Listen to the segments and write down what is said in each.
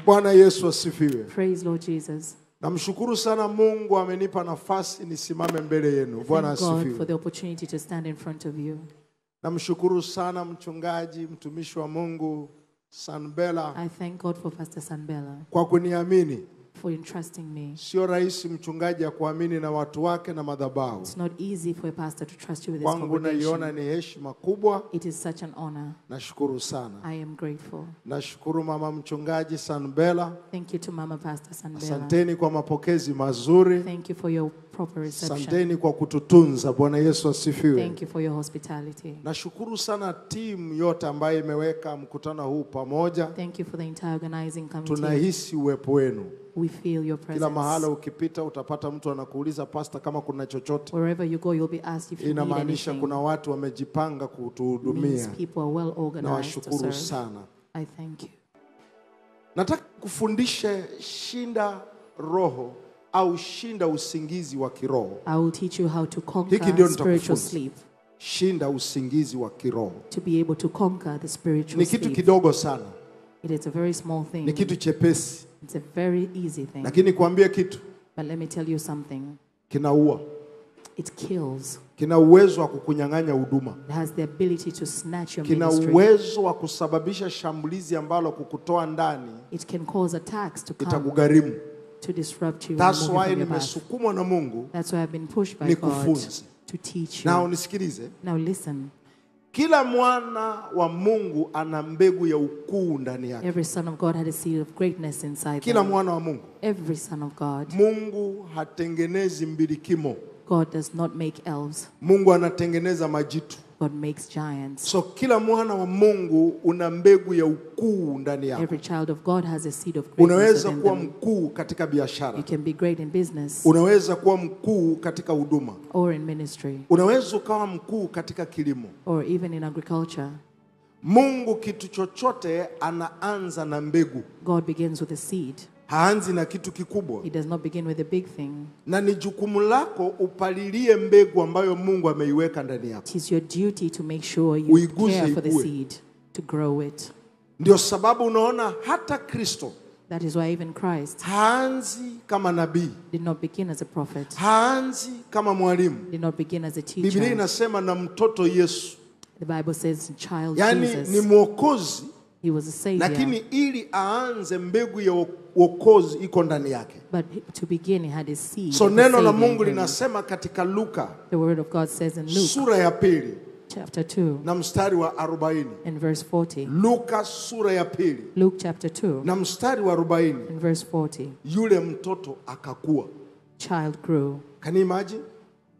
Bwana Yesu asifiwe. Praise Lord Jesus. Namshukuru sana Mungu amenipa nafasi nisimame mbele yenu. Bwana asifiwe. Thank God for the opportunity to stand in front of you. Namshukuru sana mchungaji mtumishi wa Mungu Sanbella. I thank God for Pastor Sanbella Kwa kuniamini. for entrusting me. Sio rahisi mchungaji ya kuamini na watu wake na madhabahu. It's not easy for a pastor to trust you with his Kwangu naiona congregation. ni heshima kubwa. It is such an honor. Nashukuru sana. I am grateful. Nashukuru mama mchungaji Sanbella. Thank you to Mama Pastor Sanbella. Asanteni kwa mapokezi mazuri. Thank you for your proper reception. Asanteni kwa kututunza. Bwana Yesu asifiwe. Thank you for your hospitality. Nashukuru sana timu yote ambayo imeweka mkutano huu pamoja. Thank you for the entire organizing committee. Tunahisi uwepo wenu. We feel your presence. Kila mahala ukipita utapata mtu anakuuliza pastor kama kuna chochote. Wherever you go, you'll be asked if you need Inamaanisha anything. kuna watu wamejipanga Means kutuhudumia. people are well Na organized to washukuru serve. sana. I thank you. Nataka kufundisha shinda roho au shinda usingizi wa kiroho. I will teach you how to Hiki conquer ndio spiritual nitakufunza. sleep. Shinda usingizi wa kiroho. To be able to conquer the spiritual Ni kitu sleep. kidogo sana. It is a very small thing. Ni kitu chepesi. It's a very easy thing. Lakini kuambia kitu But let me tell you something. kinaua. It kills. Kina uwezo wa kukunyang'anya huduma. It has the ability to snatch your Kina ministry. uwezo wa kusababisha shambulizi ambalo kukutoa ndani It can cause attacks to come itakugharimu. to disrupt you. and That's remove you why from your path. nimesukumwa na Mungu That's why I've been pushed by God nikufunze. to teach Na you. unisikilize. Now listen. Kila mwana wa Mungu ana mbegu ya ukuu ndani yake. Every son of God had a seed of greatness inside Kila them. mwana wa Mungu. Every son of God. Mungu hatengenezi mbilikimo. God does not make elves. Mungu anatengeneza majitu. God makes giants. So kila mwana wa Mungu una mbegu ya ukuu ndani yako. Every child of God has a seed of greatness Unaweza within kuwa them. mkuu katika biashara. You can be great in business Unaweza kuwa mkuu katika huduma. or in ministry Unaweza ukawa mkuu katika kilimo. or even in agriculture. Mungu kitu chochote anaanza na mbegu. God begins with a seed. Haanzi na kitu kikubwa. He does not begin with a big thing. Na ni jukumu lako upalilie mbegu ambayo Mungu ameiweka ndani yako. It is your duty to make sure you Uiguse care for the ikue. seed, to grow it. Ndio sababu unaona hata Kristo That is why even Christ haanzi kama nabii. did not begin as a prophet, Haanzi kama mwalimu. did not begin as a Biblia teacher. inasema na mtoto Yesu. The Bible says child Yani ni Jesus. mwokozi, He was a savior. lakini ili aanze mbegu ya wokozi iko ndani yake. But to begin, he had his seed. So of neno la saving Mungu him. linasema katika Luka The word of God says in Luke sura ya pili chapter 2 na mstari wa 40. and verse 40. Luka sura ya pili Luke chapter 2 na mstari wa 40. and verse 40. Yule mtoto akakua. Child grew. Can you imagine?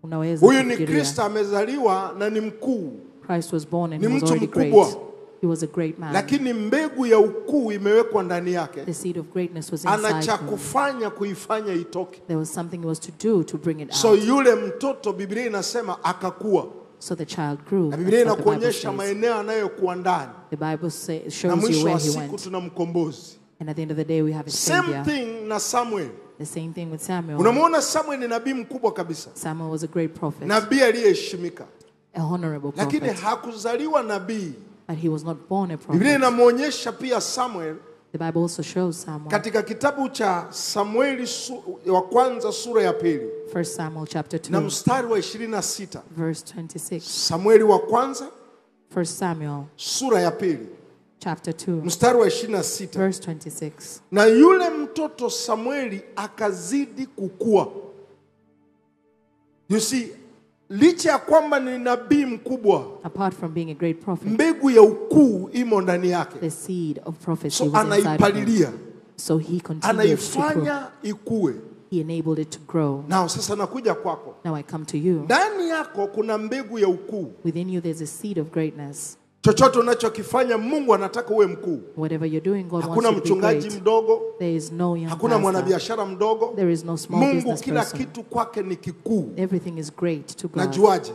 Unaweza Huyu ni kufikiria. Kristo amezaliwa na ni mkuu. Christ was born and Ni he was mtu already great. mkubwa. He was a great man. Lakini mbegu ya ukuu imewekwa ndani yake. The seed of greatness was Ana inside cha him. kufanya kuifanya itoke. There was something he was to do to bring it So out. yule mtoto Biblia inasema akakua. So the child grew. Na That's Biblia what the Bible inakuonyesha says. maeneo anayokuwa ndani. The Bible Na shows you mwisho where wa he siku went. tuna mkombozi. And at the end of the day, we have a Same savior. thing na Samuel. The same thing with Samuel. Unamwona Samuel ni nabii mkubwa kabisa. Samuel was a great prophet, Nabii aliyeheshimika. a honorable Lakini prophet, hakuzaliwa nabii. but he was not born a Biblia prophet. inamuonyesha pia Samuel The Bible also shows Samuel. katika kitabu cha Samueli wa kwanza sura ya pili 1 Samuel chapter na 2, mstari wa 26. verse 26. Samueli wa kwanza 1 Samuel sura ya pili chapter 2, mstari wa 26. verse 26. Na yule mtoto Samueli akazidi kukua. You see, licha ya kwamba ni nabii mkubwa, Apart from being a great prophet, mbegu ya ukuu imo ndani yake. the seed of prophecy So was inside of him. anaipalilia, So he continued to grow. anaifanya ikue. He enabled it to grow. Na sasa nakuja kwako. Now I come to you. Ndani yako kuna mbegu ya ukuu. Within you there's a seed of greatness. Chochote unachokifanya Mungu anataka uwe mkuu. Whatever you're doing, God Hakuna wants you to be mchungaji great. mdogo, There is no young hakuna pastor. mwanabiashara mdogo. There is no small Mungu business kila person. kitu kwake ni kikuu. Everything is great to God. Najuaje?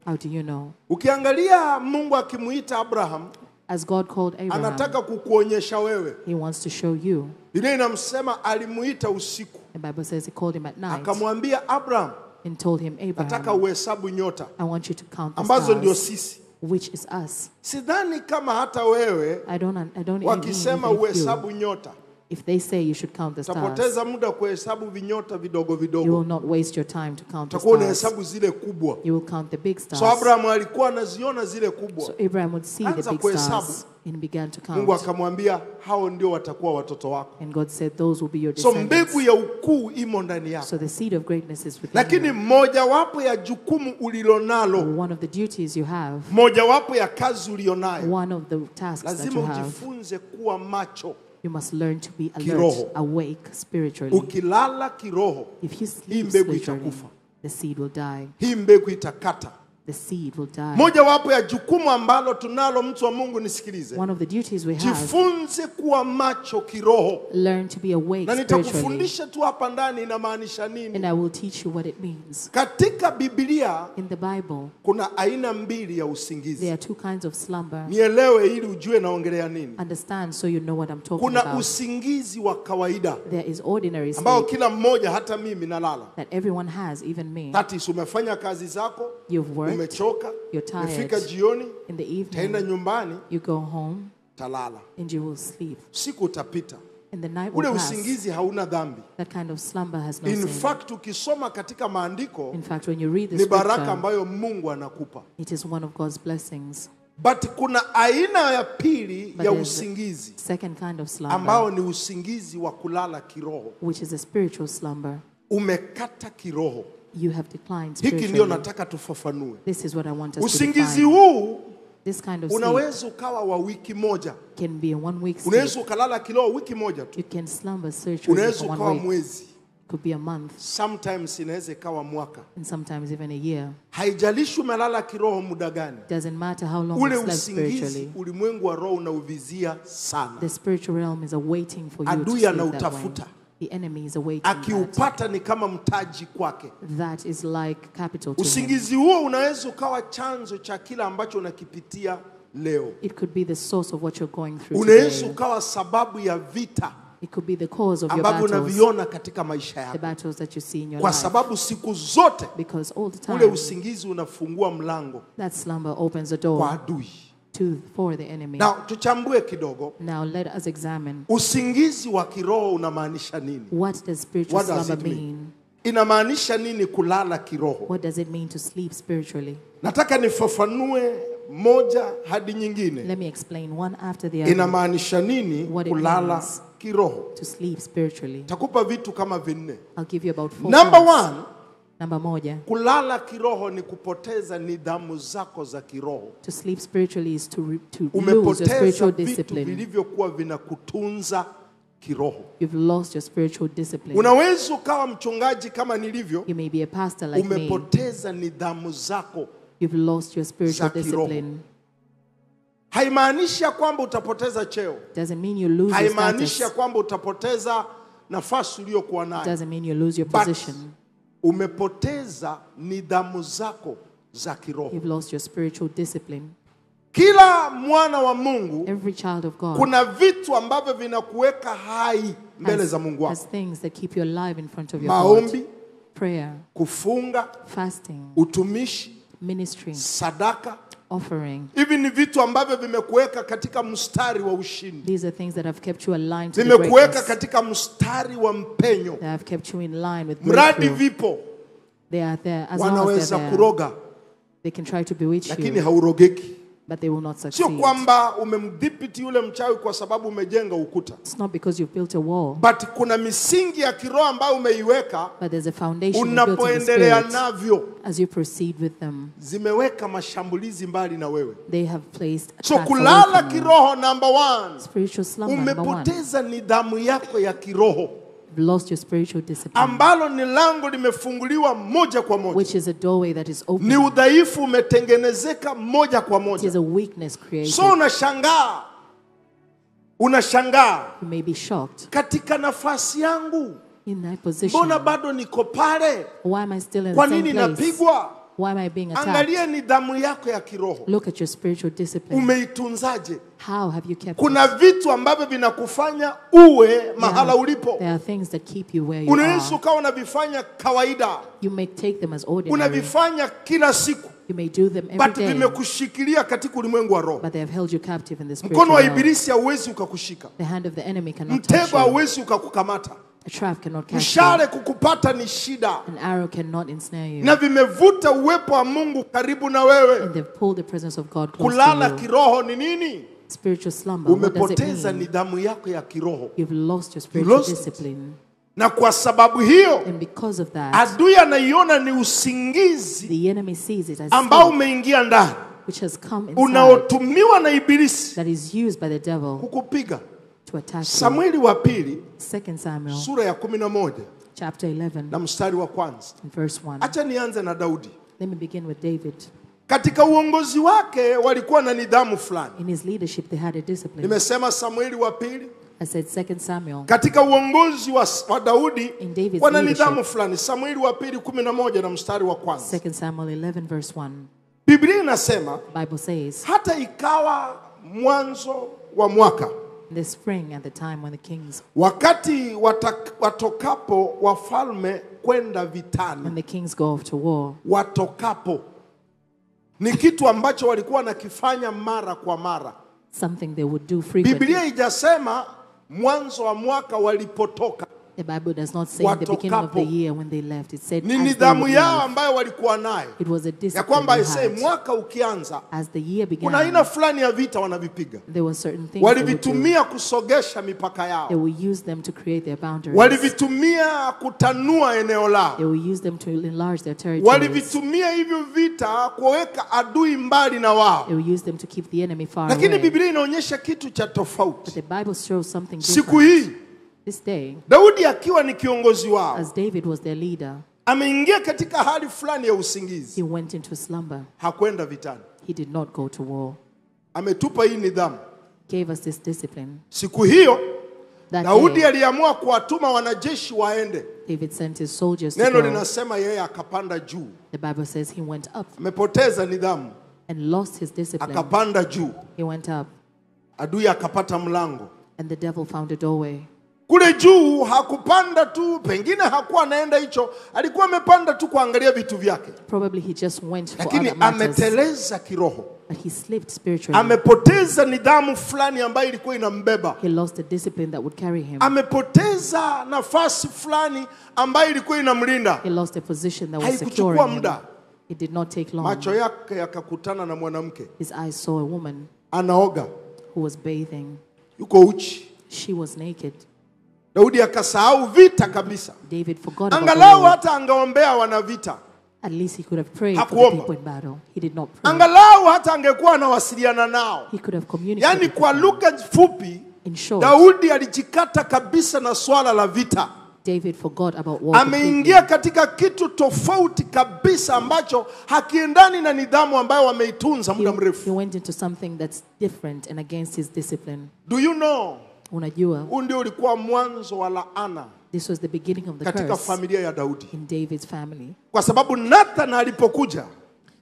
How do you know? Ukiangalia Mungu akimuita Abraham, As God called Abraham, anataka kukuonyesha wewe. he wants to show you. Biblia inamsema alimuita usiku. The Bible says he called him at night Akamwambia Abraham, and told him, nataka Abraham, uhesabu nyota I want you to count the ambazo ndio stars, sisi. which is us. Sidhani kama hata wewe I don't even wakisema if you, uhesabu nyota If they say you should count the stars, Utapoteza muda kuhesabu vinyota vidogo you will vidogo. not waste your time to count the Utakuwa stars. unahesabu zile kubwa. You will count the big stars. So Abraham alikuwa anaziona zile kubwa. So Abraham would see the Anza big kuhesabu. stars and began to Mungu count. akamwambia hao ndio watakuwa watoto wako. And God said, those will be your So descendants. mbegu ya ukuu imo ndani yako. So the seed of greatness is within Lakini you. mojawapo ya jukumu ulilonalo, One of the duties you have, mojawapo ya kazi ulionayo, one of the tasks that lazima you have, ujifunze kuwa macho. you must learn to be alert, Kiroho. awake spiritually. Ukilala kiroho, If you hii sleep mbegu spiritually, itakufa. the seed will die. Hii mbegu itakata. The seed will die. Mojawapo ya jukumu ambalo tunalo, mtu wa Mungu nisikilize, One of the duties we have, jifunze kuwa macho kiroho. learn to be awake Na spiritually. nitakufundisha tu hapa ndani inamaanisha And nini. I will teach you what it means. Katika Biblia In the Bible, kuna aina mbili ya there usingizi. are two kinds of slumber. Nielewe ili ujue naongelea nini. Understand so you know what I'm talking Kuna about. usingizi wa kawaida There is ordinary ambao sleep kila mmoja, hata mimi nalala. that everyone has, even me. That is, umefanya kazi zako, You've worked, umechoka, you're tired. umefika jioni, In the taenda evening, nyumbani, you go home talala. and you will sleep. Siku utapita. And the night will Ule pass. usingizi hauna dhambi. That kind of slumber has no In sin. fact, ukisoma katika maandiko In fact, when you read the ni baraka scripture, ambayo Mungu anakupa. it is one of God's blessings. But kuna aina ya pili But ya there's usingizi Second kind of slumber, ambao ni usingizi wa kulala kiroho. which is a spiritual slumber. Umekata kiroho. You have declined Hiki ndio spiritually. nataka tufafanue. This is what I want us to Usingizi define. huu This kind of sleep unaweza ukawa wa wiki moja. can be a 1 week sleep. Unaweza ukalala kiroho wiki moja tu. You can slumber spiritually Unaweza for 1 ukawa week. mwezi. It could be a month, Sometimes inaweza ikawa mwaka. and sometimes even a year. Haijalishi umelala kiroho muda gani. Doesn't matter how long Ule you slept usingizi spiritually. ulimwengu wa roho unauvizia sana. The spiritual realm is awaiting for you to Adui sleep that way. anautafuta. The enemy is awaiting that. Akiupata ni kama mtaji kwake. That is like capital to him. Usingizi huo unaweza ukawa chanzo cha kila ambacho unakipitia leo. It could be the source of what you're going through Unaweza today. ukawa sababu ya vita It could be the cause of your ambavyo battles, unaviona katika maisha the yako, battles that you see in your kwa life. sababu siku zote Because all the ule time, usingizi unafungua mlango that slumber opens the kwa door adui. for the enemy. Na tuchambue kidogo, Now let us examine, usingizi wa kiroho unamaanisha nini? what does spiritual What does slumber it mean? mean? Inamaanisha nini kulala kiroho? What does it mean to sleep spiritually? Nataka nifafanue moja hadi nyingine. Let me explain one after the other. Inamaanisha nini What it kulala means. kiroho? To sleep spiritually. Takupa vitu kama vinne. I'll give you about 4 Number points. one, Number moja, kulala kiroho ni kupoteza nidhamu zako za kiroho. to sleep spiritually is to lose your Umepoteza spiritual vitu discipline. vilivyokuwa vinakutunza kiroho. You've lost your spiritual discipline. Unaweza ukawa mchungaji kama nilivyo, You may be a pastor like me. umepoteza nidhamu zako. You've lost your spiritual za kiroho. discipline. Haimaanishi ya kwamba utapoteza cheo. Doesn't mean you lose your Haimaanishi ya status. kwamba utapoteza nafasi uliyokuwa nayo. Doesn't mean you lose your But position. umepoteza nidhamu zako za kiroho. You've lost your spiritual discipline. Kila mwana wa Mungu, Every child of God kuna vitu ambavyo vinakuweka hai mbele za Mungu has wako. things that keep you alive in front of your God. Maombi, Prayer, kufunga, fasting, utumishi, ministry, sadaka. offering. Hivi ni vitu ambavyo vimekuweka katika mstari wa ushindi. These are things that have kept you aligned to the Vimekuweka greatness. katika mstari wa mpenyo. That have kept you in line with Mradi breakthrough. vipo, They are there. As long as wanaweza they're there, kuroga, they can try to bewitch lakini you, haurogeki. but they will not Sio succeed. kwamba umemdhibiti yule mchawi kwa sababu umejenga ukuta. It's not because you've built a wall, But kuna misingi ya kiroho ambayo umeiweka, but there's a foundation built in the unapoendelea spirit. navyo As you proceed with them, zimeweka mashambulizi mbali na wewe. they have placed So attacks away kulala from you. kiroho, number one, Spiritual slumber, number one. umepoteza nidhamu yako ya kiroho, You've lost your spiritual discipline, ambalo ni lango limefunguliwa moja kwa moja. which is a doorway that is open. Ni udhaifu umetengenezeka moja kwa It moja. is a weakness created. So unashangaa You may be shocked. katika nafasi yangu, In that position, mbona bado niko pale? why am I still in Kwa the nini same place? napigwa? Why am I being attacked? Angalia nidhamu yako ya kiroho, Look at your spiritual discipline. umeitunzaje? How have you kept Kuna it? vitu ambavyo vinakufanya uwe mahala ulipo. There are things that keep you where you Unaweza are. ukawa unavifanya kawaida, You may take them as ordinary. unavifanya kila siku, You may do them every but day, vimekushikilia katika ulimwengu wa roho. but they have held you captive in the Mkono spiritual wa realm. ibilisi hauwezi ukakushika. The hand of the enemy cannot touch Mtego you. hauwezi ukakukamata. A trap cannot catch you. Mshale kukupata ni shida. An arrow cannot ensnare you. Na vimevuta uwepo wa Mungu karibu na wewe. And they've pulled the presence of God close Kulala to you. kiroho ni nini? Spiritual slumber. What does it Umepoteza mean? nidhamu yako ya kiroho. You've lost your spiritual lost it. discipline. Na kwa sababu hiyo And because of that, adui anaiona ni usingizi the enemy sees it as ambao sleep, umeingia ndani, which has come inside, unaotumiwa na ibilisi that is used by the devil kukupiga. to attack you. Samueli wa pili 2 Samuel sura ya 11 chapter 11 na mstari wa kwanza. and verse 1. Acha nianze na Daudi. Let me begin with David. Katika uongozi wake walikuwa na nidhamu fulani. In his leadership, they had a discipline. Nimesema Samueli wa pili. I said 2 Samuel. Katika uongozi wa Daudi In David's wana leadership. nidhamu fulani. Samueli wa pili 11 na mstari wa kwanza. 2 Samuel 11 verse 1. Biblia inasema Bible says, hata ikawa mwanzo wa mwaka, in the spring at the time when the kings, wakati watokapo wafalme kwenda vitani, when the kings go off to war, watokapo ni kitu ambacho walikuwa wanakifanya mara kwa mara. something they would do frequently. Biblia haijasema mwanzo wa mwaka walipotoka. The Bible does not say in the beginning of the Watokapo. year when they left. It said Ni as they nidhamu would yao leave. ambayo walikuwa nayo, It was a ya discipline kwamba they isee had. mwaka ukianza As the year kuna aina began, fulani ya vita wanavipiga. there were certain things they would do. Walivitumia kusogesha mipaka They yao, will use them to create their boundaries. walivitumia kutanua eneo They lao, will use them to enlarge their territories. walivitumia hivyo vita kuweka adui mbali na wao. They will use them to keep the enemy far Lakini away. Biblia inaonyesha kitu cha But tofauti. the Bible shows something Siku different. hii This day, Daudi akiwa ni kiongozi wao, as David was their leader, ameingia katika hali fulani ya usingizi, he went into slumber. hakwenda vitani. He did not go to war. Ametupa hii nidhamu. Gave us this discipline. Siku hiyo That Daudi day, aliamua kuwatuma wanajeshi waende. David sent his soldiers to Neno go. linasema yeye akapanda juu. The Bible says he went up Amepoteza nidhamu, and lost his discipline. akapanda juu. He went up, Adui akapata mlango. and the devil found a doorway. Kule juu hakupanda tu, pengine hakuwa anaenda hicho, alikuwa amepanda tu kuangalia vitu vyake. Probably he just went for Lakini other matters, ameteleza kiroho. but he slipped spiritually. Amepoteza nidhamu fulani ambayo ilikuwa inambeba. He lost the discipline that would carry him. Amepoteza nafasi fulani ambayo ilikuwa inamlinda. He lost a position that was Haikuchukua securing him. muda. It did not take long. Macho yake yakakutana na mwanamke His eyes saw a woman anaoga, who was bathing. yuko uchi. She was naked. Daudi akasahau vita kabisa. David forgot about the Angalau war. hata angeombea wana vita. At least he could have prayed for the Hakuomba. people in battle. He did not pray. Angalau hata angekuwa anawasiliana nao. He could have communicated Yaani with kwa them. lugha fupi, In short, Daudi alijikata kabisa na swala la vita. David forgot about war completely. Ameingia katika kitu tofauti kabisa ambacho hakiendani na nidhamu ambayo wameitunza muda He mrefu. went into something that's different and against his discipline. Do you know? Unajua, Huu ndio ulikuwa mwanzo wa laana this was the beginning of the katika curse familia ya Daudi. in David's family. Kwa sababu Nathan alipokuja,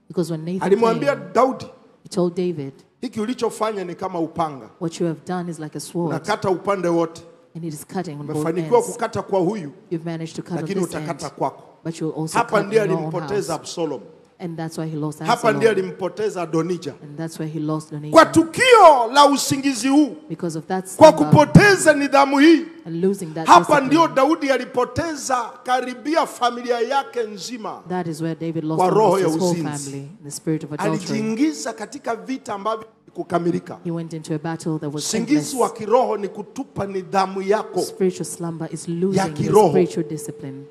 Because when Nathan alimwambia came, Daudi, he told David, hiki ulichofanya ni kama upanga. what you have done is like a sword, Unakata upande wote. and it is cutting on both Umefanikiwa ends. kukata kwa huyu, You've managed to cut on lakini this end, utakata kwako. but you'll also Hapa cut ndiye in your own alimpoteza house. Absalom. And that's why he lost Hapa ndiye Absalom. alimpoteza Adonija. And that's why he lost Kwa Adonijah. tukio la usingizi huu, Because of that kwa slumber kupoteza nidhamu hii, and losing that hapa discipline, ndio Daudi alipoteza karibia familia yake nzima. that is where David lost Kwa roho almost ya his whole uzinzi. family, the spirit of adultery. Alijiingiza katika vita ambavyo kukamilika. He went into a battle that was Usingizi endless. wa kiroho ni kutupa nidhamu yako. Spiritual slumber is losing your kiroho. spiritual discipline.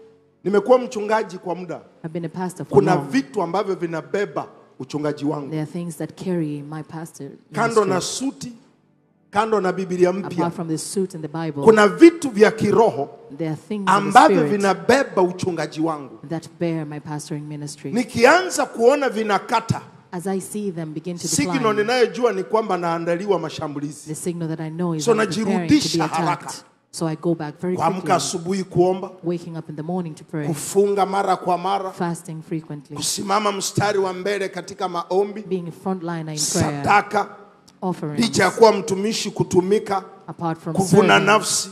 Nimekuwa mchungaji kwa muda. I've been a pastor for Kuna long. vitu ambavyo vinabeba uchungaji wangu. There are things that carry my pastor Kando na ministry. suti, kando na Biblia mpya, Apart from the suit and the Bible, kuna vitu vya kiroho there are things in the ambavyo spirit vinabeba uchungaji wangu. that bear my pastoring ministry. Nikianza kuona vinakata, As I see them begin to signal decline, ninayojua ni kwamba naandaliwa mashambulizi. the signal that I know is So I'm preparing to be najirudisha haraka. attacked. So I go back very Kuamka quickly, asubuhi kuomba, waking up in the morning to pray, kufunga mara kwa mara, fasting frequently, kusimama mstari wa mbele katika maombi, being a frontliner in prayer, sadaka, offerings, licha ya kuwa mtumishi, kutumika, apart from kuvuna serving, nafsi,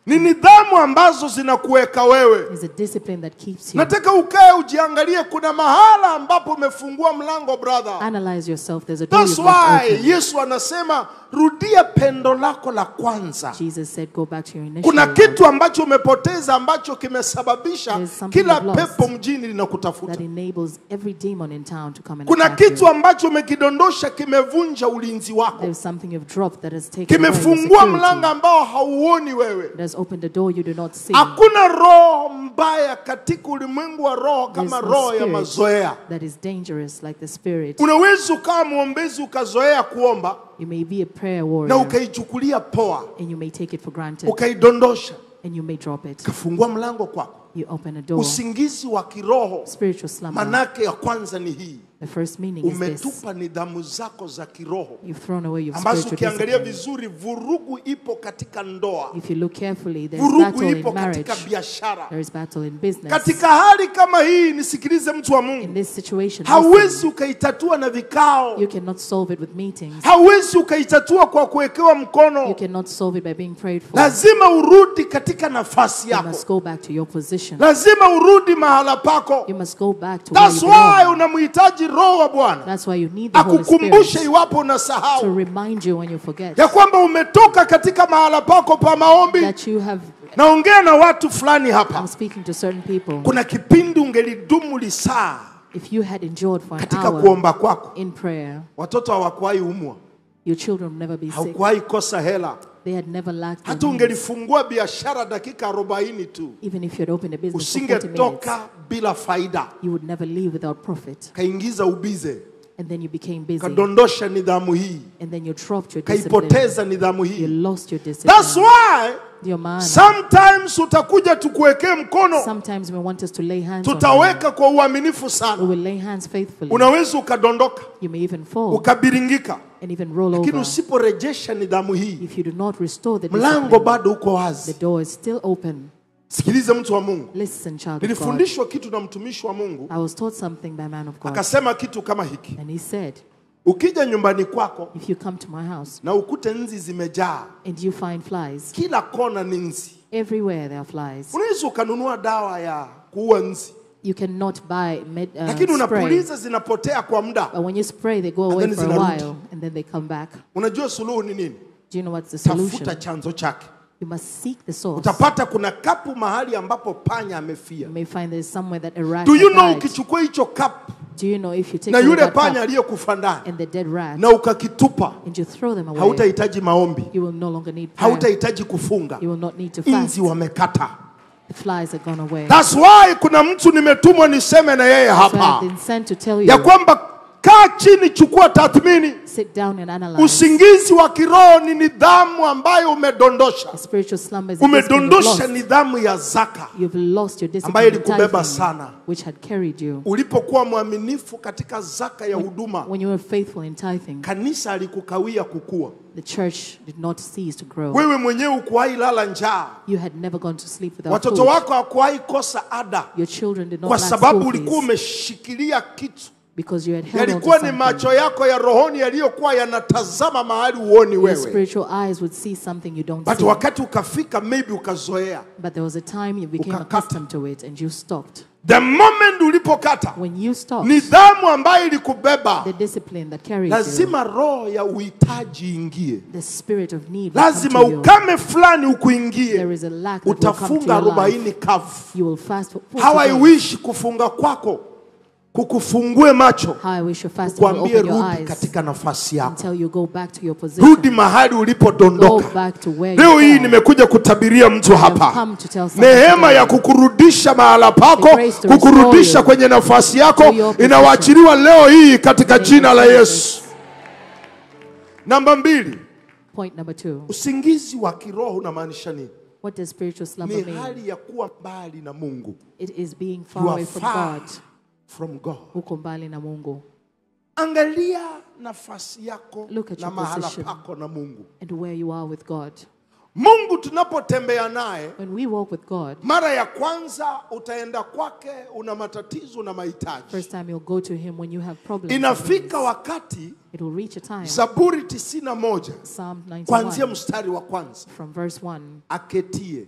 Ni nidhamu ambazo zinakuweka wewe. It's a discipline that keeps you. Nataka ukae ujiangalie, kuna mahala ambapo umefungua mlango brother. Analyze yourself. There's a door That's you've left why open. Yesu anasema rudia pendo lako la kwanza. Jesus said, go back to your initial Kuna love. kitu ambacho umepoteza ambacho kimesababisha There's something kila you've lost pepo mjini linakutafuta. that enables every demon in town to come and Kuna attack kitu you. ambacho umekidondosha kimevunja ulinzi wako. There's something you've dropped that has taken away your Kimefungua mlango security. ambao hauoni wewe. It has opened a door you do not see. Hakuna roho mbaya katika ulimwengu wa roho There's kama no roho ya spirit mazoea. that is dangerous like the spirit. Unaweza ukawa mwombezi ukazoea kuomba You may be a prayer na warrior ukaichukulia poa, and you may take it for granted ukaidondosha, and you may drop it. kafungua mlango kwako. You open a door. Usingizi wa kiroho Spiritual slumber. manake ya kwanza ni hii: The first meaning is this. umetupa nidhamu zako za kiroho You've thrown away your ambazo spiritual ukiangalia discipline. vizuri vurugu ipo katika ndoa, If you look carefully, there's vurugu battle ipo in marriage. katika biashara. There is battle in business. Katika hali kama hii, nisikilize mtu wa In Mungu, this situation, hauwezi listen, ukaitatua na vikao, you cannot solve it with meetings. hauwezi ukaitatua kwa kuwekewa mkono. You cannot solve it by being prayed for. Lazima urudi katika nafasi You yako, must go back to your position. lazima urudi mahala pako. You must go back to where you That's why belong. unamhitaji Roho wa Bwana That's why you need the Holy akukumbushe Spirit iwapo to unasahau remind you when you forget ya kwamba umetoka katika mahala pako pa maombi. that you have. Naongea na watu fulani hapa, I'm speaking to certain people. kuna kipindi ungelidumu lisaa If you had endured for an katika hour kuomba kwako, in prayer, watoto hawakuwahi umwa, your children would never be sick. haukuwahi kosa hela, They had never lacked their hata needs. ungelifungua biashara dakika 40 tu, Even if you had opened a business for 40 minutes, usingetoka bila faida. you would never leave without profit. Kaingiza ubize, And then you became busy. kadondosha nidhamu hii, And then you dropped your discipline. kaipoteza nidhamu You hii. lost your discipline. That's why Ndio maana, sometimes utakuja tukuwekee mkono, sometimes we want us to lay hands on you. tutaweka kwa uaminifu We sana. will lay hands faithfully. Unaweza ukadondoka, You may even fall ukabiringika, and even roll lakini over. usiporejesha nidhamu hii, If you do not restore the mlango discipline, bado uko the wazi. door is still open. Sikilize mtu wa Mungu, Listen, child of God. nilifundishwa kitu na mtumishi wa Mungu, I was taught something by a man of God. akasema kitu kama hiki: And he said, ukija nyumbani kwako if you come to my house na ukute nzi zimejaa and you find flies, kila kona, ni nzi, everywhere there are flies. unaweza ukanunua dawa ya kuua nzi, You cannot buy lakini spray. unapuliza, zinapotea kwa muda. But when you spray, they go away then for a zinarudi. while and then they come back. Unajua suluhu ni nini? Do you know what's the Tafuta solution? chanzo chake. You must seek the source. Utapata kuna kapu mahali ambapo panya amefia. You may find there's somewhere that a rat Do you had know died. ukichukua hicho kapu Do you know if you take na away yule that panya cup aliyekufa ndani and the dead rat na ukakitupa, and you throw them away, hautahitaji maombi, you will no longer need prayer. hautahitaji kufunga, You will not need to fast. inzi wamekata. The flies are gone away. That's why kuna mtu nimetumwa niseme na yeye So I've hapa been sent to tell ya you, kwamba kaa chini, chukua tathmini. sit down and analyze. Usingizi wa kiroho ni nidhamu ambayo umedondosha. The spiritual slumber is a discipline you've Umedondosha lost. nidhamu ya zaka You've lost your ambayo discipline in ilikubeba tithing, sana. which had carried you. Ulipokuwa mwaminifu katika zaka ya huduma, When you were faithful in tithing, kanisa alikukawia kukua. the church did not cease to grow. Wewe mwenyewe ukuwahi lala njaa, You had never gone to sleep without watoto food. wako hawakuwahi kosa ada, Your children did not kwa lack sababu school ulikuwa fees umeshikilia kitu. because you had held on to Yalikuwa ni something. macho yako ya rohoni yaliyokuwa yanatazama mahali uoni Your wewe, spiritual eyes would see something you don't but see. wakati ukafika, maybe ukazoea. But there was a time you became Ukakata. accustomed to it and you stopped. The moment ulipokata, When you stopped, nidhamu ambayo ilikubeba, the discipline that carried you, lazima roho ya uhitaji ingie, the spirit of need will lazima come to you. ukame fulani There ukuingie. is a lack that will come to Utafunga your life. 40 kavu. You will fast for 40 How I days. wish kufunga kwako kukufungue macho, How I wish your fasting will kuambie open your rudi eyes katika nafasi yako, until you go back to your position. rudi mahali Go ulipodondoka. back to where Leo you hii fell. nimekuja kutabiria mtu I have hapa come to tell someone neema today. ya kukurudisha mahala pako, The grace to restore kukurudisha you kwenye nafasi yako, to your position. inawaachiliwa leo hii katika In the jina name la of Yesu. Jesus. Namba 2, Point number 2. usingizi wa kiroho unamaanisha nini? What does spiritual Ni slumber mean? hali ya kuwa mbali na Mungu. It is being far You are away from far God. from God. Uko mbali na Mungu. Angalia nafasi yako Look at na your mahala position. pako na Mungu. And where you are with God. Mungu tunapotembea naye, When we walk with God, mara ya kwanza utaenda kwake una matatizo na mahitaji. first time you'll go to him when you have problems. Inafika wakati It will reach a time. Zaburi 91 Psalm kuanzia 91 mstari wa kwanza, from verse 1. aketie,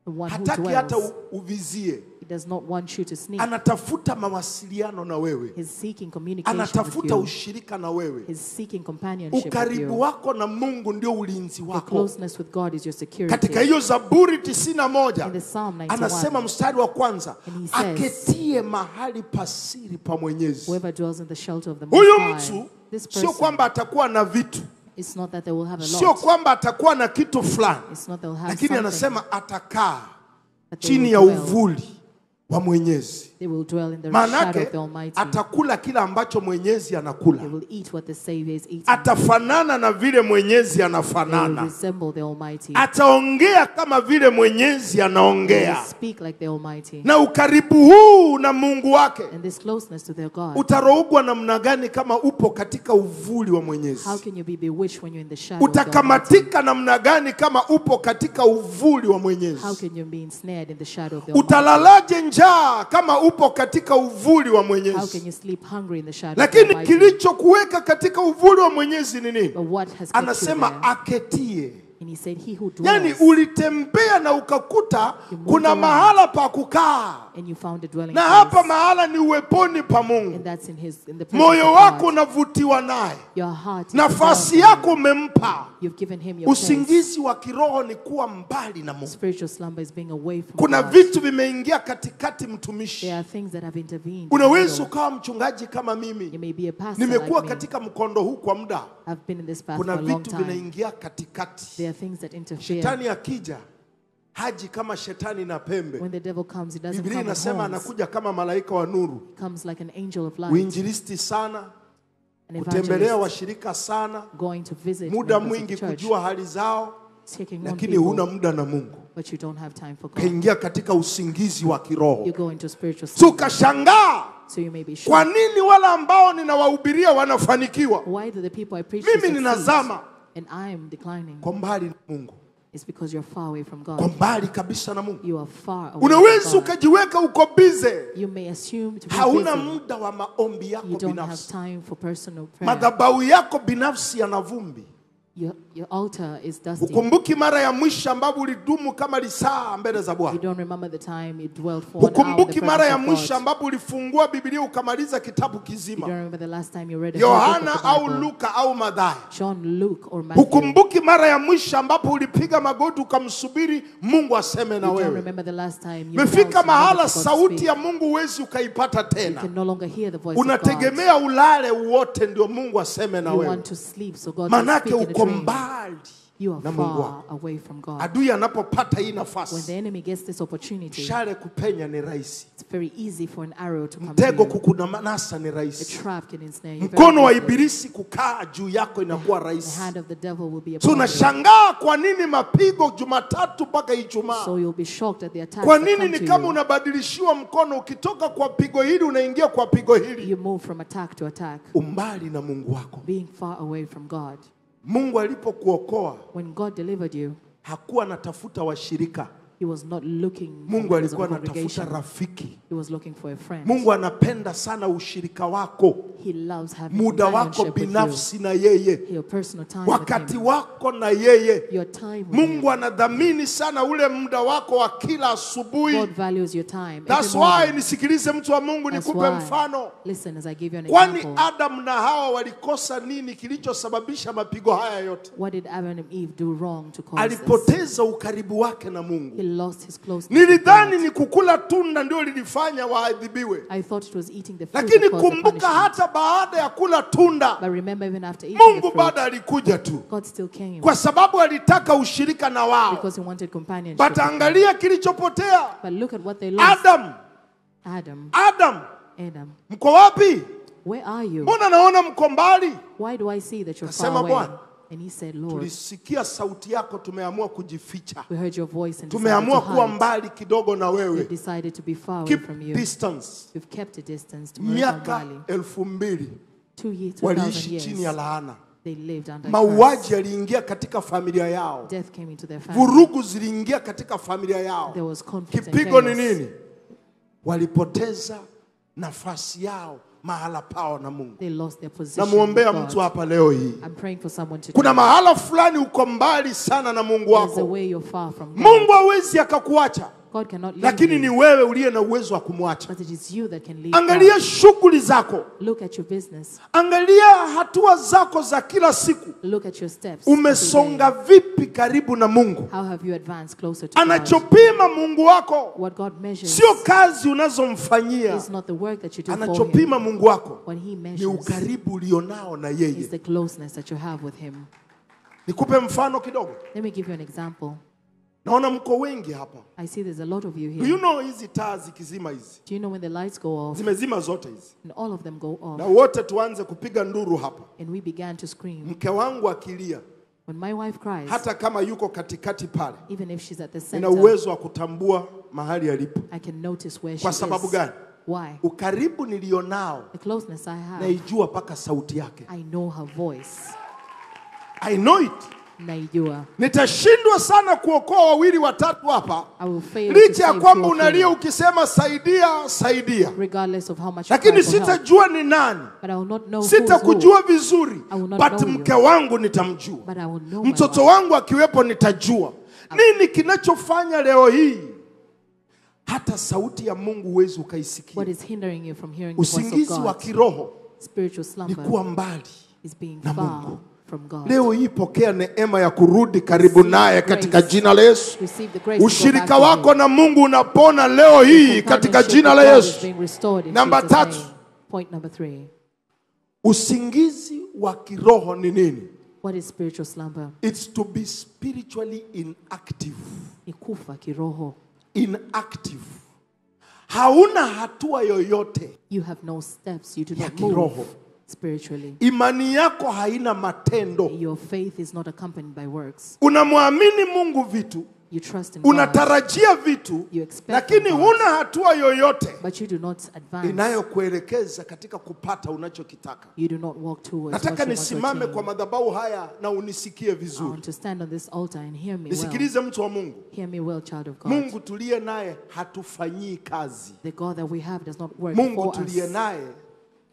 The one who hataki hata dwells, uvizie, he does not want you to sneak. anatafuta mawasiliano na wewe, He's seeking communication with anatafuta you. ushirika na wewe. He's seeking companionship with Ukaribu you. wako na Mungu ndio ulinzi Your wako. closeness with God is your security. Katika hiyo Zaburi In the 91 Psalm anasema 91, mstari wa kwanza, And he says, aketie mahali pasiri pa Mwenyezi. whoever dwells in the shelter of the Huyu Most High, mtu this sio person, kwamba atakuwa na vitu, it's not that they will have a sio lot. kwamba atakuwa na kitu fulani, It's not they'll have lakini something, anasema atakaa but they chini ya will dwell. uvuli wa Mwenyezi. They will dwell in the Maana shadow of yake the Almighty. atakula kila ambacho Mwenyezi anakula, They will eat what the Savior is eating. atafanana na vile Mwenyezi They will anafanana, resemble the Almighty. ataongea kama vile Mwenyezi They will anaongea. speak like the Almighty. Na ukaribu huu na Mungu wake And this closeness to their God, utarogwa namna gani kama upo katika uvuli wa Mwenyezi? how can you be bewitched when you're in the shadow of the Almighty? Utakamatika namna gani kama upo katika uvuli wa Mwenyezi? How can you be ensnared in the shadow of the Almighty? Utalalaje njaa kama upo katika uvuli wa How can Mwenyezi? you sleep hungry in the shadow of the Lakini Almighty? kilichokuweka katika uvuli wa Mwenyezi ni nini? But what has kept you Anasema there? aketie. And he said, he who Yani dwells, ulitembea na ukakuta kuna around. mahala pa kukaa, and you found a dwelling na hapa place, mahala ni uweponi pa Mungu. and that's in the presence Moyo of wako God. unavutiwa naye, Your heart is nafasi drawn to yako umempa. him. You've given him your place. Usingizi wa kiroho ni kuwa mbali na Mungu. Spiritual slumber is being away from Kuna God. vitu vimeingia katikati, mtumishi. There are things that have intervened. in Unaweza the middle. ukawa mchungaji kama You mimi, may be a pastor nimekuwa like me. katika mkondo huu kwa muda. I've been in this path Kuna for a long vitu time. vinaingia katikati. There are things that interfere. Shetani akija haji kama shetani na pembe. When the devil comes, he doesn't Biblia come with inasema horns. anakuja kama malaika wa nuru. He comes like an angel of light. Uinjilisti sana, An kutembelea evangelist, washirika sana, going to visit muda members of mwingi the church, kujua hali zao, taking on lakini huna people, muda na Mungu. but you don't have time for God. Kaingia katika usingizi wa kiroho. You go into spiritual So slumber. ukashangaa, So you may be kwa sure. nini wale ambao ninawahubiria wanafanikiwa, Why do the people I preach mimi to succeed, ninazama? and I am declining? Kwa mbali na Mungu, It's because you're far away from kwa God. mbali kabisa na Mungu. You are far away Unaweza from God. ukajiweka uko bize, You may assume to be hauna busy. muda wa maombi yako You don't have binafsi. time for personal prayer. Madhabahu yako binafsi yana vumbi. Your altar is dusty. Ukumbuki mara ya mwisho ambapo ulidumu kama lisaa mbele za You Bwana. don't remember the time you dwelled for an hour in the Ukumbuki mara ya presence mwisho of God. ambapo ulifungua Biblia ukamaliza kitabu You don't kizima, remember the last time you read a whole book Yohana of the au Bible. Luka au Mathayo. John, Luke, or Matthew. Ukumbuki mara ya mwisho ambapo ulipiga magoti ukamsubiri Mungu aseme na You don't wewe. remember the last time you Mefika felt mahala God to sauti speak. ya Mungu huwezi ukaipata You tena. can no longer hear the voice of God. Unategemea ulale uote ndio Mungu aseme na You wewe. want to sleep so God can Manake speak in a uko dream. mbali You are na Mungu far wako. away from God. Adui anapopata hii When the nafasi, enemy gets this opportunity, shale kupenya ni rahisi, it's very easy for an arrow to come mtego to you. kukunamanasa ni A rahisi, trap can ensnare you very mkono wa quickly. ibilisi kukaa juu yako inakuwa The rahisi. hand of the devil will be upon you. Tunashangaa kwa nini mapigo Jumatatu mpaka Ijumaa. So you'll be shocked at the attacks Kwa that nini come ni to kama you. unabadilishiwa mkono, ukitoka kwa pigo hili unaingia kwa pigo hili. You move from attack to attack, Umbali na Mungu wako. being far away from God. Mungu alipokuokoa When God delivered you, hakuwa anatafuta washirika. He was not looking for Mungu members of alikuwa the anatafuta congregation. rafiki. He was looking for a friend. Mungu anapenda sana ushirika wako, He loves having muda wako companionship with binafsi na yeye, you. Your personal time with wakati him. wako na yeye. Your time with Mungu him. anadhamini sana ule muda wako wa kila asubuhi. God values your time. That's Every why, morning. nisikilize mtu wa Mungu, That's nikupe why. mfano. Listen as I give you an Kwani example. Adam na Hawa walikosa nini kilichosababisha mapigo haya yote? What did Adam and Eve do wrong to cause this? Alipoteza ukaribu wake na He Mungu. lost his closeness with Nilidhani God. ni kukula tunda ndio lilifanya waadhibiwe, I thought it was eating the fruit lakini that caused the kumbuka, punishment. hata baada ya kula tunda, But remember, even after eating the Mungu fruit, bado alikuja tu, God still came kwa sababu alitaka ushirika na wao. because He wanted companionship. But with them. angalia kilichopotea. But look at what they lost. Adam, Adam, mko wapi? where are you? Mbona naona mko mbali? Why do I see that you're Kasema, far away? Bwana, And he said, Lord, tulisikia sauti yako, tumeamua kujificha, we heard your voice and decided tumeamua to kuwa hide. mbali kidogo na We've wewe. decided to be far away Keep from you. distance. We've kept a distance to Marathon Miaka Valley. 2000 2,000 waliishi chini ya years. laana. They lived under Mauaji curse. yaliingia katika familia yao. Death came into their family. Vurugu ziliingia katika familia yao. There was conflict and Kipigo ni chaos. nini? Walipoteza nafasi yao mahala pao na Mungu. They lost their position. Namuombea with mtu God. hapa leo hii. I'm praying for someone today. Kuna mahala fulani uko mbali sana na Mungu There's a wako. way you're far from God. Mungu hawezi akakuacha. God cannot leave Lakini ni you, wewe uliye na uwezo wa kumwacha. but it is you that can leave Angalia God. shughuli zako. Look at your business. Angalia hatua zako za kila siku. Look at your steps. Umesonga every day. vipi karibu na Mungu? How have you advanced closer to God? Anachopima Mungu wako What God measures sio kazi unazomfanyia. is not the work that you do for Him. Anachopima Mungu wako What He ni measures ukaribu ulionao na is yeye. the closeness that you have with Him. Nikupe mfano kidogo. Let me give you an example. Naona mko wengi hapa. I see there's a lot of you Do you here. know hizi taa zikizima hizi? Do you know when the lights go off Zimezima zote hizi. and all of them go Na off wote tuanze kupiga nduru hapa. and we began to scream? Mke wangu akilia, When my wife cries, hata kama yuko katikati pale, even if she's at the nina center, uwezo wa kutambua mahali alipo. I can notice where she Kwa sababu is. gani? Why? Ukaribu nilionao The closeness I have, naijua paka sauti yake. I know her voice. I know it. Naijua. Nitashindwa sana kuokoa wawili watatu hapa. I will fail to Licha ya save kwamba two of unalia you, ukisema saidia, saidia. regardless of how much you Lakini cry for help. sitajua ni nani. But I will not know who's who. Sitakujua vizuri. I will not But know you. mke wangu nitamjua. But I will know my Mtoto wife. wangu akiwepo nitajua. Nini kinachofanya leo hii hata sauti ya Mungu huwezi ukaisikia? What is hindering you from hearing the voice of Usingizi wa God? kiroho Spiritual ni slumber kuwa mbali is being na far Mungu. from God. Leo hii pokea neema ya kurudi karibu Receive naye grace. katika jina la Yesu. Receive the grace to go back Ushirika to wako Him. na Mungu unapona leo hii Your katika partnership jina la with God is Yesu. being restored in Namba Jesus' tatu. name. Point number 3. Usingizi wa kiroho ni nini? What is spiritual slumber? It's to be spiritually inactive. Ni kufa kiroho. Inactive. Hauna hatua yoyote. You have no steps. You do Ya not move kiroho. spiritually. Imani yako haina matendo. Your faith is not accompanied by works. Unamwamini Mungu vitu, You trust in God, unatarajia vitu, You expect lakini from God. huna hatua yoyote but you do not advance. inayokuelekeza katika kupata unachokitaka. You do not walk towards what Nataka you want to nisimame attain. kwa madhabahu haya na unisikie I vizuri. want to stand on this altar and hear me well. Nisikilize mtu wa Mungu. Hear me well, child of God. Mungu tuliye naye hatufanyii kazi. The God that we have does not work Mungu for tuliye us. naye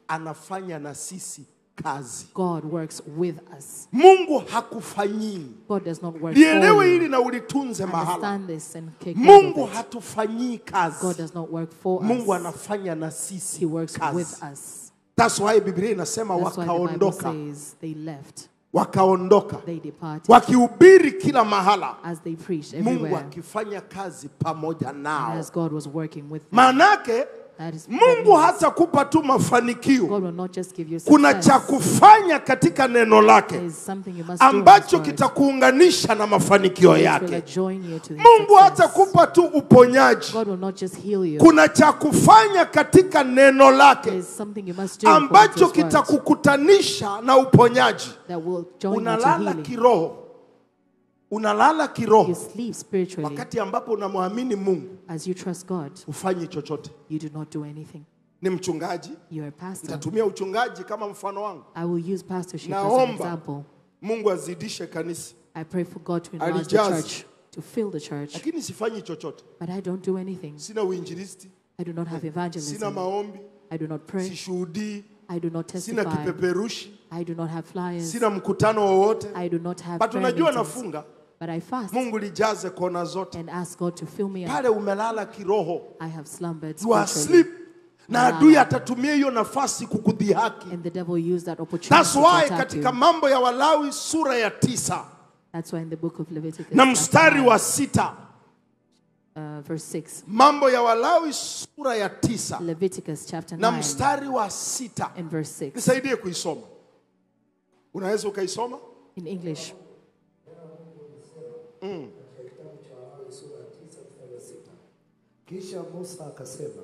anafanya na sisi kazi. God works with us. Mungu hakufanyii. God does not work Lielewe for hili you. na ulitunze mahala. Understand this and take note Mungu of it. hatufanyii God kazi. does not work for Mungu us. anafanya na sisi He works kazi. with us. That's why Biblia inasema That's why the Bible wakaondoka. says they left. Wakaondoka. They departed. Wakihubiri kila mahala. As they preached Mungu everywhere. akifanya kazi pamoja And nao. as God was working with them. Maanake That is Mungu hatakupa tu mafanikio. God will not just give you Kuna success. cha kufanya katika neno There lake is something you must do in ambacho His word. kitakuunganisha na mafanikio Which will yake. join you to His Mungu success. hatakupa tu uponyaji. God will not just heal you. Kuna cha kufanya katika neno There lake is something you must do according to ambacho His word kitakukutanisha na uponyaji. that will join you to Unalala healing. kiroho. Unalala You kiroho sleep spiritually. wakati ambapo unamwamini Mungu, As you trust God, ufanyi chochote. you do not do anything. Ni mchungaji, You're a pastor. nitatumia uchungaji kama mfano wangu. I will use pastorship as an Naomba example. Mungu azidishe kanisa, I pray for God to enlarge the Alijaze. church, to fill the church, lakini sifanyi chochote. but I don't do anything. Sina uinjilisti, I do not have sina evangelism. maombi, I do not pray. sishuhudii, I do not sina testify. kipeperushi, I do not have flyers. sina mkutano wowote. I do not have But prayer unajua meetings. nafunga, But I fast Mungu lijaze kona zote. and ask God to fill me up. Pale umelala kiroho, I have slumbered you are spiritually. asleep. Na adui atatumia hiyo nafasi kukudhihaki. And the devil used that opportunity That's to why attack katika you. mambo ya Walawi sura ya 9 That's why in the book of Leviticus, na chapter mstari 9, wa 6, verse 6, mambo ya Walawi sura ya 9 Leviticus chapter na 9 mstari wa 6, and verse 6, nisaidie kuisoma. Unaweza ukaisoma? in English. Kisha Musa akasema,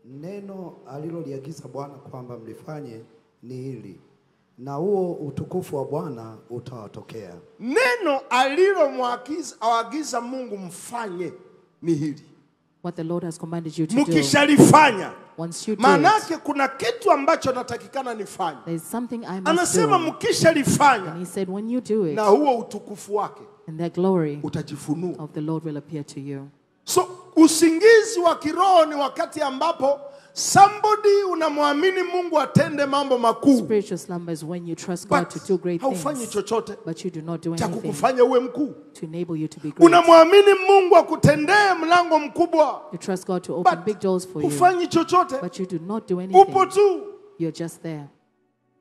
neno aliloliagiza Bwana kwamba mlifanye ni hili, na huo utukufu wa Bwana utawatokea. Neno alilomwagiza Mungu mfanye ni hili. what the Lord has commanded you to do. Mkishalifanya, Once you do it, manake kuna kitu ambacho natakikana nifanye. there is something I must Anasema do. And mkishalifanya, he said, when you do it, na huo utukufu wake and that glory utajifunua. of the Lord will appear to you. So usingizi wa kiroho ni wakati ambapo somebody unamwamini Mungu atende mambo makuu, Spiritual slumber is when you trust God but to do great haufanyi things, chochote but you do not do cha anything kukufanya uwe mkuu. to enable you to be great. Unamwamini Mungu akutendee mlango mkubwa, You trust God to open but big doors for you, hufanyi chochote, but you do not do upo anything. tu, You're just there.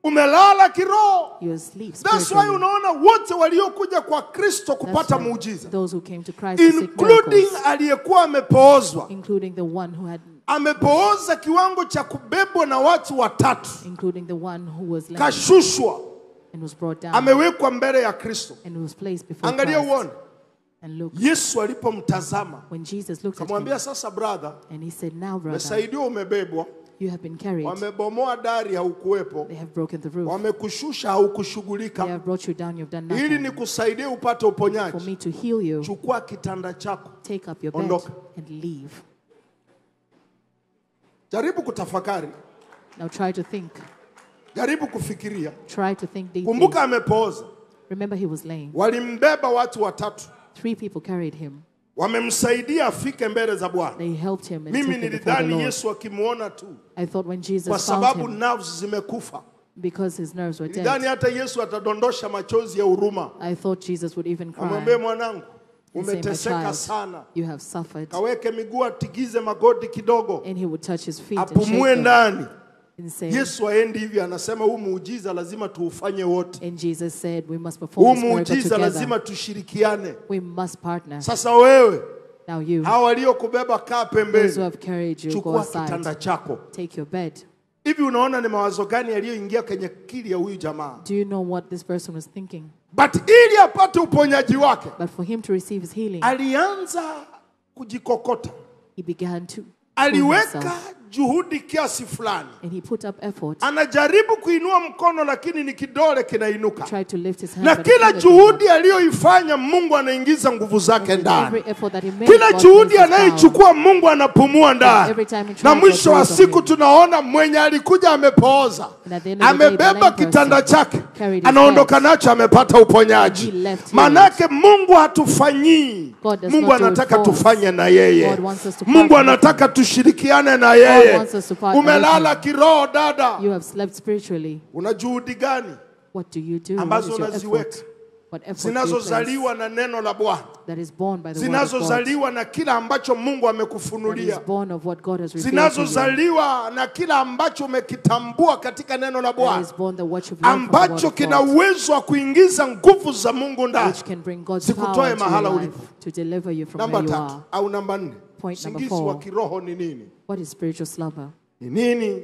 umelala kiroho. You're asleep That's why spiritually. unaona wote waliokuja kwa Kristo That's kupata why muujiza, those who came to Christ to seek including miracles, aliyekuwa amepoozwa, including the one who had, amepooza kiwango cha kubebwa na watu watatu, including the one who was lame kashushwa, and was brought down amewekwa mbele ya Kristo. and was placed before Angalia Christ. uone, And look, Yesu alipomtazama when Jesus looked at akamwambia, him, sasa brother, and he said, now brother, umesaidiwa, umebebwa, you have been carried. wamebomoa dari, haukuwepo, They have broken the roof. wamekushusha, They haukushughulika, have brought you down. You've done ili nothing. nikusaidie upate For uponyaji, me to heal you, chukua kitanda chako, take up your bed ondoka. and leave. Jaribu kutafakari, Now try to think. jaribu kufikiria. Try to think deeply. Kumbuka amepooza, Remember, he was lame. walimbeba watu watatu, 3 people carried him. wamemsaidia afike mbele za Bwana. They helped him and Mimi took him before the nilidhani Lord. Yesu akimuona tu, I thought when kwa Jesus found sababu him, nerves zimekufa, because his nerves were nilidhani dead, hata Yesu atadondosha machozi ya huruma, I thought Jesus would even amwambie cry mwanangu, and say, my umeteseka child, sana, you have suffered. kaweke miguu, atigize magoti kidogo, And he would touch his feet and apumue shake them ndani. and say, Yesu aendi hivi, anasema huu muujiza lazima tuufanye wote, and Jesus said, we must huu perform this miracle muujiza lazima together. tushirikiane. We must partner. Sasa wewe, Now you, hao waliokubeba, kaa those who pembeni, have carried you, go chukua aside. kitanda chako. Take your bed. Hivi unaona ni mawazo gani yaliyoingia kwenye akili ya huyu jamaa? Do you know what this person was thinking? But ili apate uponyaji wake, But for him to receive his healing, alianza kujikokota, he began to pull aliweka himself, juhudi kiasi fulani, and he put up effort, anajaribu kuinua mkono lakini ni kidole kinainuka, tried to lift his hand, na but the kila finger came up. juhudi aliyoifanya Mungu anaingiza nguvu zake With ndani. every effort that he made, Kila God juhudi placed his power. anayoichukua Mungu anapumua ndani, Every time he tried, na God mwisho wa breathed on siku him. tunaona mwenye alikuja amepooza, And at the end of the day, the amebeba lame person kitanda chake, carried his anaondoka bed. nacho, amepata uponyaji. He left Manake Mungu hatufanyii, God does Mungu not do it anataka for us. tufanye na yeye. God wants us to Mungu partner with anataka tushirikiane na yeye. wants us to partner with Umelala him. kiroho dada, You have slept spiritually. una juhudi gani What do you do? What ambazo is your unaziweka, effort? What effort do you place zinazozaliwa na neno la Bwana, that is born by the word of God? zinazozaliwa na kila ambacho Mungu That is amekufunulia, born of what God has revealed to you. zinazozaliwa na kila ambacho umekitambua katika neno la That Bwana, is born that what you've learned from the word ambacho of kina God, uwezo wa kuingiza nguvu za Mungu ndani. which can bring God's Zikutoe power into mahala your life ulipo. to deliver you from Namba where you 3 are. au namba 4, Point number usingizi 4. wa kiroho ni nini? What is spiritual slumber? Ni nini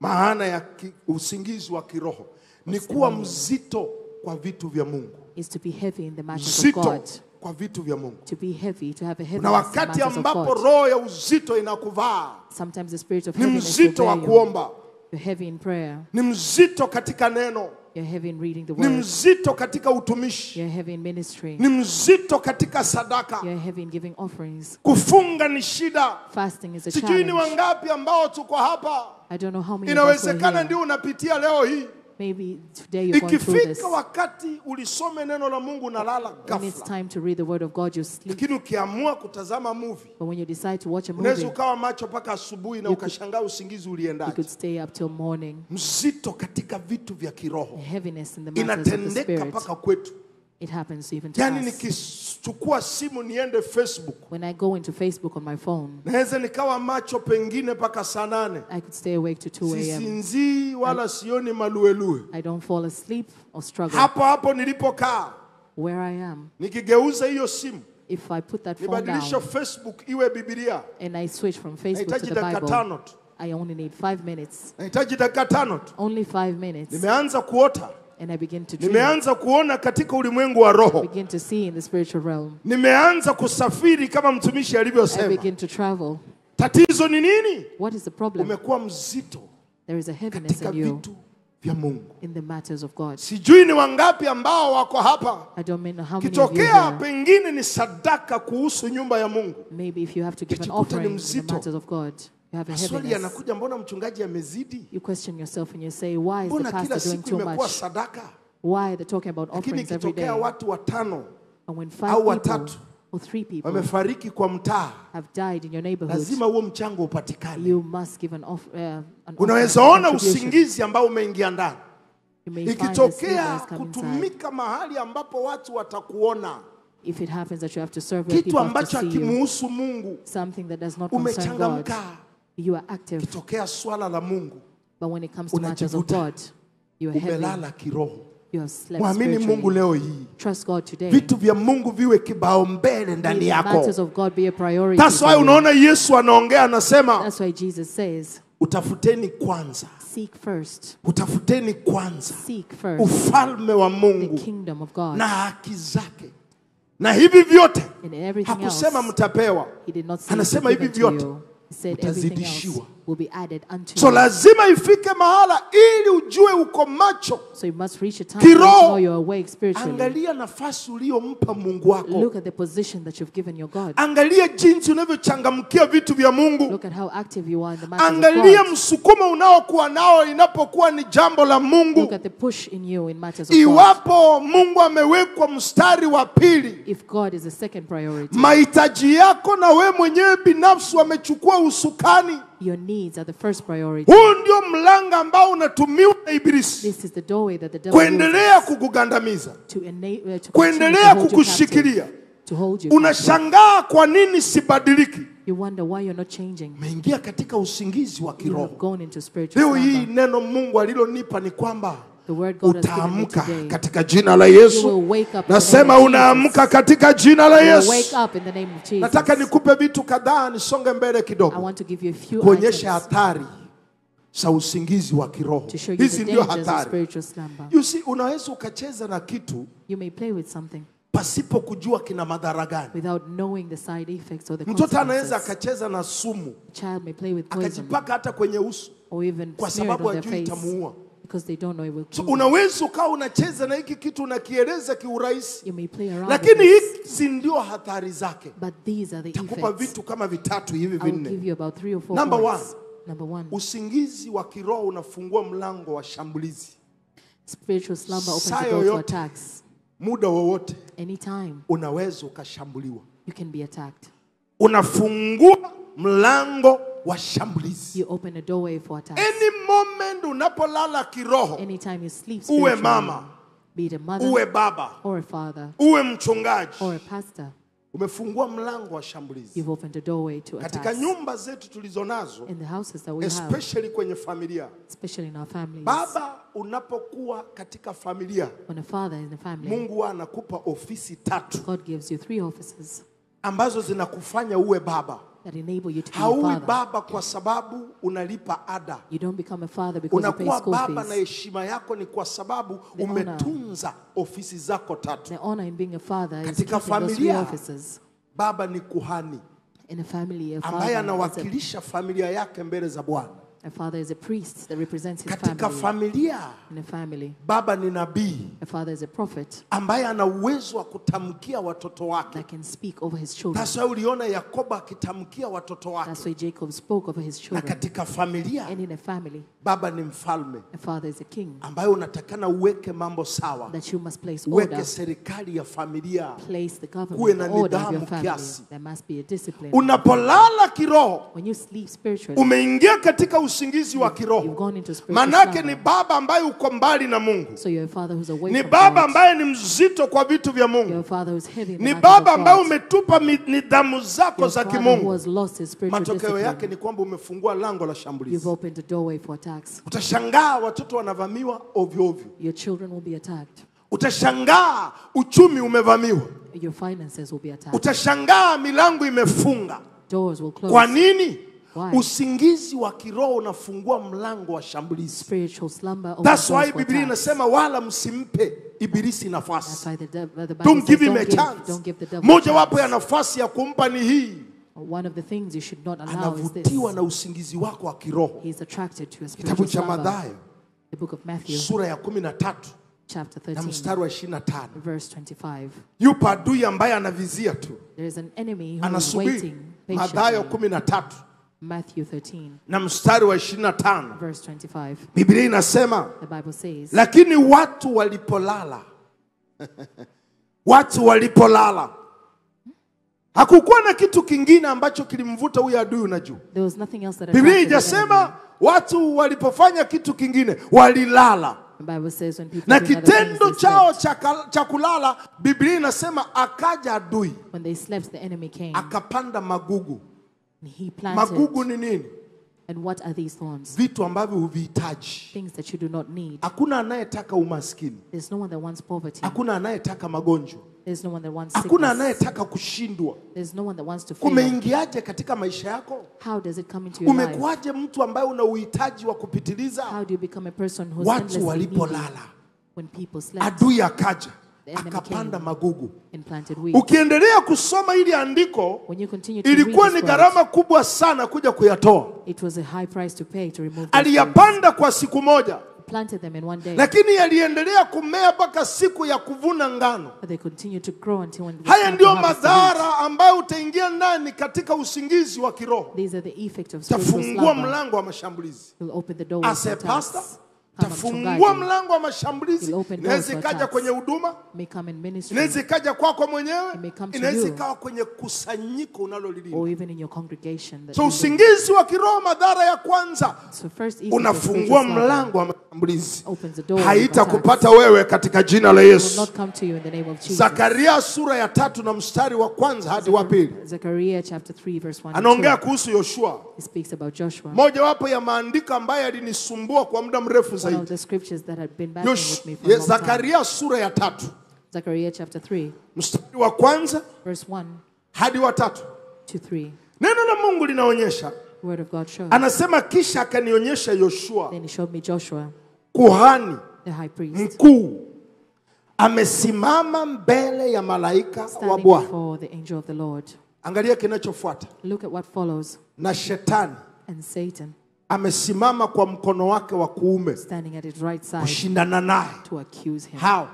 maana ya usingizi wa kiroho? Ni kuwa mzito kwa vitu vya Mungu, Is to be heavy in the matters of mzito God. kwa vitu vya Mungu. To be heavy, to have a Na heaviness in wakati matters of ambapo God. roho ya uzito inakuvaa, Sometimes the spirit of ni heaviness will mzito wa bear you. kuomba, You're heavy in prayer. ni mzito katika neno, You're heavy in reading the ni word. mzito katika utumishi, You're heavy in ministry. ni mzito katika sadaka. You're heavy in giving offerings. Kufunga ni shida. Fasting is a Sijui ni challenge. wangapi ambao tuko hapa, I don't know how many of us were inawezekana here. ndio unapitia leo hii. Maybe today you're going through this. Ikifika wakati ulisome neno la Mungu unalala When it's ghafla, time to read the word of God, you sleep. lakini ukiamua kutazama movie, But when you decide to watch a unaweza movie, ukawa macho mpaka asubuhi na ukashangaa usingizi you uliendaje. could stay up till morning. Mzito katika vitu vya kiroho Heaviness in the matters of the inatendeka spirit. mpaka kwetu. It happens even to Yani us. nikichukua simu niende Facebook, When I go into Facebook on my phone, naweza nikawa macho pengine mpaka saa 8, I could stay awake to 2 a.m. sisinzii wala sioni maluelue. I don't fall asleep or struggle. Hapo hapo nilipokaa, Where I am, nikigeuza hiyo simu if I put that phone nibadilishe down Facebook iwe Biblia, and I switch from Facebook to nahitaji the dakika Bible, 5 tu, I only need 5 minutes. nahitaji dakika 5 tu. Only 5 minutes. Nimeanza kuota, And I begin to dream. nimeanza kuona katika ulimwengu wa roho, Begin to see in the spiritual realm. nimeanza kusafiri kama mtumishi I alivyosema. begin to travel. Tatizo ni nini? What is the problem? Umekuwa mzito There is a heaviness katika in you vitu vya Mungu. in the matters of God. Sijui ni wangapi ambao wako hapa. I don't know how many of you Kitokea here. pengine ni sadaka kuhusu nyumba ya Mungu. Maybe if you have to give an Kijikuta ni offering in the mzito. matters of God, you have a Maswali heaviness. yanakuja, mbona mchungaji amezidi? You question yourself and you say, why is the Mbona kila pastor doing siku too imekuwa much? sadaka? Why they're talking about Lakini offerings every day? kitokea watu watano And when 5 au people watatu or 3 people wamefariki kwa mtaa, have died in your neighborhood, lazima huo mchango upatikane. you must give an Unaweza offering, ona contribution. usingizi ambao umeingia ndani. You may find the sleep Ikitokea that has come inside. kutumika mahali ambapo watu watakuona, If it happens that you have to serve where kitu people have to ambacho see you, hakimuhusu Mungu, something that does not concern God, umechangamka. you are active. Kitokea swala la Mungu, But when it comes to matters of unajivuta. God, you are heavy. umelala kiroho. You have slept Mwamini Mungu spiritually. leo hii. Trust God today. Vitu vya Mungu viwe kibao mbele ndani The yako. matters of God be a priority. That's for why you. unaona Yesu anaongea, anasema That's why Jesus says, utafuteni kwanza, seek first. utafuteni kwanza Seek first ufalme wa the Mungu kingdom of God. na haki zake, na hivi vyote And everything hakusema else, mtapewa, he did not say anasema it will hivi be given to vyote you. He said everything else utazidishiwa. will be added unto So you. lazima ifike mahala ili ujue uko macho. So you must reach a time where you Kiroho. know you're awake spiritually. Angalia nafasi uliyompa Mungu wako. Look at the position that you've given your God. Angalia jinsi unavyochangamkia vitu vya Mungu. Look at how active you are in the matters of Angalia God. msukumo unaokuwa nao inapokuwa ni jambo la Mungu. Look at the push in you in matters of God. Iwapo Mungu amewekwa mstari wa pili, If God is the second priority, mahitaji yako na we mwenyewe binafsi wamechukua usukani, your needs are the first priority. huu ndio mlango ambao unatumiwa na Ibilisi This is the doorway that the devil kuendelea uses kukugandamiza, to continue to kuendelea hold you kukushikilia. captive, to hold you captive. Unashangaa kwa nini sibadiliki. You wonder why you're not changing. Umeingia katika usingizi wa You have kiroho. gone into spiritual Leo hii slumber. neno Mungu alilonipa ni kwamba The word God has given me utaamka today. katika jina la You Yesu. will wake up in the Nasema name of unaamka Jesus. katika jina la You will Yesu. wake up in the name of Jesus. Nataka nikupe vitu kadhaa, nisonge mbele I kidogo, want to give you a few kuonyesha items hatari za usingizi wa kiroho. to show you Hizi the ndio dangers of hatari. spiritual slumber. You see, unaweza ukacheza na kitu You may play with something pasipo kujua kina madhara gani. without knowing the side effects or the Mtoto anaweza consequences. akacheza na sumu A child may play with poison akajipaka hata kwenye uso or even kwa smear it sababu on their hajui face itamuua. because they don't know it will So kill them. unaweza ukawa unacheza na hiki kitu unakieleza kiurahisi, You may play around with lakini this, hizi ndio hatari zake. but these are the Takupa effects. vitu kama vitatu hivi I will vinne. give you about 3 or 4 Number points. Number one, Usingizi wa kiroho unafungua mlango wa shambulizi. spiritual slumber opens Saa the door to yoyote, attacks. muda wowote Anytime unaweza ukashambuliwa. you can be attacked. Unafungua mlango wa shambulizi. You open a doorway for attacks. Any moment unapolala kiroho, Anytime you sleep uwe spiritually, mama, be it a mother uwe baba, or a father uwe mchungaji, or a pastor, umefungua mlango wa shambulizi. you've opened a doorway to Katika attacks. nyumba zetu tulizonazo, In the houses that we have, especially kwenye familia. especially in our families. Baba, unapokuwa katika familia, When a father is in a family, Mungu anakupa ofisi tatu God gives you 3 offices ambazo zinakufanya uwe baba. that enable you to be a Haui father. baba kwa sababu unalipa ada. You don't become a father because you pay Unakuwa school baba na fees. heshima yako ni kwa sababu The honor. umetunza ofisi zako tatu. The honor in being a father is Katika keeping those 3 familia, offices. Baba ni kuhani In a family, a ambaye father, anawakilisha familia yake mbele za Bwana. a father is a priest that represents his Katika family. familia, In a family, baba ni nabii a father is a prophet ambaye ana uwezo wa kutamkia watoto wake. that can speak over his children. Sasa uliona Yakobo akitamkia watoto That's wake. why Jacob spoke over his Na children. katika familia, And in a family, baba ni mfalme a father is a king ambaye unatakana uweke mambo sawa, that you must place order, uweke serikali ya familia. place the Kuwe government, na the order of your nidhamu family. kiasi. There must be a discipline. Unapolala kiroho, When you sleep spiritually, umeingia katika usingizi wa you've kiroho. gone into spiritual Manake ni slumber. baba ambaye uko mbali na Mungu. So you're a father who's away Ni from baba God. ambaye ni mzito kwa vitu vya You're a Mungu. father who's heavy in the Ni matters baba of ambaye God. umetupa nidhamu zako You're a za father who kimungu. has lost his spiritual Matokeo yake discipline. ni kwamba umefungua lango la You've shambulizi. opened a doorway for attacks. Utashangaa watoto wanavamiwa ovyo ovyo. Your children will be attacked. Utashangaa uchumi umevamiwa. Your finances will be attacked. Utashangaa milango imefunga. Doors will close. Kwa nini? Why? Usingizi wa kiroho unafungua mlango wa shambulizi. Spiritual slumber opens That's doors why for Biblia attacks. inasema wala msimpe ibilisi That's nafasi. why the Bible Don't says give him a don't chance. give the devil Moja a wapo ya chance. nafasi ya kumpa ni hii. One of the things you should not allow is this. Anavutiwa na usingizi wako wa kiroho. He's attracted to a Kitabu spiritual cha slumber. Mathayo The book of Matthew, sura ya 13 chapter na 13, mstari wa 25. verse 25. Yupo adui ambaye anavizia tu, There is an enemy who is anasubiri. waiting Mathayo patiently. 13 Matthew 13, na mstari wa 25. verse 25. Biblia inasema, The Bible says, lakini watu walipolala watu walipolala, hakukuwa na kitu kingine ambacho kilimvuta huyu adui. Unajua, there was nothing else that Biblia attracted the enemy. haijasema watu walipofanya kitu kingine walilala, The Bible says when people na do other things, kitendo they chao slept. cha kulala, Biblia inasema akaja adui When they slept, the enemy came akapanda magugu. and he planted. Magugu ni nini? And what are these thorns? Vitu ambavyo huvihitaji. Things that you do not need. Hakuna anayetaka umaskini, There's no one that wants poverty. hakuna anayetaka magonjwa, There's no one that wants hakuna sickness. anayetaka kushindwa. There's no one that wants to fail. Kumeingiaje katika maisha yako? How does it come into your life? Umekuwaje mtu ambaye una uhitaji wa kupitiliza? How do you become a person who's Watu endlessly needy? walipolala, When people slept adui akaja The enemy akapanda came. magugu. and planted weeds. Ukiendelea kusoma hili andiko, When you continue to read ilikuwa this ni word, gharama kubwa sana kuja kuyatoa. it was a high price to pay to remove those weeds. Aliyapanda kwa siku moja, Planted them in one day, lakini yaliendelea kumea mpaka siku ya kuvuna ngano. but they continued to grow until when it was Haya time ndio to harvest the wheat. madhara ambayo utaingia ndani katika usingizi wa kiroho. These are the effect of spiritual Tafungua slumber. mlango wa mashambulizi. You'll open the door As a for pastor, attacks. Kama tafungua mchungaji, mlango wa mashambulizi. You'll open doors Inaweza for ikaja attacks. kwenye huduma, may come in ministry, inaweza ikaja kwako mwenyewe, It may come to inaweza you. ikawa kwenye kusanyiko unalolilinda. or even in your congregation. That So you usingizi wa kiroho, madhara ya kwanza, live. So first effect of unafungua spiritual slumber mlango wa mashambulizi. opens the door of Haitakupata wewe katika jina la attacks. It Yesu. will not come to you in the name of Jesus. Zakaria sura ya 3 na mstari wa kwanza hadi wa pili. Zechariah chapter 3 verse 1 and Anaongea 2. kuhusu Yoshua. He speaks about Joshua. Moja wapo ya maandiko ambayo yalinisumbua kwa muda mrefu One of zaidi. the scriptures that had been battling with me for a long time. Zakaria sura ya 3 Zechariah chapter 3 mstari wa kwanza verse 1 hadi wa 3. to 3. Neno la Mungu linaonyesha, The word of God shows. anasema kisha akanionyesha Yoshua Then he showed me Joshua, kuhani the high priest, mkuu amesimama mbele ya malaika wa standing Bwana. before the angel of the Lord. Angalia kinachofuata. Look at what follows. Na shetani And Satan amesimama kwa mkono wake wa kuume standing at his right side kushindana naye. to accuse him. Hao,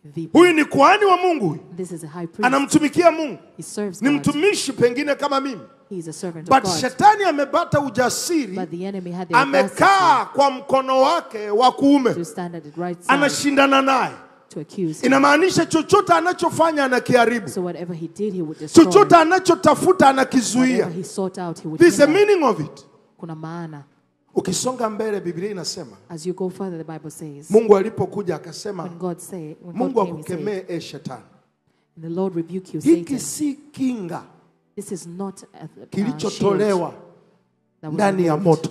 Vipi. huyu ni kuhani wa Mungu, huyu This is a high priest. anamtumikia Mungu, He serves ni God. mtumishi pengine kama mimi, He is a servant but of God. shetani amepata ujasiri, But the enemy had the audacity amekaa kwa mkono wake wa kuume, to stand at his right side anashindana naye. to accuse him. Inamaanisha chochote anachofanya anakiharibu, So whatever he did, he would destroy. chochote anachotafuta Whatever anakizuia. he sought out, he would This is the hinder. meaning of it. Kuna maana. Ukisonga mbele, Biblia inasema As you go further, the Bible says, Mungu alipokuja akasema, when God Mungu came, he said, akukemee shetani, the Lord rebuke you, hiki Satan. si kinga This is not a shield kilichotolewa that was ndani ya removed. moto.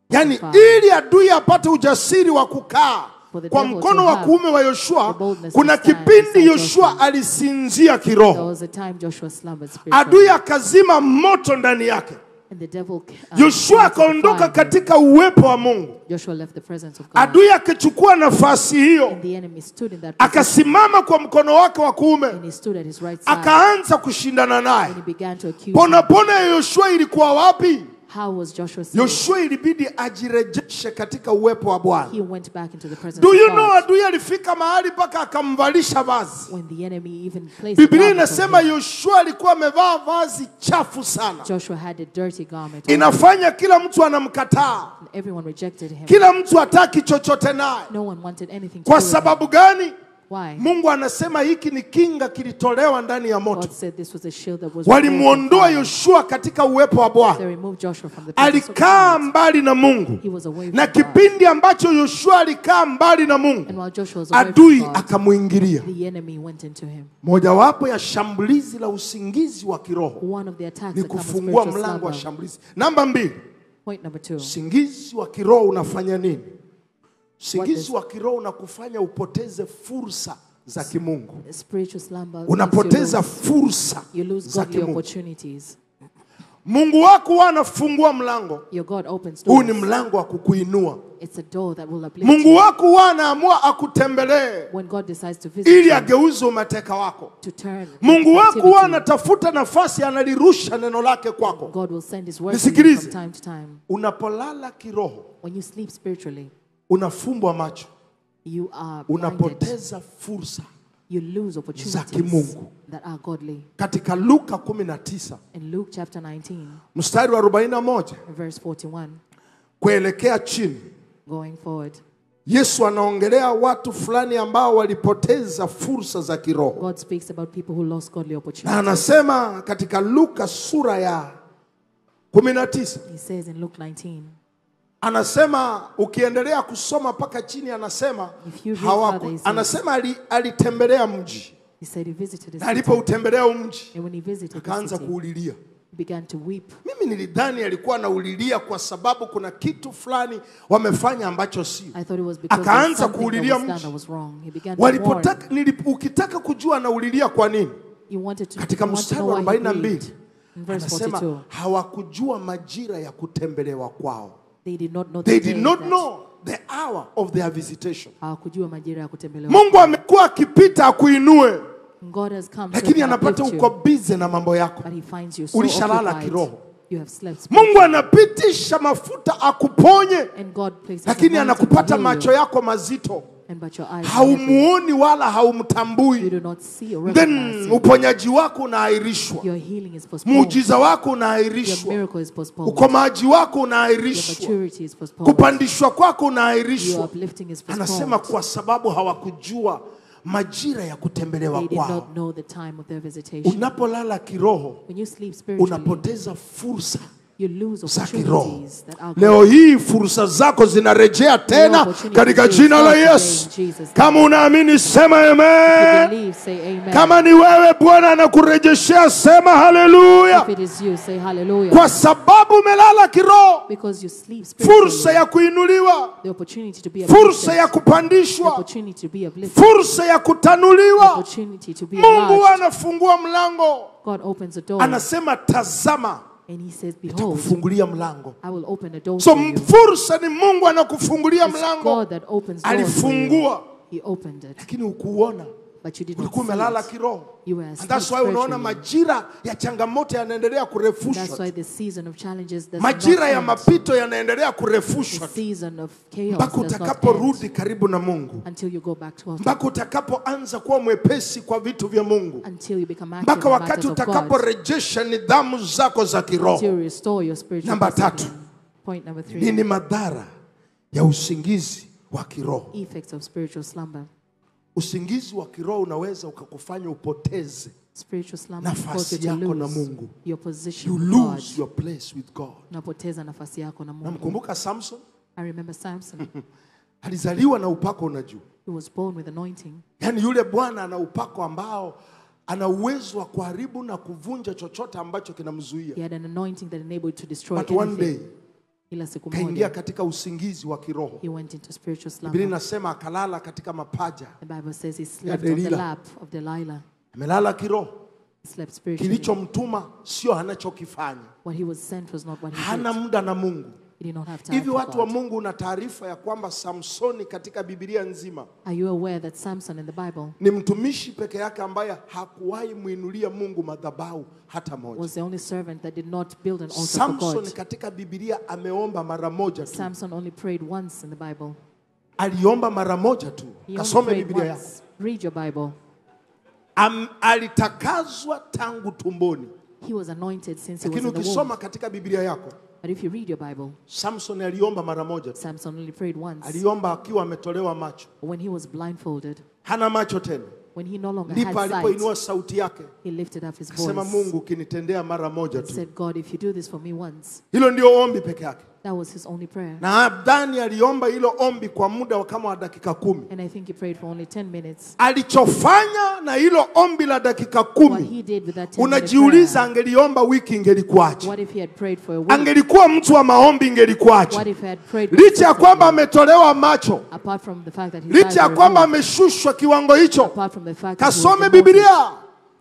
Yani Fire. ili adui apate ujasiri wa kukaa For the kwa devil mkono to wa have kuume wa the Yoshua, boldness to kuna stand kipindi beside Yoshua Joshua. alisinzia There kiroho, was a time Joshua slumbered adui spiritually. akazima moto ndani yake. And the devil Yoshua lighted the akaondoka fire. katika uwepo wa Mungu. Joshua left the presence of God. Adui akichukua nafasi hiyo, And the enemy stood in that position. akasimama kwa mkono wake wa kuume, And he stood at his right side. akaanza kushindana naye. And he began to accuse Pona him. pona ya Yoshua ilikuwa wapi? How was Joshua saved? Yoshua ilibidi ajirejeshe katika uwepo wa Bwana. He went back into the presence Do of you God. know adui alifika mahali mpaka akamvalisha vazi. When the enemy even placed Biblia a garment on inasema him, Yoshua alikuwa amevaa vazi chafu sana, Joshua had a dirty garment on. inafanya kila mtu anamkataa, And everyone rejected him. kila mtu hataki chochote naye. No one wanted anything to Kwa do with sababu him. gani? Why? Mungu anasema hiki ni kinga kilitolewa ndani ya moto. God said this was a shield that was Walimuondoa removed from Yoshua katika uwepo wa fire. Bwana, They removed Joshua from the presence of alikaa God. mbali na Mungu, He was away na from God. kipindi ambacho Yoshua alikaa mbali na Mungu, And while Joshua was away adui from God, akamuingilia. the enemy went into him. Mojawapo ya shambulizi la usingizi wa kiroho One of the attacks ni that come with kufungua spiritual mlango wa slumber. shambulizi. Namba 2, Point number 2. usingizi wa kiroho unafanya nini? Usingizi is- wa kiroho unakufanya upoteze fursa za kimungu, Spiritual slumber makes unapoteza fursa you lose za godly kimungu. opportunities. Mungu wako huwa anafungua mlango, Your God opens huu ni doors. mlango wa kukuinua. It's a door that will uplift Mungu you. wako huwa anaamua akutembelee When God decides to visit ili you, ageuze umateka wako. to turn Mungu wako huwa captivity, anatafuta nafasi, analirusha neno lake kwako. God will send his word to you Nisikilize. from time to time. Unapolala kiroho, When you sleep spiritually, unafumbwa macho, you are blinded. unapoteza fursa You lose za opportunities kimungu. that are godly. Katika Luka 19 In Luke chapter 19, mstari wa 41 verse 41, kuelekea chini, going forward, Yesu anaongelea watu fulani ambao walipoteza fursa za kiroho. God speaks about people who lost godly Na opportunities. anasema katika Luka sura ya 19, He says in Luke 19, anasema ukiendelea kusoma paka chini, anasema If you read further, he says- anasema alitembelea mji, he said he visited na a city. alipoutembelea mji And when he visited the akaanza city, kuulilia. he began to weep. Mimi nilidhani alikuwa anaulilia kwa sababu kuna kitu fulani wamefanya ambacho sio. I thought it was because Akaanza there's something kuulilia that was done mji. that was wrong. He began to mourn. Ukitaka kujua anaulilia kwa nini, He wanted to, katika he wanted to mstari know wa why he 42 grieved. In verse anasema 42, hawakujua majira ya kutembelewa kwao. they did not know They the did day not that- know the hour of their visitation. hawakujua majira ya kutembelewa. Mungu amekuwa akipita akuinue, God has come so lakini he can anapata uplift uko you, busy na mambo yako. but he finds you so Ulishalala occupied. kiroho. You have slept Mungu spiritually. anapitisha mafuta akuponye, And God places lakini anointing anakupata on macho you, yako mazito, and but your eyes are heavy. haumuoni wala You haumtambui. do not see or Then recognize him. uponyaji wako unaahirishwa, Your healing is postponed. muujiza wako Your unaahirishwa, miracle is postponed. ukomaji wako Your unaahirishwa, maturity is postponed. kupandishwa kwako Your unaahirishwa. uplifting is Anasema postponed. kwa sababu hawakujua majira ya kutembelewa They did kwao. not know the time of their visitation. Unapolala kiroho, When you sleep spiritually, unapoteza fursa you lose za kiroho. opportunities that are Leo hii fursa zako zinarejea tena katika jina la Yesu. Kama unaamini sema If you amen. believe, say amen. Kama ni wewe Bwana anakurejeshea sema haleluya. If it is you, say hallelujah. Kwa sababu umelala kiroho, Because you sleep spiritually, fursa ya kuinuliwa, the opportunity to be fursa ya uplifted, the kupandishwa, opportunity to be uplifted, fursa ya the kutanuliwa. opportunity to be Mungu enlarged. anafungua mlango, God opens the door anasema tazama, and he says, behold, kufungulia mlango. I will open a door So for you. fursa ni Mungu anakufungulia It's mlango. God that opens doors for you. Alifungua, He opened it, lakini ukuona, but you did not ulikuwa see umelala it. kiroho. You were And asleep that's why unaona spiritually. majira ya changamoto yanaendelea That's kurefushwa. why the season of challenges does Majira ya not end. mapito yanaendelea The kurefushwa season of chaos mpaka does not end utakaporudi karibu na Mungu, until you go back to God, mpaka utakapoanza kuwa mwepesi kwa vitu vya Mungu, until you become active mpaka in wakati matters of God, utakaporejesha nidhamu zako za until kiroho. you restore your spiritual Namba tatu. discipline. Point number 3, Nini madhara ya usingizi wa kiroho? effects of spiritual slumber. Usingizi wa kiroho unaweza ukakufanya upoteze, Spiritual slumber nafasi causes you to yako na lose Mungu. your position you with God. lose your place with God. Unapoteza nafasi yako na Mungu. Namkumbuka Samson, I remember Samson. alizaliwa na upako, unajua. He was born with anointing. Yaani yule bwana ana upako ambao ana uwezo wa kuharibu na kuvunja chochote ambacho kinamzuia. He had an anointing that enabled to destroy But one anything. day Ila siku kaingia moja, katika usingizi wa kiroho. he went into spiritual Biblia slumber. inasema akalala katika mapaja. The Bible says he slept on the Delila. lap of Delilah. Amelala kiroho. He slept spiritually. Kilichomtuma sio anachokifanya. What he was sent was not what he Hana did. muda na Mungu. He did not have time Hivi for watu wa God. Mungu, una taarifa ya kwamba Samsoni katika Biblia nzima Are you aware that Samson in the Bible ni mtumishi peke yake ambaye hakuwahi muinulia Mungu madhabahu hata moja. was the only servant that did not build an altar for Samson God? katika Biblia ameomba mara moja tu. Samson only prayed once in the Bible. Aliomba mara moja tu. He only Kasome prayed Biblia yako. once. Read your Bible. Alitakazwa tangu tumboni. He was anointed since he was Lakini in the womb. ukisoma katika Biblia yako, But if you read your Bible, Samson aliomba mara moja tu. Samson only prayed once. Aliomba akiwa ametolewa macho. When he was blindfolded, Hana macho tena. when he no longer Ndipo had sight, alipoinua sauti yake. he lifted up his Akasema, voice Mungu ukinitendea mara moja and tu. said, God, if you do this for me once, Hilo ndio ombi peke yake. that was his only prayer. Na Abdani aliomba hilo ombi kwa muda wa kama wa dakika 10. And I think he prayed for only 10 minutes. Alichofanya na hilo ombi la dakika What 10, he did with that 10-minute unajiuliza prayer, angeliomba wiki ingelikuaje? what if he had prayed for a week? Angelikuwa mtu wa maombi What ingelikuwaje? if he had prayed Licha ya kwamba consistently? ametolewa macho, Apart from the fact that his licha eyes ya were kwamba removed, ameshushwa kiwango hicho, apart from the fact that he was kasome demoted, Biblia.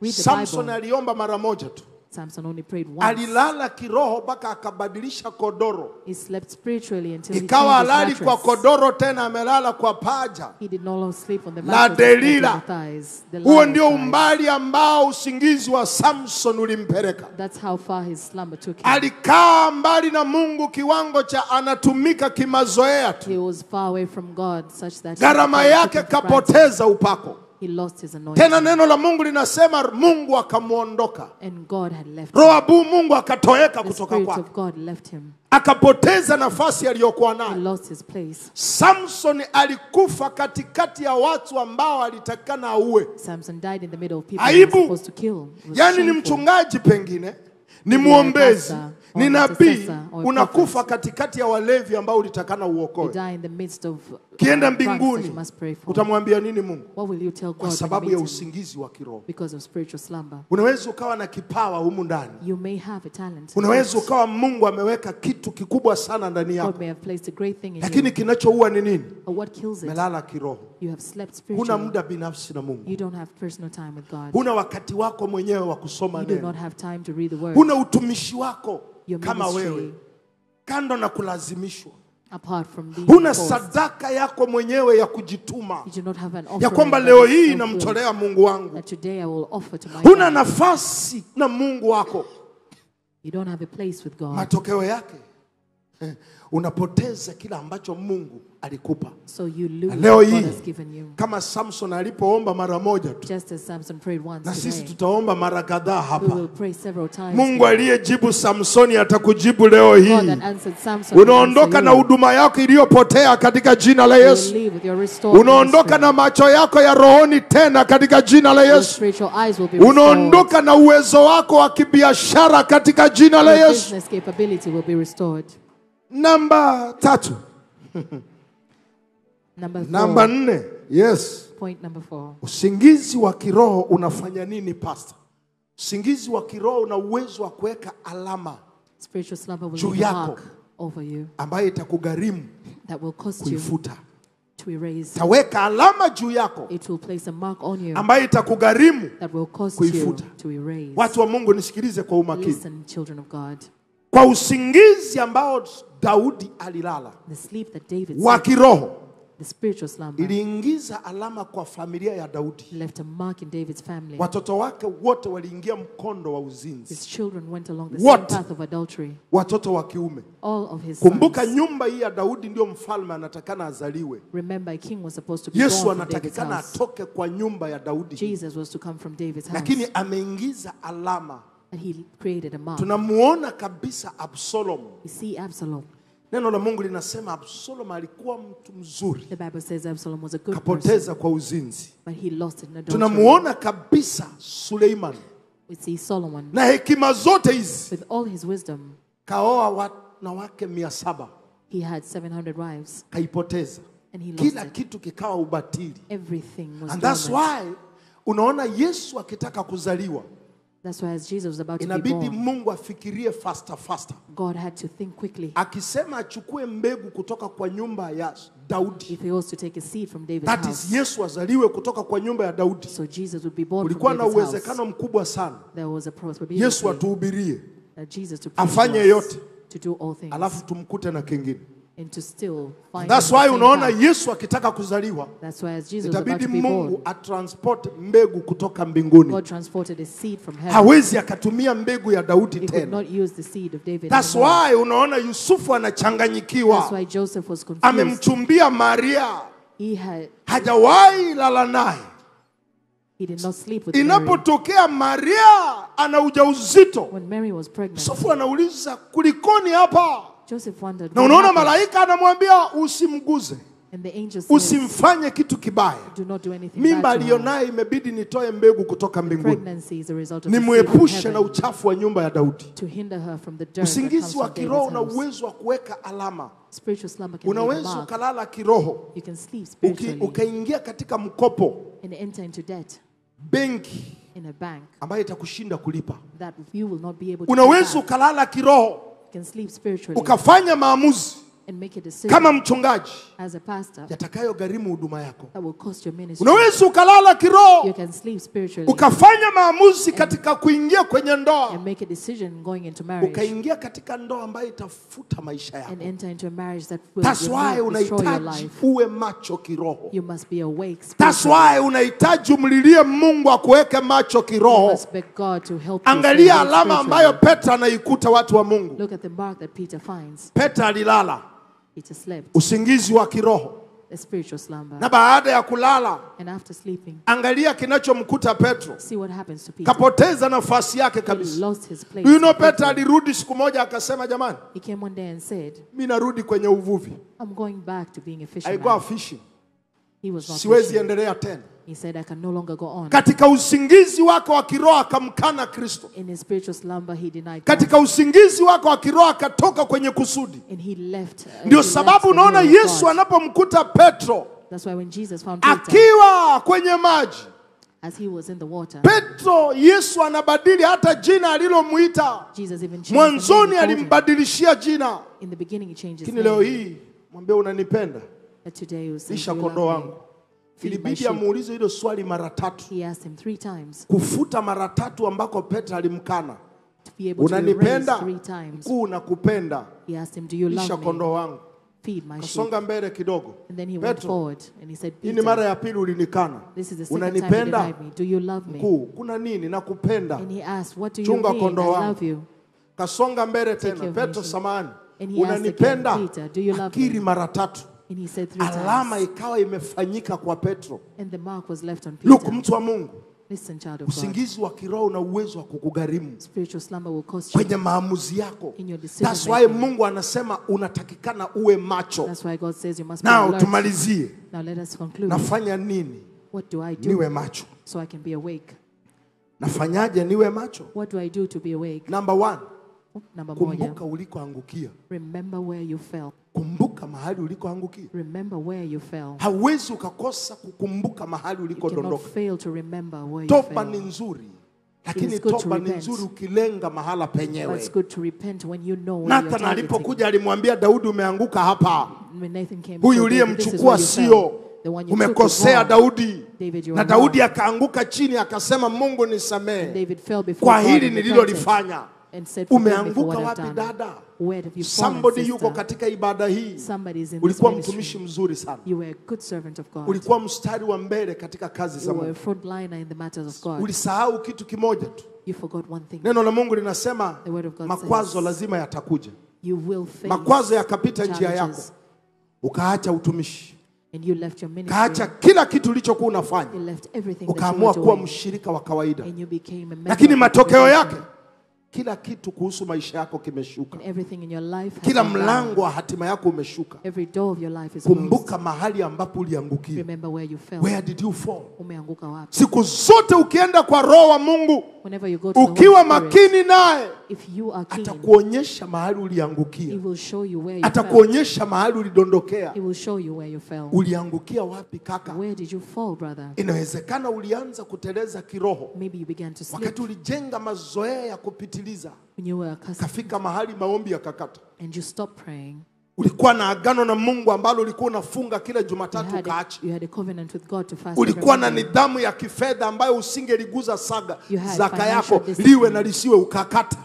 read the Samson Bible. aliomba mara moja tu. Samson only prayed once. Alilala kiroho mpaka akabadilisha kodoro. He slept spiritually until he Ikawa changed his halali kwa mattress. kodoro tena, amelala kwa paja He did no longer sleep on the la mattress, but on Delila. the thighs, the Huo lion's ndio thighs. umbali ambao usingizi wa Samson ulimpeleka. That's how far his slumber took him. Alikaa mbali na Mungu kiwango cha anatumika kimazoea tu. He was far away from God such that Gharama he yake took him for granted. kapoteza upako. He lost his anointing. Tena neno la Mungu linasema Mungu akamuondoka. And God had left him. Roho abu Mungu akatoweka The kutoka Spirit kwake. of God left him. Akapoteza nafasi aliyokuwa He nayo. lost his place. Samson alikufa katikati ya watu ambao alitakana auwe. Samson died in the middle of people he was Aibu. supposed to kill. It was Yaani ni shameful. mchungaji pengine, ni Maybe muombezi, a pastor or ni an nabii, intercessor or a unakufa prophet. katikati ya walevi ambao ulitakana You uokoe. die in the midst of Kienda drunks that mbinguni, you must pray for. utamwambia nini Mungu? What will you tell God Kwa when sababu you ya meet him? usingizi wa kiroho. Because of spiritual slumber. Unaweza ukawa na kipawa humu ndani. You may have a talent. Unaweza ukawa Mungu ameweka kitu kikubwa sana ndani God yako. may have placed a great thing in Lakini you. kinachoua ni nini? But what kills it? Melala kiroho. You have slept Huna spiritually. muda binafsi na Mungu. You don't have personal time with God. Huna wakati wako mwenyewe wa kusoma You do neno. not have time to read the word. Huna utumishi wako Your kama ministry, wewe, kando na kulazimishwa. apart from being Huna forced. sadaka yako mwenyewe ya kujituma, You do not have an ya offering kwamba that leo is hii fulfilled, namtolea Mungu wangu. that today I will offer to my Huna God. nafasi na Mungu wako. You don't have a place with God. Matokeo yake unapoteza kila ambacho Mungu alikupa. So you lose Leo what hii, God has given you. kama Samson alipoomba mara moja tu, Just as Samson prayed once na sisi today, tutaomba mara kadhaa we hapa. will pray several times. Mungu aliyejibu Samsoni atakujibu leo God hii. that answered Samson will Unaondoka answer na you. huduma yako iliyopotea katika jina la You will Yesu. leave with your restored Unaondoka ministry. na macho yako ya rohoni tena katika jina la Your Yesu. spiritual eyes will be restored. Unaondoka na uwezo wako wa kibiashara katika jina la Your Yesu. business capability will be restored. Namba 3. Number 4. Namba 4. Yes. Point number 4. Usingizi wa kiroho unafanya nini pastor? Usingizi wa kiroho una uwezo wa kuweka alama Spiritual slumber will juu leave a yako, mark over you ambayo itakugharimu that will cost you kuifuta. to erase. Taweka alama juu yako It will place a mark on you ambayo itakugharimu that will cost you kuifuta. to erase. Watu wa Mungu nisikilize kwa umakini. Listen, children of God. Kwa usingizi ambao Daudi alilala The sleep that David wa slept, kiroho, the spiritual slumber, iliingiza alama kwa familia ya Daudi. left a mark in David's family. Watoto wake wote waliingia mkondo wa uzinzi, His children went along the same What? path of adultery. watoto wa kiume. All of his Kumbuka sons. nyumba hii ya Daudi ndio mfalme anatakana azaliwe. Remember, a king was supposed to be Yesu born from David's anatakikana house. atoke kwa nyumba ya Daudi, Jesus was to come from David's house. lakini ameingiza alama. And he created a mark. Tunamuona kabisa Absalom. You see Absalom. Neno la Mungu linasema Absalom alikuwa mtu mzuri, The Bible says Absalom was a good person, kapoteza kwa uzinzi. but he lost it in adultery. Tunamuona kabisa Suleiman We see Solomon, na hekima zote hizi, with all his wisdom, kaoa wanawake 700, he had 700 wives, kaipoteza. and he lost Kila it. kitu kikawa ubatili. Everything was And that's dormant. why unaona Yesu akitaka kuzaliwa, That's why as Jesus was about to be inabidi born, Mungu afikirie faster. God had to think quickly. Akisema achukue mbegu kutoka kwa nyumba ya Daudi, If he was to take a seed from David's that is house, Yesu azaliwe kutoka kwa nyumba ya Daudi. so Jesus would be born Kulikuwa from na David's uwezekano house. mkubwa sana There was a possibility Yesu atuhubirie, that Jesus to preach afanye to us, yote, to do all things, alafu tumkute na kingine. and to still find That's him at why the same unaona time. Yesu akitaka kuzaliwa, That's why as Jesus was about itabidi to be Mungu born, atransport mbegu kutoka mbinguni. God transported a seed from heaven. Hawezi akatumia mbegu ya Daudi He could tena. not use the seed of David That's anymore. why unaona Yusufu That's anachanganyikiwa, why Joseph was confused. amemchumbia Maria, hajawahi lala naye. He did not sleep with Mary. Inapotokea Maria ana ujauzito, When Mary was pregnant, Yusufu anauliza kulikoni hapa, Joseph wondered, na what unaona happened? malaika anamwambia usimguze, And the angel said, usimfanye kitu kibaya. do not do anything Mimba bad to her. aliyonaye imebidi nitoe mbegu kutoka mbinguni, Pregnancy is a result of the seed from nimwepushe na heaven, uchafu wa nyumba ya Daudi. to hinder her from the dirt that comes Usingizi wa from kiroho David's una house. uwezo wa kuweka alama. Spiritual slumber can leave a Unaweza mark. ukalala kiroho, You can sleep spiritually ukaingia katika mkopo and enter into debt benki in a bank ambayo itakushinda kulipa. that you will not be able to pay Unaweza back. ukalala kiroho, You can sleep spiritually ukafanya maamuzi and make a decision kama mchungaji as a pastor yatakayogharimu huduma yako. that will cost your ministry. Unaweza ukalala kiroho, You can sleep spiritually ukafanya maamuzi katika kuingia kwenye ndoa, and make a decision going into marriage ukaingia katika ndoa ambayo itafuta maisha yako. and enter into a marriage that will That's why destroy your unahitaji life. uwe macho kiroho. You must be awake That's spiritually. why unahitaji umlilie Mungu akuweke macho You kiroho. must beg God to help you Angalia stay awake alama ambayo spiritually. Petro anaikuta watu wa Mungu. Look at the mark that Peter finds. Petro alilala Peter slept, usingizi wa kiroho, a spiritual slumber. na baada ya kulala, And after sleeping, angalia kinachomkuta Petro. see what happens to Peter. Kapoteza nafasi yake He kabisa. lost his place. Do you know Petro completely. alirudi siku moja akasema, jamani, He came one day and said, mimi narudi kwenye uvuvi. I'm going back to being a I fisherman. go fishing. He was not Siwezi fishing. endelea tena. He said, I can no longer go on. Katika usingizi wake wa kiroho akamkana Kristo. In his spiritual slumber, he denied God. Katika usingizi wake wa kiroho akatoka kwenye kusudi. And he left. Ndio he left sababu the unaona will of Yesu God. anapomkuta Petro That's why when Jesus found Peter, akiwa kwenye maji, as he was in the water, Petro, Yesu anabadili hata jina alilomuita. Jesus even changed the Mwanzoni name he called him. alimbadilishia jina. In the beginning, he changed his Lakini leo name. hii mwambie unanipenda, But today, he said, lisha "You kondoo love me." wangu. Feed my Ilibidi sheep. amuulize hilo swali mara tatu, He asked him 3 times kufuta mara tatu ambako Petro alimkana. to be able to erase Unanipenda? 3 times. Mkuu, nakupenda. He asked him, do you Lisha love me? kondoo wangu. Feed my sheep. Kasonga mbele kidogo. And then he went Petro, forward and he said, hii ni mara Peter, ya pili ulinikana. this is the second time you Unanipenda? denied me. Do you love me? Mkuu, kuna nini? Nakupenda. And he asked, what do you Chunga mean? kondoo I wangu. love you. Kasonga mbele Take tena. care of Petro, me. samahani. And he asked Unanipenda? again, Peter, do you love Akiri me? mara tatu. And he said 3 Alama times. ikawa imefanyika kwa Petro. And the mark was left on Look, Peter. mtu wa Mungu, Listen, child of God. usingizi wa kiroho una uwezo wa kukugharimu Spiritual slumber will cost you. kwenye maamuzi yako. In your decision That's why making. Mungu anasema unatakikana uwe macho. That's why God says you must be Now alert. tumalizie. Now let us conclude. Nafanya nini What do I do niwe macho? so I can be awake? Nafanyaje niwe macho? What do I do to be awake? Number 1, Number 1, kumbuka ulikoangukia. remember where you fell. Kumbuka mahali ulikoangukia. Remember where you fell. Hauwezi ukakosa kukumbuka mahali You cannot ulikodondoka. fail to remember where you Toba ni fell. nzuri, lakini It is good to toba ni repent. nzuri ukilenga mahala But penyewe. it's good to repent when you know where you're Nathan targeting. alipokuja alimwambia Daudi, umeanguka hapa. When Nathan came, Huyu told David, this is uliyemchukua where you sio, fell. The one you took is umekosea wrong. Daudi. David, you Na are Daudi wrong. akaanguka chini akasema, Mungu And nisamehe David fell before kwa God hili and repented nililolifanya. and said, "Forgive me for Umeanguka what I've wapi done." dada? Where have you fallen, Somebody yuko sister? katika ibada hii. Somebody's in this Ulikuwa ministry. mtumishi mzuri sana. You were a good servant of God. Ulikuwa mstari wa mbele katika kazi za You were a Mungu. frontliner in the matters of God. Ulisahau kitu kimoja tu. You forgot one thing. Neno la Mungu linasema The word of God makwazo says, lazima yatakuja. You will face Makwazo yakapita njia yako, challenges. ukaacha utumishi, And you left your ministry. ukaacha kila kitu ulichokuwa You unafanya, left everything that you ukaamua were kuwa doing. mshirika wa kawaida, And you became a member lakini of the matokeo congregation. yake kila kitu kuhusu maisha yako kimeshuka. And everything in your life has Kila gone down. mlango wa hatima yako umeshuka. Every door of your life is closed. Kumbuka mahali ambapo uliangukia. Remember where you fell. Where did you fall? Umeanguka wapi? Siku zote ukienda kwa Roho wa Mungu, Whenever you go to the ukiwa Holy Spirit, makini naye, if you are keen, atakuonyesha mahali He uliangukia, will show you where you fell. atakuonyesha mahali ulidondokea. He will show you where you fell. Uliangukia wapi kaka? Where did you fall, brother? Inawezekana ulianza kuteleza kiroho Maybe you began to slip wakati ulijenga mazoea ya kupitiliza, when you were accustomed kafika mahali maombi yakakata. and you stopped praying. Ulikuwa na agano na Mungu ambalo ulikuwa unafunga kila Jumatatu ukaacha. You had a covenant with God to fast. Ulikuwa every na Monday. nidhamu ya kifedha ambayo usingeliguza You had zaka financial yako discipline. liwe na lisiwe, ukakata.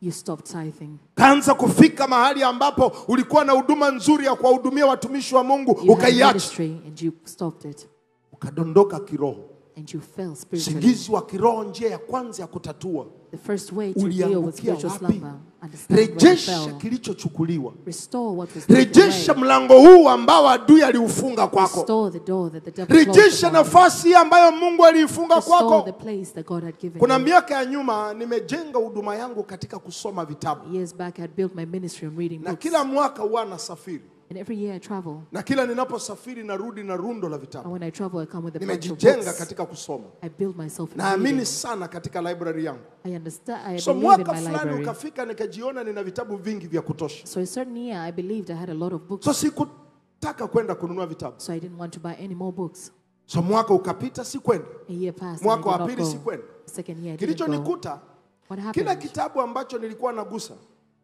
You stopped tithing. Kaanza kufika mahali ambapo ulikuwa na huduma nzuri ya kuwahudumia watumishi wa Mungu, You had ukaiacha, ministry and you stopped it. ukadondoka kiroho. And you fell spiritually. Usingizi wa kiroho, njia ya kwanza ya kutatua, The first way to deal with uliangukia spiritual wapi? slumber, understand where you Rejesha fell. kilichochukuliwa. Restore what was taken Rejesha away. mlango huu ambao adui aliufunga kwako. Restore the door that the devil closed Rejesha upon you. nafasi hii ambayo Mungu aliifunga Restore kwako. the place that God had given Kuna you. miaka ya nyuma nimejenga huduma yangu katika kusoma vitabu, Years back, I had built my ministry on reading na books. kila mwaka huwa nasafiri, And every year I travel. na kila ninaposafiri narudi na rundo la And vitabu. when I travel, I come with a bunch of Nimejijenga books. katika kusoma. I build myself in Naamini reading. sana katika library yangu. I understand. I So believe in mwaka my fulani library. ukafika nikajiona nina vitabu vingi vya kutosha. So a certain year, I believed I had a lot of books. So sikutaka kwenda kununua vitabu. So I didn't want to buy any more books. So mwaka ukapita, sikwenda. A year passed. Mwaka and I wa did pili not go. sikwenda. Second year, I didn't go. Kilichonikuta, What kila happened? kitabu ambacho nilikuwa nagusa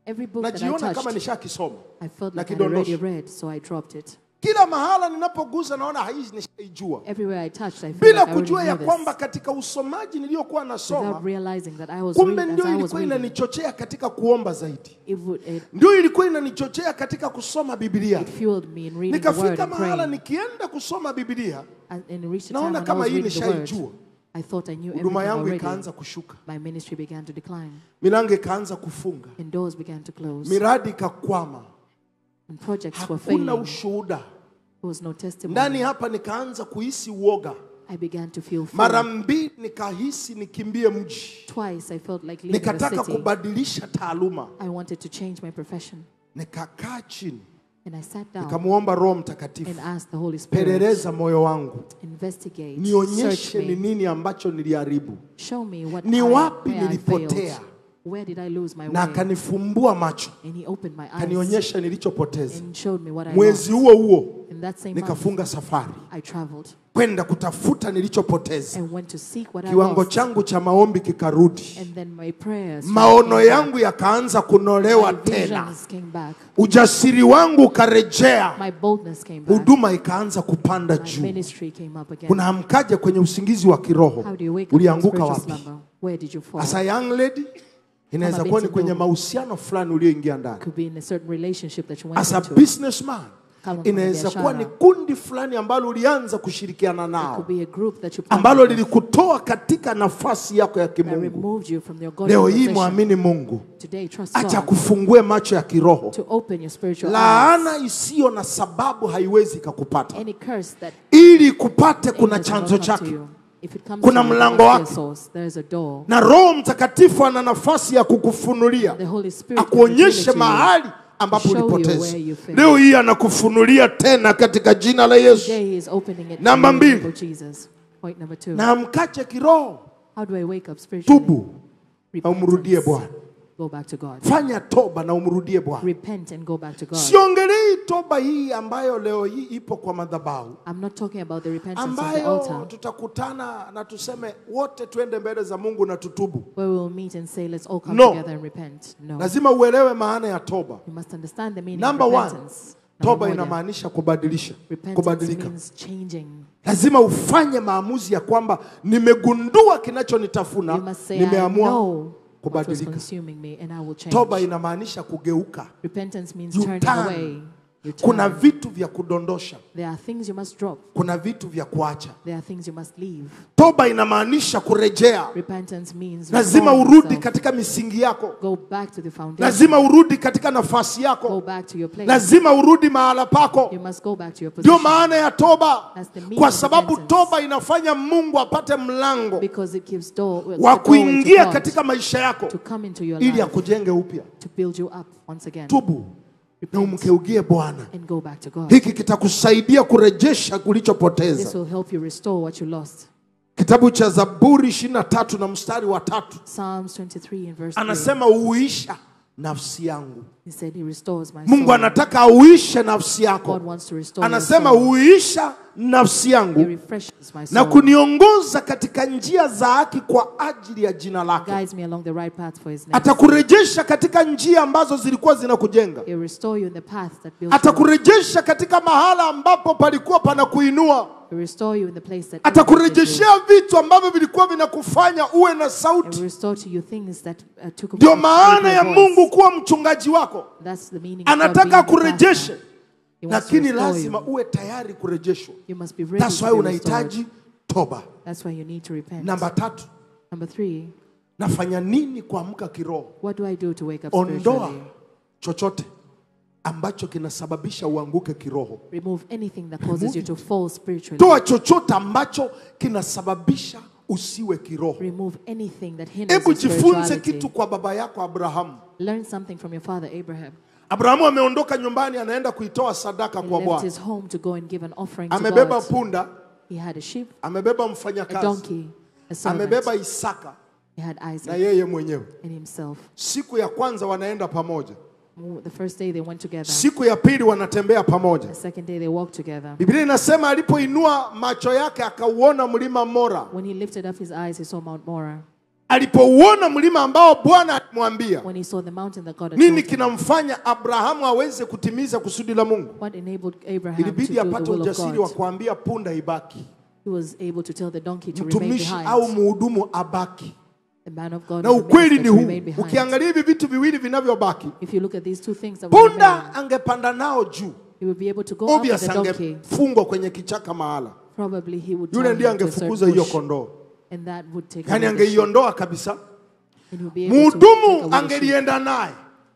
Every book that I najiona kama touched, nishakisoma. I felt na like I'd already kidondosho. read, so I dropped it. Kila mahala ninapogusa naona hii nishaijua. Everywhere I touched, I felt Bila like I already kujua ya knew kwamba this. katika usomaji niliyokuwa nasoma, Without realizing that I was kumbe reading, ndio as I was ilikuwa reading, inanichochea katika kuomba zaidi. it Ndio ilikuwa inanichochea katika kusoma Biblia. fueled me in reading the word Nikafika and mahala praying. nikienda kusoma Biblia, And it reached a time naona when I kama was hii reading the word, nishaijua. I thought I knew Huduma everything yangu already. ikaanza kushuka. My ministry began to decline. Milango ikaanza kufunga. And doors began to close. Miradi ikakwama. And projects were Hakuna failing. ushuhuda. There was no testimony. Ndani hapa nikaanza kuhisi uoga. I began to feel Mara fear. mbili nikahisi nikimbie mji. Twice I felt like leaving the Nikataka city. kubadilisha taaluma. I wanted to change my profession. Nikakaa chini. And I sat down Nikamuomba Roho and Mtakatifu. asked the Holy Spirit, Peleleza moyo wangu. investigate, search Nionyeshe ni me, nini ambacho niliharibu. show me what Ni wapi where I failed. nilipotea. Where did I lose my Na way? akanifumbua macho. And he opened my eyes Kanionyesha nilichopoteza. and showed me what I Mwezi lost. huo huo In that same month, nikafunga safari I traveled kwenda kutafuta nilichopoteza. and went to seek what I Kiwango lost. changu cha maombi kikarudi. And then my prayers, Maono came back. yangu yakaanza kunolewa My tena. visions came back. Ujasiri wangu ukarejea. My boldness came back. Huduma ikaanza kupanda My juu. ministry came up again. Unaamkaje kwenye usingizi wa kiroho? How do you wake up from Ulianguka spiritual wapi? slumber? Where did you fall? As a young lady, inaweza Kama kuwa ni binti kwenye mdogo. mahusiano fulani ulioingia ndani. Could be in a certain relationship that you went As a into. businessman, Kama inaweza kuwa ni biashara. kundi fulani ambalo ulianza kushirikiana It nao, could be a group that you ambalo partnered with lilikutoa katika nafasi yako ya that kimungu. removed you from your God Leo hii position. mwamini Mungu, Today, trust acha God kufungue macho ya kiroho. to open your spiritual eyes. Laana isiyo na sababu haiwezi ikakupata. Any curse that Ili kupate kuna angels will chanzo not come to chake, you. If it comes Kuna to you, there mlango must be a wake. source. There is a door. na Roho Mtakatifu ana nafasi ya kukufunulia, The Holy Spirit can reveal it akuonyeshe to you. mahali ambapo Show you ulipoteza. where you failed. Leo hii anakufunulia tena katika jina la Yesu. Today he is opening it Namba to you in the mbili. name of Jesus. Point number 2. Na mkache kiroho, How do I wake up spiritually? tubu na umrudie Bwana. Go back to God. Fanya toba na umrudie Bwana. Repent and go back to God. Siongelei toba hii ambayo leo hii ipo kwa madhabahu, I'm not talking about the repentance of the ambayo altar, tutakutana na tuseme wote tuende mbele za Mungu na tutubu. where we will meet and say, let's all come No. together and repent. No. Lazima uelewe maana ya toba. You must understand the meaning Number of one, repentance. toba Number moja, inamaanisha kubadilisha, repentance kubadilika. means changing. Lazima ufanye maamuzi ya kwamba nimegundua kinachonitafuna, You must say, I nimeamua know what was kubadilika. consuming me and I will change. Toba inamaanisha kugeuka. Repentance means You turning turn. away. You Kuna turn. vitu vya kudondosha, There are things you must drop. kuna vitu vya kuacha. There are things you must leave. Toba inamaanisha kurejea. Repentance means Lazima reform urudi yourself. katika misingi yako. Go back to the foundation. Lazima urudi katika nafasi Go yako. back to your place. Lazima urudi mahala pako. You must go back to your Ndio position. maana ya toba, That's the meaning kwa of sababu repentance. toba inafanya Mungu apate mlango Because it gives wa doorway kuingia to katika God maisha yako to come into your ili life, akujenge upya. to build you up once again. Tubu na umgeukie Bwana. And go back to God. Hiki kitakusaidia kurejesha This ulichopoteza. will help you restore what you lost. Kitabu cha Zaburi 23 na mstari wa 3 Psalms 23 and verse 3. anasema uisha nafsi yangu. He said he restores my Mungu soul. anataka auishe nafsi yako. God wants to restore your Anasema soul. uisha nafsi He yangu refreshes my na soul. kuniongoza katika njia za haki kwa ajili ya jina lake. Guides me along the right path for his name. Atakurejesha katika njia ambazo zilikuwa zinakujenga. He'll restore you in the path that builds you up. Atakurejesha katika mahala ambapo palikuwa panakuinua. He'll restore you in the place that elevated you. Atakurejeshea vitu ambavyo vilikuwa vinakufanya uwe na He'll sauti. restore to you things that took Ndio away maana ya your voice. Mungu kuwa mchungaji wako. That's the meaning of God Anataka being your akurejeshe, pastor. He wants to lakini restore lazima you. uwe tayari kurejeshwa. You must be ready That's why to be restored. unahitaji toba. That's why you need to repent. Namba 3, Number 3, nafanya nini kuamka kiroho? what do I do to wake up Ondoa spiritually? chochote ambacho kinasababisha uanguke kiroho. Remove anything that causes you to fall spiritually. Toa chochote ambacho kinasababisha usiwe kiroho. Remove anything that hinders Hebu your jifunze spirituality. kitu kwa baba yako Abrahamu. Learn something from your father Abraham. Abrahamu ameondoka nyumbani, anaenda kuitoa sadaka He kwa left Bwana. his home to go and give an offering to Amebeba God. punda, He had a sheep, amebeba a mfanyakazi, donkey, a servant. amebeba Isaka He had na Isaac yeye mwenyewe. and himself. Siku ya kwanza wanaenda pamoja, The first day they went together. siku ya pili wanatembea pamoja. The second day they walked together. Biblia inasema alipoinua macho yake akauona mlima Mora. When he lifted up his eyes, he saw Mount Mora. Alipouona mlima ambao Bwana amemwambia, when he saw the mountain that God had nini told him, kinamfanya Abrahamu aweze kutimiza kusudi la Mungu? what enabled Abraham to Ilibidi do apate the will of ujasiri wa God? kuambia punda ibaki, He was able to tell the donkey to remain mtumishi au behind. mhudumu abaki. The man of God Na and the ukweli minister ni to huu, remain behind. ukiangalia hivi vitu viwili vinavyobaki, If you look at these two things that will remain, punda angepanda nao juu, he would be able to go up with obvious the donkey. angefungwa kwenye kichaka mahala, Probably he would yule tie ndiye him to a angefukuza certain hiyo bush, kondoo, and that would take yani away the sheep. angeiondoa kabisa. And he would be able to take Mhudumu away the sheep. angelienda naye.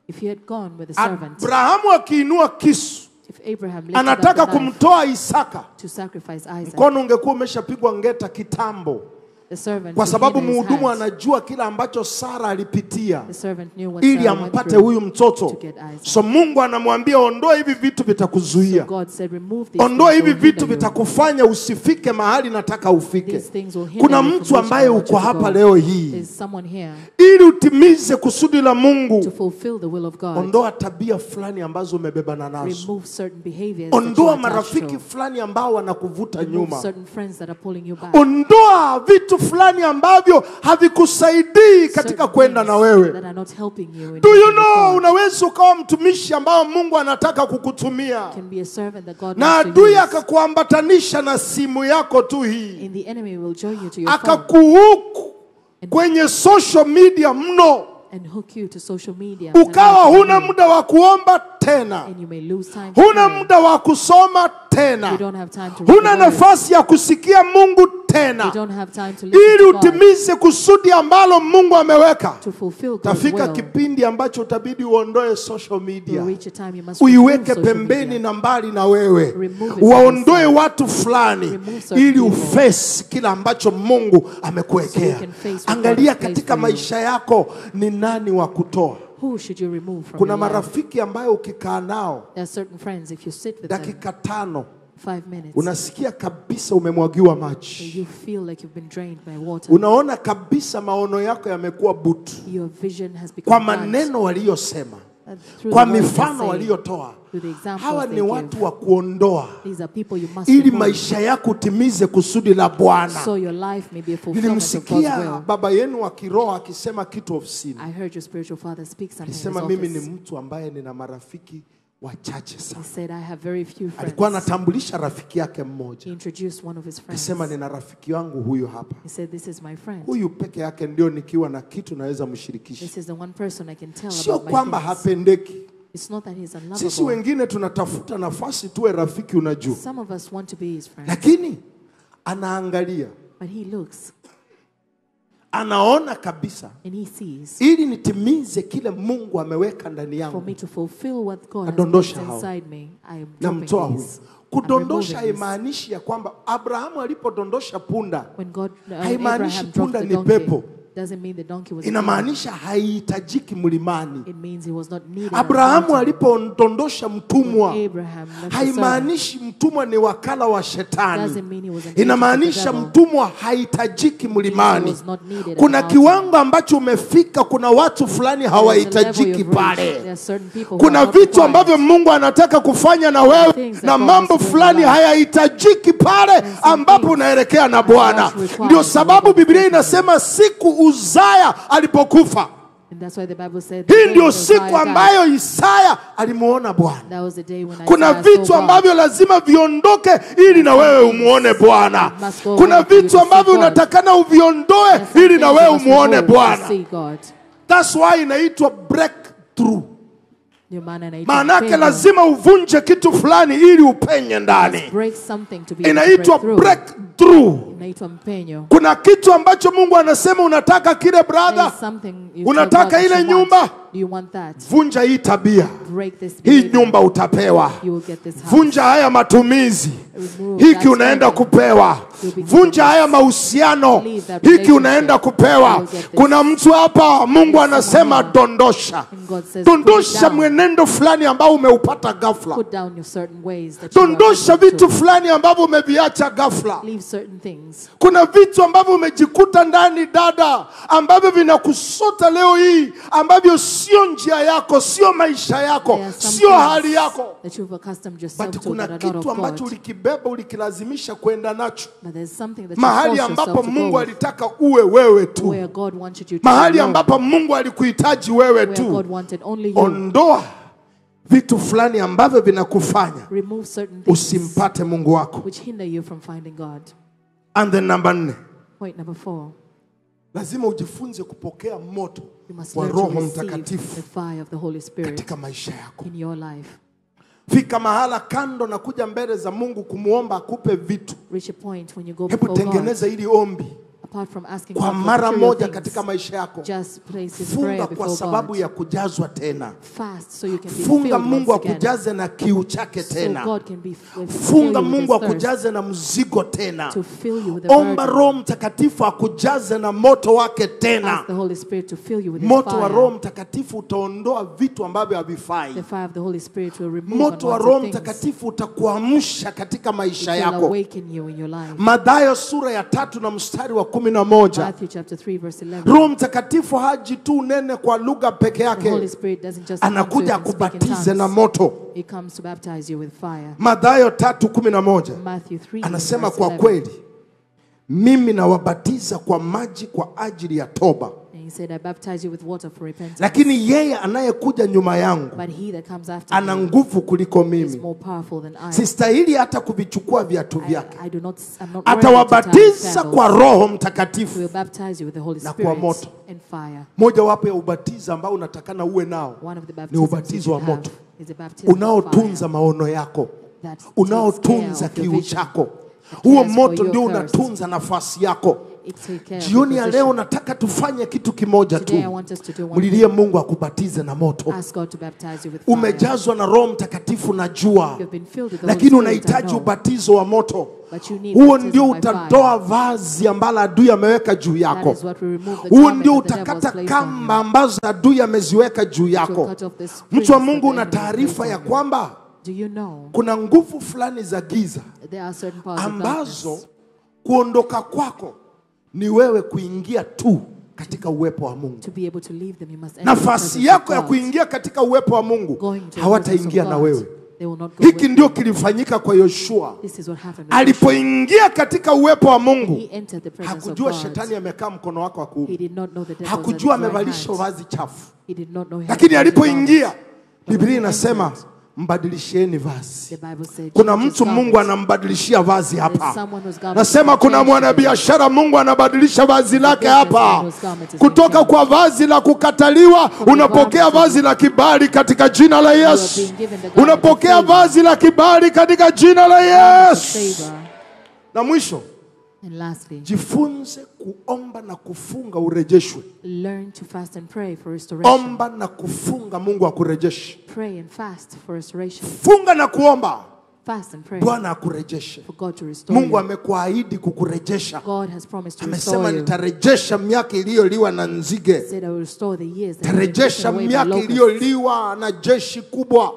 If he had gone with the servant, Abrahamu akiinua kisu if Abraham lifted up anataka the knife kumtoa Isaka, to sacrifice Isaac, mkono ungekuwa umeshapigwa ngeta kitambo, the servant kwa would sababu hid his mhudumu hands. anajua kila ambacho Sara alipitia The servant knew what ili Sarah went ampate through huyu mtoto. to get Isaac. So Mungu anamwambia ondoa hivi vitu vitakuzuia, So God said, remove these ondoa things hivi that will vitu hinder you. vitakufanya usifike mahali nataka ufike. These things will hinder Kuna you from mtu reaching ambaye where you uko want to hapa go. leo hii, There's someone here ili utimize kusudi la to Mungu, fulfill the will of God. ondoa tabia fulani ambazo umebebana nazo, Remove certain behaviors that you ondoa are attached marafiki to. fulani ambao wanakuvuta Remove nyuma, certain friends that are pulling you back. ondoa vitu fulani ambavyo havikusaidii katika Certain kwenda na things wewe. that are not helping you in Do you moving know, forward. unaweza ukawa mtumishi ambao Mungu anataka kukutumia, Can be a servant that God na wants to adui use. akakuambatanisha na simu yako tu hii, And the enemy will join you to your phone akakuhuku kwenye social media mno, and hook you to social media. ukawa and huna muda wa kuomba tena, you may lose time to huna pray. muda wa kusoma You tena, don't have time to read huna the word. nafasi ya kusikia Mungu You tena, don't have time to listen ili to God utimize kusudi ambalo Mungu ameweka. to fulfill God's Tafika will. kipindi ambacho utabidi uondoe social You'll media, reach a time you must remove uiweke social pembeni media. na mbali na wewe, Remove it waondoe from yourself. watu fulani Remove certain ili people. uface kila ambacho Mungu So amekuwekea. you can face what God Angalia has placed katika for you. maisha yako ni nani wa kutoa. Who should you remove from Kuna your life? marafiki ambayo ukikaa nao There are certain friends, if you sit with them dakika 5 5 minutes, unasikia kabisa umemwagiwa maji, you feel like you've been drained by water. unaona kabisa maono yako yamekuwa butu Your vision has kwa become blunt. maneno waliyosema, Through kwa the words they mifano say, waliotoa. through the examples Hawa they ni give. watu wa kuondoa These are people you must ili remove, maisha yako utimize kusudi la Bwana. so your life may be a fulfillment of God's Nilimsikia will. baba yenu wa kiroho akisema kitu ofisini. I heard your spiritual father speak something in his Alisema mimi ni office. mtu ambaye nina marafiki wachache He sana. said, I have very few Alikuwa friends. anatambulisha rafiki yake He mmoja, introduced one of his friends. akisema nina rafiki wangu huyu hapa, He said, this is my friend. huyu peke yake ndio nikiwa na kitu naweza mshirikisha. This is the one person I can tell Sio about my kwamba things. hapendeki. It's not that he's Sisi unlovable. wengine tunatafuta nafasi tuwe rafiki, unajua, Some of us want to be his friend, lakini anaangalia, but he looks anaona kabisa, and he sees, ili nitimize kile Mungu ameweka ndani for yangu, me to fulfill what God has Nadondosha placed hao. inside me, I am namtoa dropping huyu. these. Kudondosha I'm removing this. haimaanishi ya kwamba Abrahamu alipodondosha punda When God, haimaanishi Abraham dropped punda the ni donkey, pepo, doesn't mean the donkey was a demon. inamaanisha haihitajiki mlimani. It means he was not needed. on the Abrahamu mountain. alipodondosha mtumwa When Abraham left the servant, haimaanishi mtumwa ni wakala wa doesn't shetani, mean he was engaged with the inamaanisha devil. mtumwa haihitajiki He mlimani. was not needed on Kuna the mountain. kiwango ambacho umefika, kuna watu fulani There's a level hawahitajiki you've reached. pale. There are certain people who Kuna are not vitu required. ambavyo Mungu anataka kufanya na wewe, Things that na God mambo wants to do in fulani your life. hayahitajiki pale ambapo things unaelekea na are Bwana. not required Ndio to sababu walk Biblia with inasema siku Uzaya alipokufa, And that's why the Bible said, hii the day ndio when siku Uzziah died, ambayo Isaya alimuona Bwana. that was the day when Kuna Isaiah vitu saw God. ambavyo lazima viondoke ili na wewe umuone Bwana. Must go Kuna away for you vitu to ambavyo see God. unatakana uviondoe There's some ili na things wewe you must umuone remove to Bwana. see God. That's why inaitwa breakthrough. Ndio maana inaitwa Maanake upenyo. lazima uvunje kitu fulani ili upenye ndani. Break something to be able to Inaitwa break through. breakthrough. Inaitwa mpenyo. Kuna kitu ambacho Mungu anasema unataka kile There brother, is something you unataka tell God ile that you nyumba? want. Do you want that? vunja hii tabia, Break this hii behavior. nyumba utapewa. You will get this house. Vunja haya matumizi, Remove hiki that unaenda spending. kupewa. You'll be Vunja given haya this. mahusiano, Leave that hiki relationship. unaenda kupewa. You'll get this. Kuna mtu hapa Mungu There's anasema someone dondosha, And God says, put it dondosha down. mwenendo fulani ambao umeupata ghafla, Put down your certain ways that you dondosha are vitu to. fulani ambavyo umeviacha ghafla. Leave certain things. Kuna vitu ambavyo umejikuta ndani dada, ambavyo vinakusota leo hii, ambavyo sio njia yako, sio maisha yako, There are some sio hali things yako. that you've accustomed yourself But to kuna that are not kitu of ambacho God. ulikibeba, ulikilazimisha kwenda nacho. But there's something that you Mahali force ambapo yourself to Mungu go with, alitaka uwe wewe tu. where God wanted you to Mahali be alone, ambapo Mungu alikuhitaji wewe where tu. God wanted only you. Ondoa vitu fulani ambavyo vinakufanya Remove certain things usimpate Mungu wako. which hinder you from finding God. And then number 4, Point number 4, lazima ujifunze kupokea moto you must wa learn to Roho receive the Mtakatifu fire of the Holy Spirit katika maisha yako. in your life. Fika mahala kando na kuja mbele za Mungu kumuomba akupe vitu. Reach a point when you go Hebu before God, tengeneza ili ombi apart from asking kwa God for mara material moja things, katika maisha yako. just place His Funga prayer kwa before sababu God. ya kujazwa tena. Fast so you can be Funga filled Mungu once again. akujaze na kiu chake So tena. God can be fill Funga you with Mungu His thirst, akujaze na mzigo tena. to fill you with the Omba burden. Roho Mtakatifu akujaze na moto wake tena. Ask the Holy Spirit to fill you with His Moto wa Roho fire. Mtakatifu utaondoa vitu ambavyo havifai. The fire of the Holy Spirit will remove Moto wa Roho unwanted things. Mtakatifu utakuamsha katika It maisha will yako. awaken you in your life. Mathayo sura ya 3 na mstari wa 11. Matthew chapter 3 verse 11. Roho Mtakatifu haji tu nene kwa lugha peke The Holy yake. Spirit doesn't just come to you Anakuja and speak in akubatize na tongues. moto. He comes to baptize you with fire. Mathayo 3:11. Matthew 3 Anasema verse kwa 11. kweli mimi nawabatiza kwa maji kwa ajili ya toba. And he said, I baptize you with water for repentance. Lakini yeye anayekuja nyuma yangu But he that comes after ana me nguvu kuliko is mimi. more powerful than I. Sistahili hata kuvichukua viatu vyake. I'm not worthy to tie his Atawabatiza sandals. kwa Roho He Mtakatifu. will baptize you with the Holy Na kwa Spirit moto. and fire. Moja wapo ya ubatizo ambao unatakana uwe nao One of the ni baptisms you ubatizo wa should have moto is a baptism of unaotunza fire maono yako, that takes unaotunza care of your kiu vision. chako. It Huo cares moto for ndio your thirst. unatunza nafasi yako. It take care of Jioni your ya leo position. nataka tufanye kitu kimoja tu. Today I want us to do one Mlilie Mungu akubatize na moto. Ask God to baptize you with fire. Umejazwa na Roho Mtakatifu najua, You've been filled with the Holy lakini Spirit, I unahitaji know. ubatizo wa moto. But you need Huo baptism ndio by utatoa fire. vazi ambalo adui ameweka juu That yako. is what will remove the Huo garment ndio that the devil has utakata placed on kamba you. ambazo adui ameziweka juu It will yako. cut off the springs Mtu wa that Mungu, the una enemy has taarifa placed ya on you. kwamba Do you know kuna nguvu fulani za giza there are certain powers of ambazo darkness kuondoka kwako ni wewe kuingia tu katika uwepo wa Mungu. to be able to leave them? You must enter the Nafasi presence yako of ya God. kuingia katika uwepo wa Mungu Going to the hawataingia presence na of wewe. God. They will not go Hiki with ndio you. kilifanyika kwa Yoshua. This is what happened with Joshua. Alipoingia katika uwepo wa Mungu, He entered the presence of hakujua God. shetani amekaa mkono wako wa He kuume, did not know the devil was at hakujua his right amevalisha hand. vazi chafu, He did not know he had lakini a dirty alipoingia, garment. Biblia inasema mbadilisheni vazi. The Bible said, Kuna change his mtu Mungu garment. anambadilishia vazi There's hapa. someone whose garment Nasema is kuna changed mwanabiashara Mungu anabadilisha vazi lake hapa. whose garment is Kutoka changed. kwa vazi la kukataliwa unapokea vazi la kibali katika jina la Yesu. being given the garment of Unapokea favor. vazi la kibali katika jina la Yesu. Favor. Na mwisho, And lastly, jifunze kuomba na kufunga urejeshwe. learn to fast and pray for restoration. Omba na kufunga Mungu akurejeshe. Pray and fast for restoration. Funga na kuomba Fast and pray Bwana akurejeshe. for God to restore Mungu you. amekuahidi kukurejesha. God has promised to Amesema restore you. nitarejesha miaka iliyoliwa na nzige. He said, I will restore the years that have been Tarejesha taken away by miaka locusts, iliyoliwa na jeshi kubwa.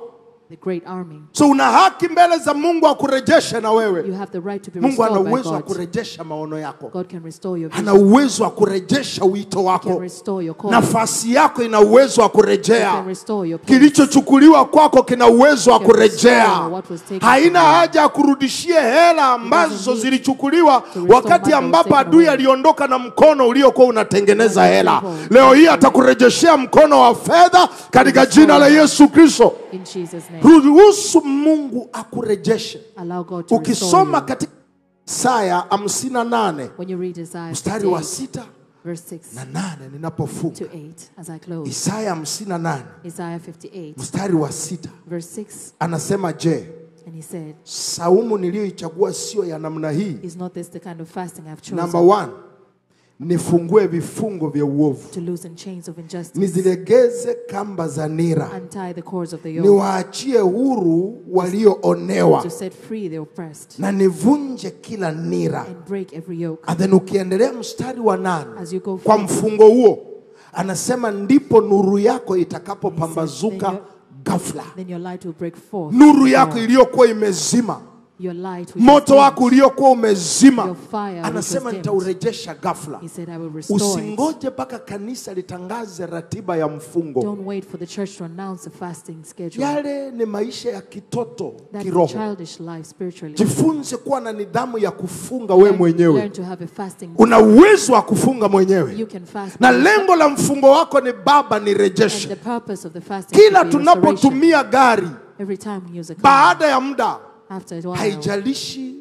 the great army. So una haki mbele za Mungu akurejeshe na You wewe. have the right to be Mungu ana restored by uwezo wa God. kurejesha maono yako. God can restore your Ana vision. uwezo wa kurejesha wito He can wako. restore your call. Nafasi yako ina uwezo wa He can kurejea. restore your place. Kilichochukuliwa kwako kina uwezo wa He can restore kurejea. what was taken Haina from you. haja ya kurudishie hela ambazo need zilichukuliwa to restore wakati money ambapo that was adui taken aliondoka na mkono uliokuwa unatengeneza Like hela. people. Leo hii atakurejeshea mkono wa fedha katika jina la Yesu Kristo. In Jesus' name. Ruhusu Mungu akurejeshe. Allow God to restore Ukisoma you. katika Isaya 58 When you read Isaiah mstari wa 58, 6 verse 6 na 8 ninapofunga. to 8, as I close. Isaya 58 Isaiah 58, mstari wa 6 verse 6, anasema, je, and he said, saumu niliyoichagua sio ya namna hii? is not this the kind of fasting I've chosen? Number 1, nifungue vifungo vya uovu, To loosen chains of injustice, nizilegeze kamba za nira, untie the cords of the yoke, niwaachie huru walioonewa, to set free the oppressed, na nivunje kila nira. and break every yoke. And then ukiendelea mstari wa 8, As you go kwa forth, mfungo huo anasema ndipo nuru yako itakapopambazuka ghafla. then your light will break forth. Nuru yako iliyokuwa imezima Your light which moto was wako dimmed, uliokuwa umezima, your fire which anasema was dimmed. nitaurejesha ghafla. He said, I will restore it. Usingoje mpaka kanisa litangaze ratiba ya mfungo. Don't wait for the church to announce the fasting schedule. Yale ni maisha ya kitoto That's kiroho. childish life spiritually. Jifunze kuwa na nidhamu ya kufunga we mwenyewe. Learn to have a fasting. Una uwezo wa kufunga mwenyewe. You can fast. Na lengo la mfungo wako ni Baba And nirejeshe. the purpose of the fasting Kila should be restoration. tunapotumia gari, Every time we use a car, baada ya muda, after a while, haijalishi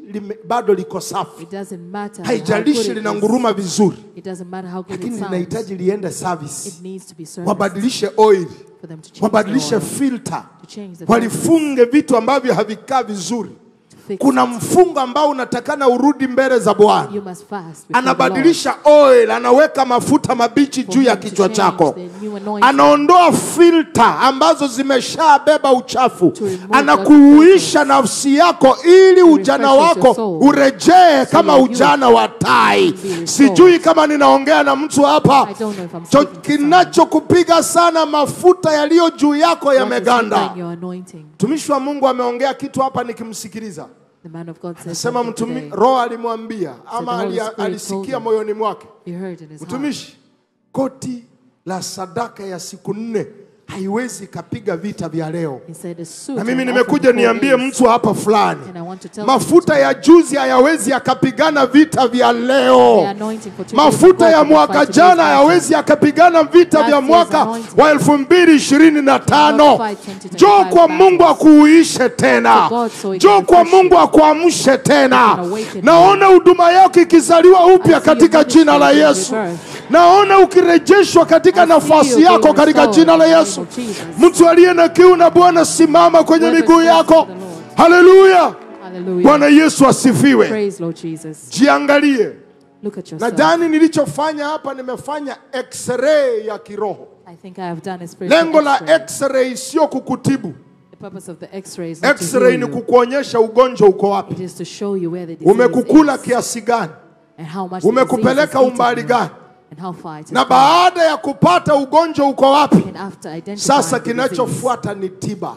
bado liko safi, it doesn't matter how good haijalishi it lina is. nguruma vizuri, It doesn't matter how good lakini it sounds. linahitaji liende service. It needs to be serviced Wabadilishe oil, for them to change the wabadilishe oil, filter, to change the walifunge vitu ambavyo havikaa vizuri. fix Kuna it. mfungo ambao unatakana urudi mbele za Bwana. You must fast before the Lord. Anabadilisha oil, anaweka mafuta mabichi juu ya him to kichwa change chako, the new anointing. anaondoa filter ambazo zimeshabeba uchafu, To remove anakuuisha nafsi yako ili ujana refreshes your wako soul. urejee kama your youth ujana wa tai. be restored. Sijui kama ninaongea na mtu hapa. I don't know if I'm speaking to someone. Kinachokupiga sana, mafuta yaliyo juu yako What is yameganda. hindering your anointing? Mtumishi wa Mungu ameongea kitu hapa nikimsikiliza. The man of God said Sema something today. Roho alimwambia So ama the Holy Spirit alisikia told him. moyoni mwake, He heard in his heart. mtumishi, koti la sadaka ya siku 4 haiwezi kapiga vita vya leo. He said, "A suit Na mimi and nimekuja offering niambie for days." mtu hapa fulani, And I want to tell mafuta ya juzi hayawezi yakapigana vita vya The leo. anointing for today Mafuta will ya go to mwaka fight today's jana battle. hayawezi yakapigana vita Last vya year's mwaka anointing wa 2025. cannot fight 2025 Njoo kwa Mungu battles. akuuishe tena. To God so he Njoo can kwa refresh Mungu you. akuamshe tena. He can awaken Naona huduma yako ikizaliwa upya I see katika your jina la ministry Yesu. being rebirthed. Naona ukirejeshwa katika I see nafasi you being yako katika restored jina la in the name Yesu. of Jesus. Mtu aliye na kiu na Bwana, simama kwenye Whoever miguu is yako. thirsty for the Lord. Haleluya. Hallelujah. Bwana Yesu asifiwe. Praise Lord Jesus. Jiangalie. Look at yourself. Nadhani nilichofanya hapa, nimefanya x-ray ya kiroho. I think I have done a spiritual Lengo la X-ray. x-ray sio kukutibu. The purpose of the X-ray is not to X-ray heal ni you. kukuonyesha ugonjwa uko wapi, It is to show you where the disease umekukula is kiasi gani, and how much the disease umekupeleka is eating umbali you gani, and how far it has na gone. baada ya kupata ugonjwa uko wapi, And after identifying sasa the disease, kinachofuata ni tiba.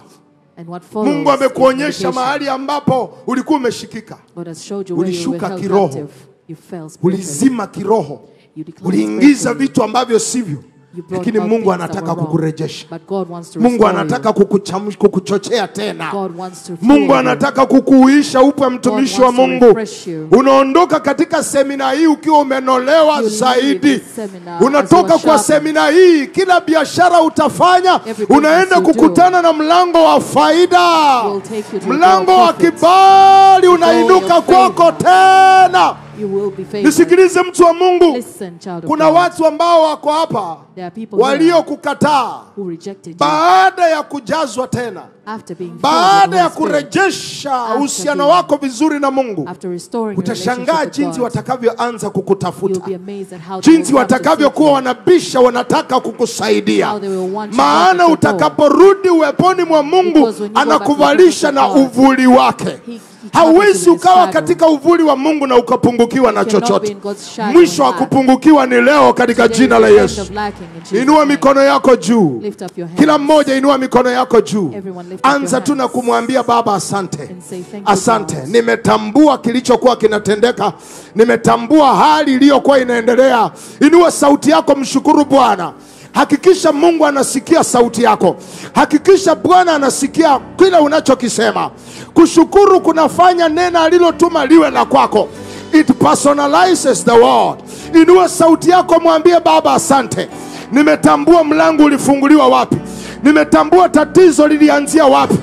and what follows Mungu is amekuonyesha medication. mahali ambapo ulikuwa umeshikika, God has showed you where you were ulishuka held kiroho, captive. You fell spiritually. ulizima kiroho, You declined uliingiza spiritually. vitu ambavyo sivyo, You brought lakini out Mungu things that anataka were wrong. kukurejesha. But God wants to Mungu restore anataka you. kukuchochea tena. God wants to Mungu fuel you. anataka kukuuisha upya, mtumishi wa wants to Mungu. refresh you. Unaondoka katika semina hii ukiwa umenolewa You leave zaidi. this seminar Unatoka as you are kwa sharpened. semina hii, kila biashara utafanya, Every unaenda business you kukutana na mlango wa faida, will take you to mlango your wa profits. kibali unainuka your kwako favor. tena. You will be favored. Nisikilize mtu wa Mungu, Listen, child of kuna God. watu ambao wako hapa There are people here waliokukataa who rejected you baada ya kujazwa tena, after being filled baada with ya the Holy Spirit, kurejesha uhusiano being- wako vizuri na Mungu. after restoring your relationship Utashangaa with jinsi God. watakavyoanza kukutafuta, You'll be amazed at how they jinsi will come to seek watakavyokuwa you. wanabisha, wanataka kukusaidia. How they will want to Maana knock at your door. utakaporudi uweponi mwa Mungu, Because when you go back to the anakuvalisha na presence of God, uvuli wake. He Hauwezi covers you with his ukawa shadow. katika uvuli wa Mungu na ukapungukiwa na You cannot be chochote. in God's shadow Mwisho wa and lack. kupungukiwa ni leo katika Today jina is la the end Yesu. of lacking in Jesus' Inua name. mikono yako juu. Lift up your hands. Kila mmoja inua mikono yako juu. Everyone lift up your Anza tu na hands. kumwambia Baba asante. And say, "Thank you, Asante, God." nimetambua kilichokuwa kinatendeka, nimetambua hali iliyokuwa inaendelea. Inua sauti yako, mshukuru Bwana. Hakikisha Mungu anasikia sauti yako. Hakikisha Bwana anasikia kila unachokisema. Kushukuru kunafanya neno alilotuma liwe la kwako. It personalizes the word. Inua sauti yako, mwambie Baba asante. Nimetambua mlango ulifunguliwa wapi. Nimetambua tatizo lilianzia wapi.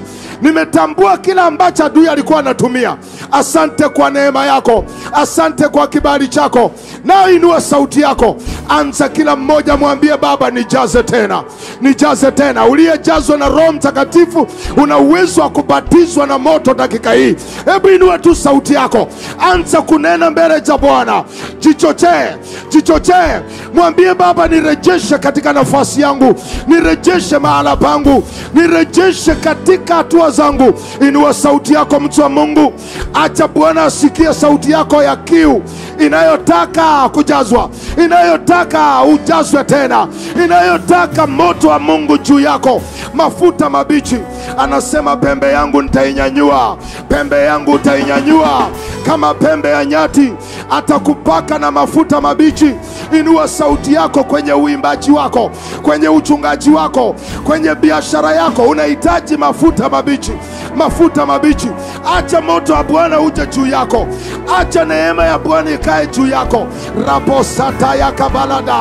Nimetambua kila ambacho adui alikuwa anatumia. Asante kwa neema yako, asante kwa kibali chako. Na inua sauti yako, anza kila mmoja, mwambie Baba nijaze tena, nijaze tena. Uliyejazwa na Roho Mtakatifu una uwezo wa kubatizwa na moto dakika hii. Hebu inua tu sauti yako, anza kunena mbele za Bwana. Jichochee, jichochee, mwambie Baba nirejeshe katika nafasi yangu, nirejeshe mahala pangu, nirejeshe katika hatua zangu. Inua sauti yako, mtu wa Mungu. Acha Bwana asikie sauti yako ya kiu inayotaka kujazwa, inayotaka ujazwe tena, inayotaka moto wa Mungu juu yako, mafuta mabichi. Anasema pembe yangu nitainyanyua, pembe yangu utainyanyua kama pembe ya nyati. Atakupaka na mafuta mabichi. Inua sauti yako kwenye uimbaji wako, kwenye uchungaji wako, kwenye biashara yako. Unahitaji mafuta mabichi, mafuta mabichi. Acha moto wa Bwana uje juu yako, acha neema ya Bwana ikae juu yako. Raposata ya kabalada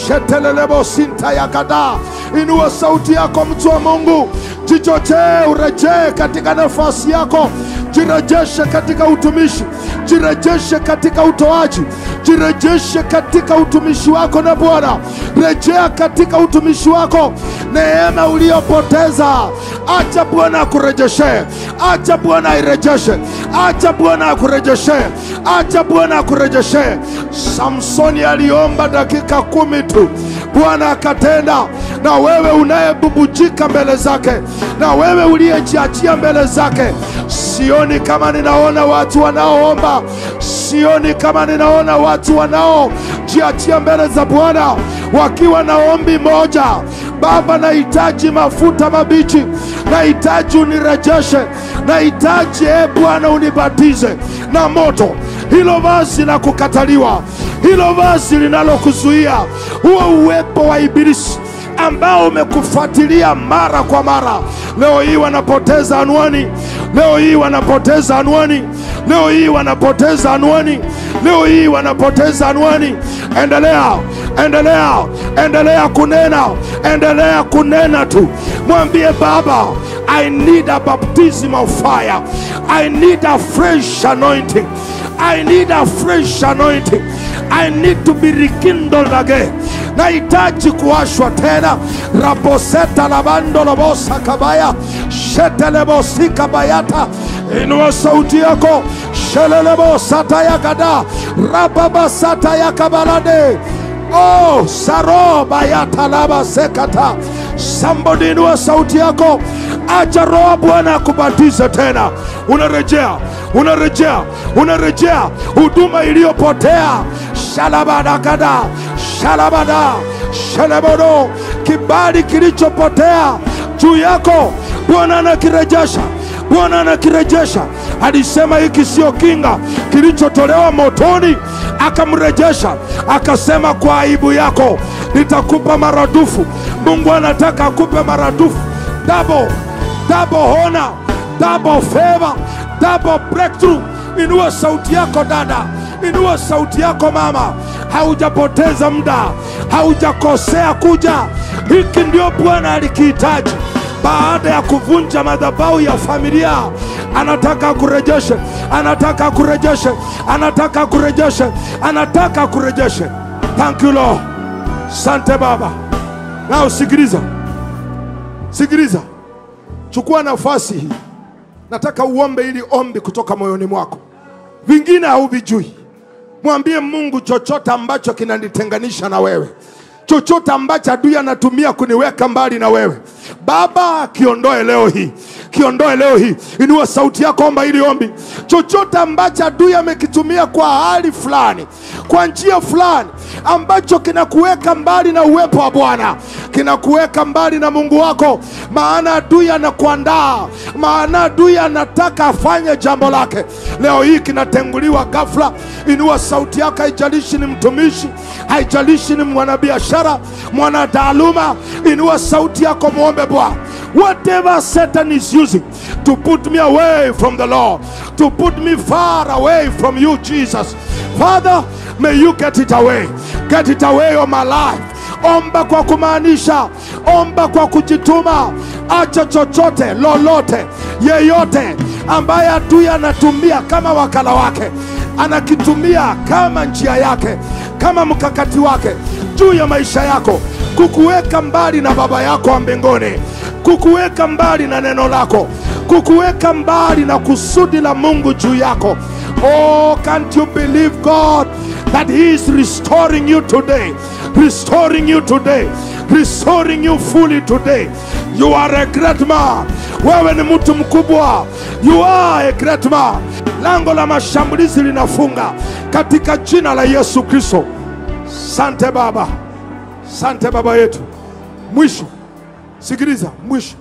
shetelelebo sinta ya kada. Inua sauti yako mtu wa Mungu, jichochee, urejee katika nafasi yako. Jirejeshe katika utumishi, jirejeshe katika utoaji, jirejeshe katika utumishi wako na Bwana. Rejea katika utumishi wako, neema uliyopoteza acha Bwana akurejeshe, acha Bwana airejeshe, acha Bwana akurejeshe, acha Bwana akurejeshe. Samsoni aliomba dakika 10 tu, Bwana akatenda. Na wewe unayebubujika mbele zake, na wewe uliyejiachia mbele zake, sioni kama ninaona watu wanaoomba, sioni kama ninaona watu wanaojiachia mbele za Bwana wakiwa na ombi moja: Baba, nahitaji mafuta mabichi, nahitaji unirejeshe, nahitaji Bwana unibatize na moto. Hilo vazi la kukataliwa, hilo vazi linalokuzuia, huo uwepo wa ibilisi ambao umekufuatilia mara kwa mara, leo hii wanapoteza anwani, leo hii wanapoteza anwani, leo hii wanapoteza anwani, leo hii wanapoteza anwani. Endelea, endelea, endelea kunena, endelea kunena tu. Mwambie Baba, I need a baptism of fire, I need a fresh anointing, I need a fresh anointing, I need to be rekindled again. Nahitaji kuwashwa tena. Raposeta labando lobosa kabaya shetelebosi kabayata. Inua sauti yako, shelelebosata yakada rababasata yakabalade. Oh, saro bayata laba sekata. Somebody inua sauti yako, acha Roho Bwana akubatize tena. Unarejea, unarejea, unarejea huduma iliyopotea. Shalabadakada, shalabada, shalabado. Kibali kilichopotea juu yako Bwana anakirejesha, Bwana anakirejesha. Alisema hiki sio kinga kilichotolewa motoni, akamrejesha, akasema kwa aibu yako nitakupa maradufu. Mungu anataka akupe maradufu, double, double honor, double favor, double breakthrough. Inua sauti yako dada, inua sauti yako mama. Haujapoteza muda, haujakosea kuja. Hiki ndio Bwana alikihitaji. Baada ya kuvunja madhabahu ya familia, anataka kurejeshe, anataka kurejeshe, anataka kurejeshe, anataka kurejeshe. Thank you Lord. Sante Baba. Na usikiliza, sikiliza, chukua nafasi hii. Nataka uombe ili ombi kutoka moyoni mwako, vingine hauvijui. Mwambie Mungu, chochote ambacho kinanitenganisha na wewe, chochote ambacho adui anatumia kuniweka mbali na wewe, Baba, kiondoe leo hii, kiondoe leo hii. Inua sauti yako, omba ili ombi. Chochote ambacho adui amekitumia kwa hali fulani, kwa njia fulani, ambacho kinakuweka mbali na uwepo wa Bwana, kinakuweka mbali na Mungu wako, maana adui anakuandaa, maana adui anataka afanye jambo lake, leo hii kinatenguliwa ghafla. Inua sauti yako, haijalishi ni mtumishi, haijalishi ni mwanabiashara, mwanataaluma. Inua sauti yako, muombe Bwana. Whatever Satan is using to put me away from the Lord, to put me far away from you, Jesus, Father, may you get it away. Get it away of my life. Omba kwa kumaanisha, omba kwa kujituma. Acha chochote, lolote, yeyote ambaye adui anatumia kama wakala wake, anakitumia kama njia yake, kama mkakati wake juu ya maisha yako, kukuweka mbali na Baba yako wa mbinguni, kukuweka mbali na neno lako, kukuweka mbali na kusudi la Mungu juu yako. Oh, can't you believe God that He is restoring you today, restoring you today, restoring you fully today. You are a great man. Wewe ni mtu mkubwa. You are a great man. Lango la mashambulizi linafunga katika jina la Yesu Kristo. Sante Baba, sante Baba yetu. Mwisho, sikiliza, mwisho.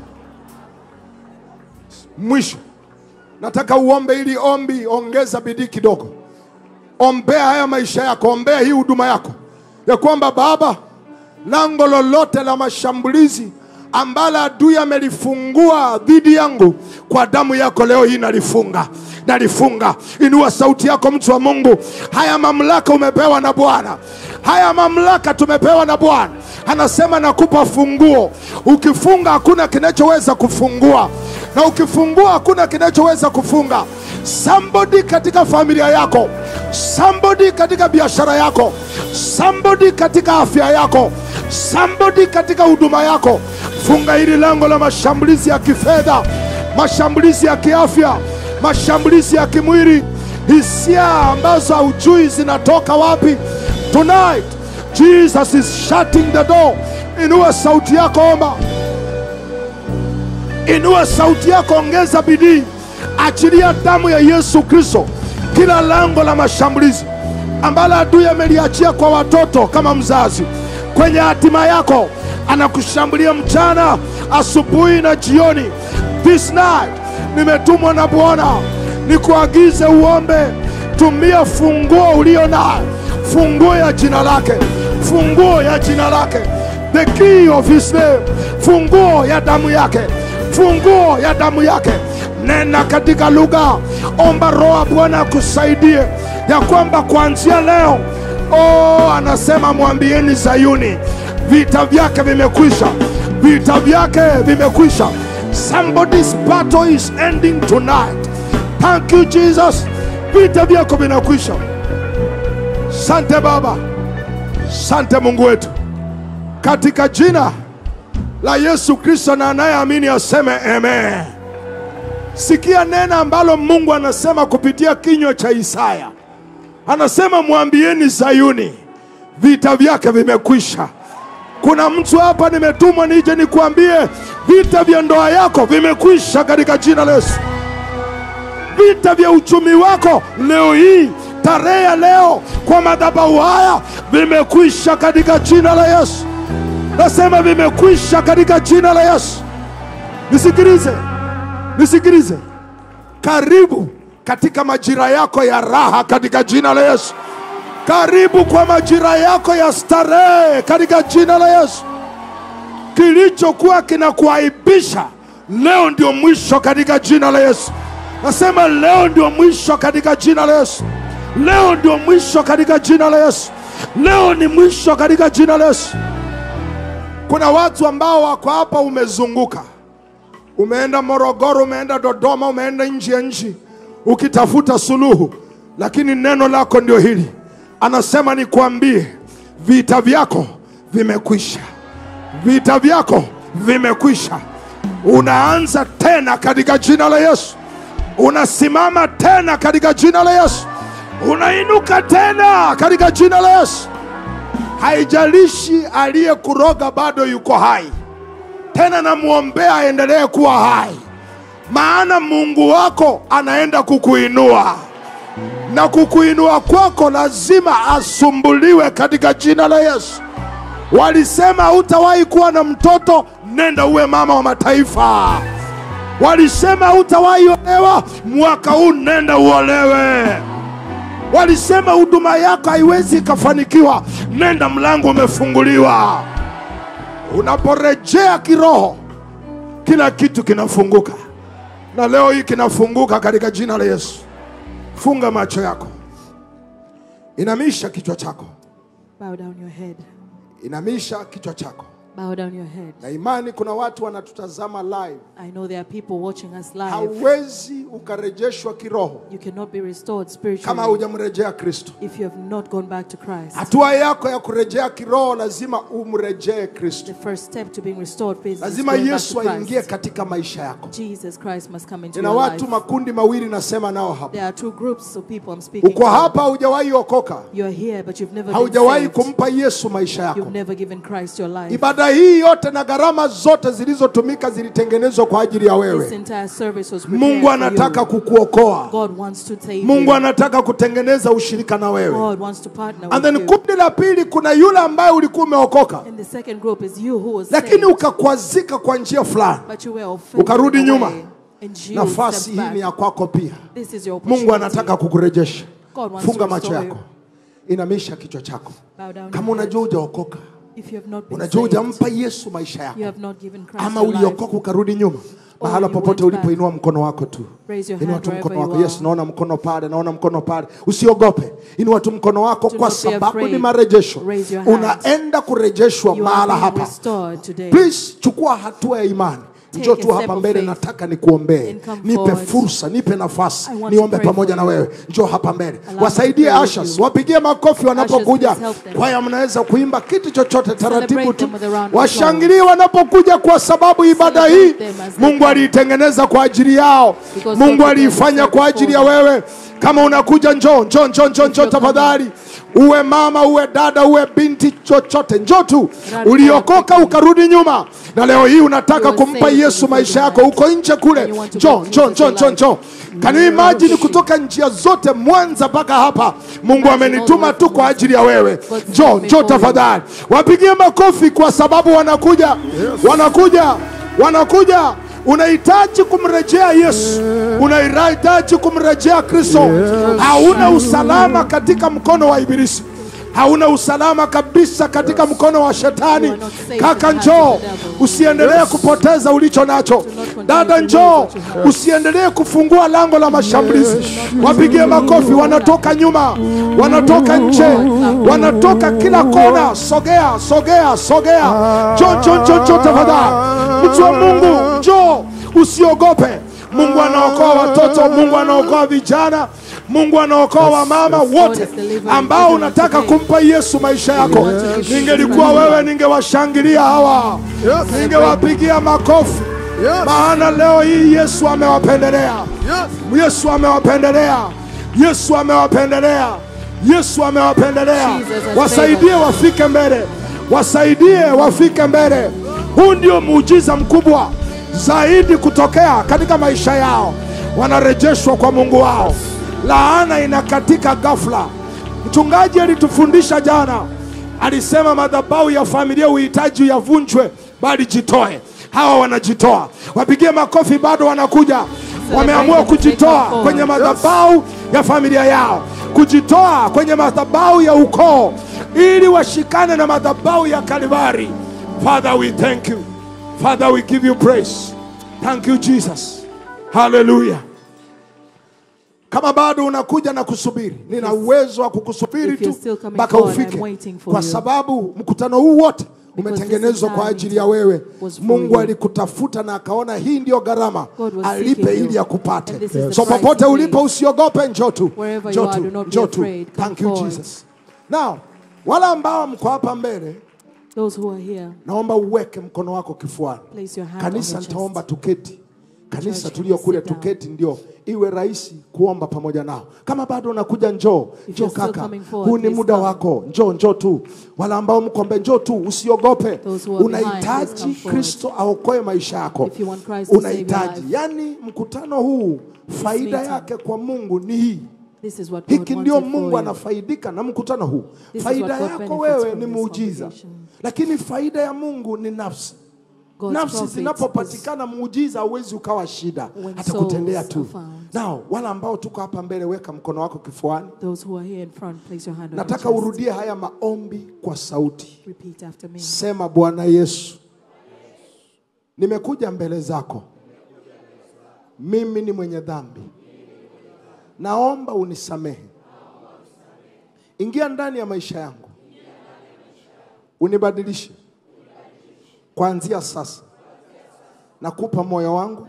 Mwisho nataka uombe ili ombi, ongeza bidii kidogo. Ombea haya maisha yako, ombea hii huduma yako, ya kwamba Baba, lango lolote la mashambulizi ambalo adui amelifungua dhidi yangu, kwa damu yako leo hii nalifunga. Nalifunga. Inua sauti yako, mtu wa Mungu. Haya mamlaka umepewa na Bwana. Haya mamlaka tumepewa na Bwana. Anasema nakupa funguo. Ukifunga hakuna kinachoweza kufungua, na ukifungua hakuna kinachoweza kufunga. Somebody katika familia yako, somebody katika biashara yako, somebody katika afya yako, somebody katika huduma yako, funga hili lango la mashambulizi ya kifedha, mashambulizi ya kiafya, mashambulizi ya kimwili, hisia ambazo hujui zinatoka wapi. Tonight Jesus is shutting the door. Inua sauti yako, omba. Inua sauti yako, ongeza bidii. Achilia damu ya Yesu Kristo kila lango la mashambulizi ambalo adui ameliachia kwa watoto kama mzazi, kwenye hatima yako. Anakushambulia mchana, asubuhi na jioni. This night nimetumwa na Bwana nikuagize uombe. Tumia funguo ulio nayo, funguo ya jina lake, funguo ya jina lake, the key of his name, funguo ya damu yake, funguo ya damu yake. Nena katika lugha, omba Roho Bwana akusaidie, ya kwamba kuanzia leo, anasema mwambieni Zayuni, vita vyake vimekwisha, vita vyake vimekwisha. Somebody's battle is ending tonight. Thank you Jesus, vita vyako vinakwisha. Sante Baba, sante Mungu wetu, katika jina la Yesu Kristo, na anayeamini aseme amen. Sikia neno ambalo Mungu anasema kupitia kinywa cha Isaya. Anasema mwambieni Zayuni, vita vyake vimekwisha. Kuna mtu hapa nimetumwa nije nikuambie, vita vya ndoa yako vimekwisha katika jina la Yesu. Vita vya uchumi wako leo hii, tarehe ya leo, kwa madhabahu haya, vimekwisha katika jina la Yesu. Nasema vimekwisha katika jina la Yesu. Nisikilize, nisikilize. Karibu katika majira yako ya raha katika jina la Yesu. Karibu kwa majira yako ya starehe katika jina la Yesu. Kilichokuwa kinakuaibisha, leo ndio mwisho katika jina la Yesu. Nasema leo ndio mwisho katika jina la Yesu. Leo ndio mwisho katika jina la Yesu. Leo ni mwisho katika jina la Yesu. Kuna watu ambao wako hapa, umezunguka. Umeenda Morogoro, umeenda Dodoma, umeenda nje ya nchi ukitafuta suluhu, lakini neno lako ndio hili. Anasema nikuambie, vita vyako vimekwisha. Vita vyako vimekwisha. Unaanza tena katika jina la Yesu. Unasimama tena katika jina la Yesu. Unainuka tena katika jina la Yesu. Haijalishi aliyekuroga bado yuko hai. Tena namuombea aendelee kuwa hai, maana Mungu wako anaenda kukuinua, na kukuinua kwako lazima asumbuliwe katika jina la Yesu. Walisema hutawahi kuwa na mtoto, nenda uwe mama wa mataifa. Walisema hutawahi olewa, mwaka huu nenda uolewe. Walisema huduma yako haiwezi kufanikiwa, nenda mlango umefunguliwa. Unaporejea kiroho, kila kitu kinafunguka, na leo hii kinafunguka katika jina la Yesu. Funga macho yako, inamisha kichwa chako. Bow down your head. Inamisha kichwa chako. Bow down your head. Na imani kuna watu wanatutazama live. I know there are people watching us live. Hauwezi ukarejeshwa kiroho You cannot be restored spiritually kama hujamrejea Kristo. if you have not gone back to Christ. Hatua yako ya kurejea kiroho lazima umrejee Kristo. The first step to being restored is Lazima going back Yesu to aingie Christ. katika maisha yako. Jesus Christ must come into Nina your watu life. makundi mawili nasema nao hapa. There are two groups of people I'm speaking Uko to. hapa hujawahi okoka. You're here but you've never been Haujawahi saved. kumpa Yesu maisha yako. You've never given Christ your life. Ibada hii yote na gharama zote zilizotumika zilitengenezwa kwa ajili ya This wewe. entire service was prepared Mungu for anataka you. kukuokoa. God wants to save Mungu you. anataka kutengeneza ushirika na wewe. God wants to partner And with then you. kundi la pili, kuna yule ambaye ulikuwa umeokoka And the second group is you who was lakini saved, ukakwazika kwa njia fulani, but you were offended ukarudi in a nyuma. way. And you Nafasi stepped hii back. ni ya kwako pia. This is your Mungu opportunity. anataka kukurejesha. God wants Funga to macho restore yako. Inamisha kichwa chako. Bow down Kama your unajua head. hujaokoka, If you have not been unajua saved, hujampa Yesu maisha you yako, have not given Christ ama your life, uliokoka ukarudi nyuma, mahala you popote went ulipo, back. inua mkono wako tu. Raise your Inua hand tu wherever mkono you wako. Yes, are. naona mkono pale, naona mkono pale. Usiogope. Inua tu mkono wako Do kwa not be sababu afraid. ni marejesho. Raise your hands. Unaenda kurejeshwa You mahala are being hapa. restored today. Please chukua hatua ya imani. Take Njoo a tu step hapa of mbele, faith nataka nikuombee. and come Nipe forward. fursa, nipe nafasi. I want Niombe to pray pamoja for na you. wewe. Njoo hapa mbele. Allow me Wasaidie to pray with ushers, you. wapigie makofi wanapokuja. Ushers, please help them. Kwaya mnaweza kuimba kitu chochote taratibu Celebrate tu. them with a round of Washangilie wanapokuja, kwa sababu ibada hii Celebrate them as they Mungu come. aliitengeneza kwa ajili yao. Because Mungu God aliifanya prepared kwa ajili ya for them. wewe. Kama unakuja, njoo you're tafadhali. Uwe mama, uwe dada, uwe binti, chochote, njoo tu. Run Uliokoka forward. ukarudi nyuma, na leo hii unataka You are kumpa saved Yesu from maisha the yako. Uko nje kule, And you want to njoo give Jesus your life. njoo. Can you imagine kutoka njia zote Mwanza mpaka hapa? Mungu Imagine amenituma all the tu way kwa ajili ya wewe. God's Njoo sent me for you. tafadhali. Wapigie makofi kwa sababu wanakuja. Unahitaji kumrejea Yesu. Unahitaji kumrejea Kristo. Hauna usalama katika mkono wa ibilisi. Hauna usalama kabisa katika mkono wa shetani. Kaka, njoo, usiendelee kupoteza ulicho nacho. Dada, njoo, usiendelee kufungua lango la mashambulizi. Wapigie makofi. Wanatoka nyuma, wanatoka nje, wanatoka kila kona. Sogea. Njoo tafadhali. Mtu wa Mungu, njoo, usiogope. Mungu anaokoa watoto, Mungu anaokoa vijana, Mungu anaokoa wamama wote ambao unataka kumpa Yesu maisha yako. Ningelikuwa wewe, ningewashangilia hawa, ningewapigia makofi, maana leo hii Yesu amewapendelea. Yesu amewapendelea. Wasaidie wafike mbele. Huu ndio muujiza mkubwa zaidi kutokea katika maisha yao. Wanarejeshwa kwa Mungu wao. Laana inakatika ghafla. Mchungaji alitufundisha jana, alisema madhabahu ya familia uhitaji yavunjwe, bali jitoe. Hawa wanajitoa. Wapigie makofi. Bado wanakuja, wameamua kujitoa kwenye madhabahu ya familia yao, kujitoa kwenye madhabahu ya ukoo, ili washikane na madhabahu ya Kalvari. Father, we thank you. Father, we give you praise. Thank you, Jesus. Hallelujah. Kama bado unakuja na kusubiri, nina uwezo wa kukusubiri tu mpaka ufike, kwa sababu mkutano huu wote umetengenezwa kwa ajili ya wewe. Mungu alikutafuta na akaona hii ndio gharama alipe ili akupate. So popote ulipo, usiogope, njoo tu. Thank you, Jesus. Now, wala ambao mko hapa mbele, those who are here, naomba uweke mkono wako kifuani. place your hand Kanisa, on your nitaomba chest. tuketi. Kanisa Church, tulio kule sit down. tuketi, ndio iwe rahisi kuomba pamoja nao. Kama bado unakuja, njoo you're still kaka, coming forward, huu ni please muda come. wako. Njoo tu. Wala ambao mko mbele, njoo tu, usiogope. Those who are behind, please Unahitaji come forward. Kristo aokoe maisha yako. If you want Christ to save your Unahitaji, life. yani mkutano huu faida meeting. yake kwa Mungu ni hii. This is what God Hiki wanted ndio for Mungu you. anafaidika na mkutano huu. This is Faida what God yako benefits wewe from ni this muujiza, congregation. lakini faida ya Mungu ni nafsi. God's Nafsi profit zinapopatikana, muujiza hauwezi ukawa shida, When hata kutendea souls tu. are found. Nao wala ambao tuko hapa mbele, weka mkono wako kifuani. Those who are here in front, place your hand on your Nataka chest. urudie haya maombi kwa sauti. Repeat after me. Sema, Bwana Yesu, nimekuja mbele zako. Mimi ni mwenye dhambi. Naomba unisamehe. Ingia ndani ya maisha yangu. Unibadilishe. Kuanzia sasa nakupa moyo wangu,